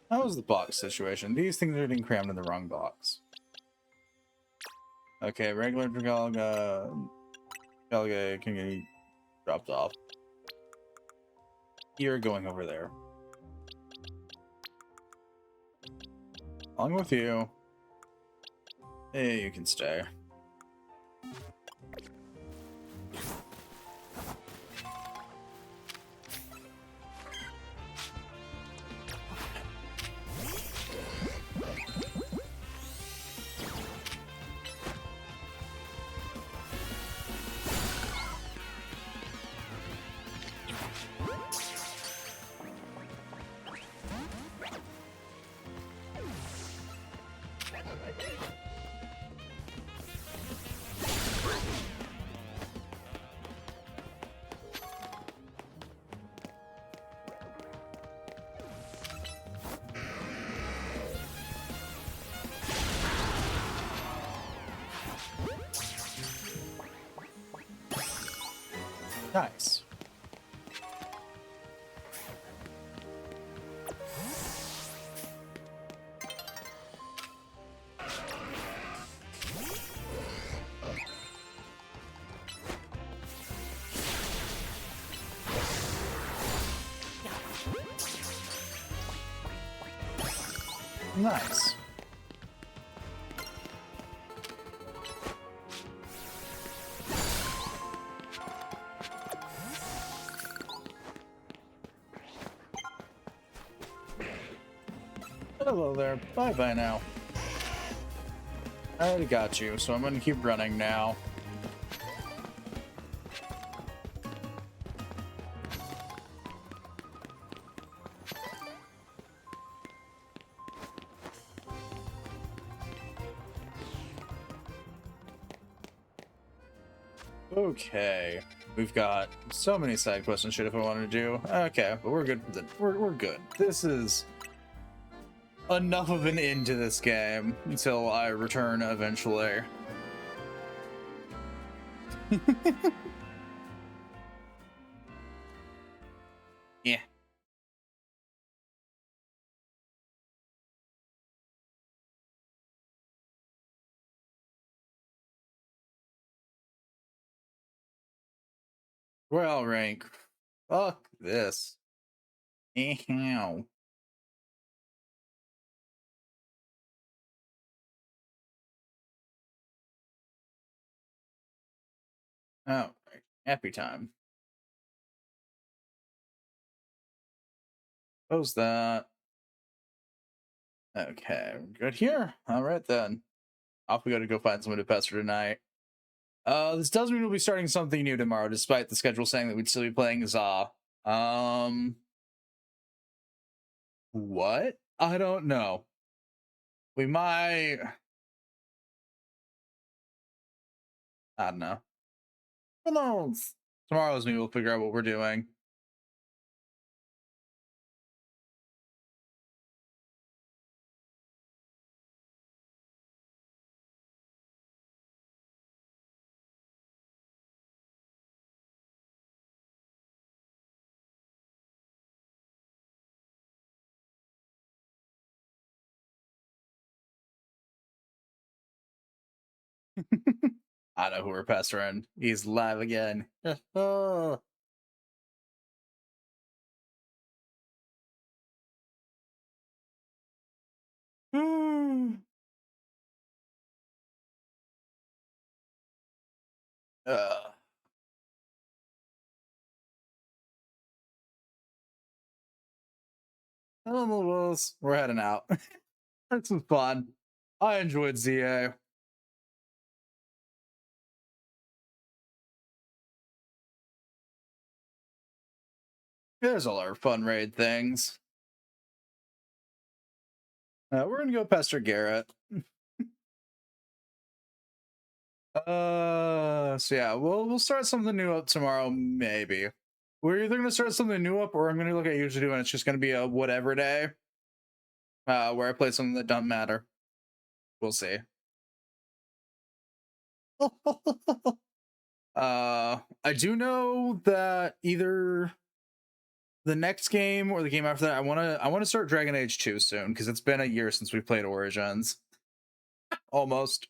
How was the box situation? These things are getting crammed in the wrong box. Okay, regular Dragalga can get dropped off. You're going over there. Along with you. Hey, you can stay. Nice. Nice. Hello there. Bye-bye now. I already got you, so I'm gonna keep running now. Okay, we've got so many side quests and shit if I wanted to do. Okay, but we're good. We're good. This is enough of an end to this game until I return eventually. Yeah. Well, rank. Fuck this. Ew. Oh, happy time. Close that. Okay, we're good here. All right then. Off we go to go find someone to pester tonight. This does mean we'll be starting something new tomorrow, despite the schedule saying that we'd still be playing Z-A. What? I don't know. We might. I don't know. Who knows? Tomorrow's me. We'll figure out what we're doing. I know who we're pestering. He's live again. Oh. uh. We're heading out. This was fun. I enjoyed ZA. There's all our fun raid things. We're gonna go pester Garrett. So yeah, we'll start something new up tomorrow, maybe. We're either gonna start something new up, or I'm gonna look at usually doing it's just gonna be a whatever day, where I play something that doesn't matter. We'll see. I do know that either the next game or the game after that, I wanna start Dragon Age 2 soon because it's been a year since we played Origins, almost.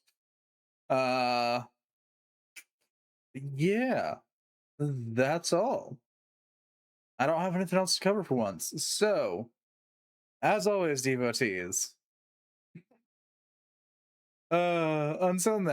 Uh, yeah, that's all. I don't have anything else to cover for once. So, as always, devotees. Until next.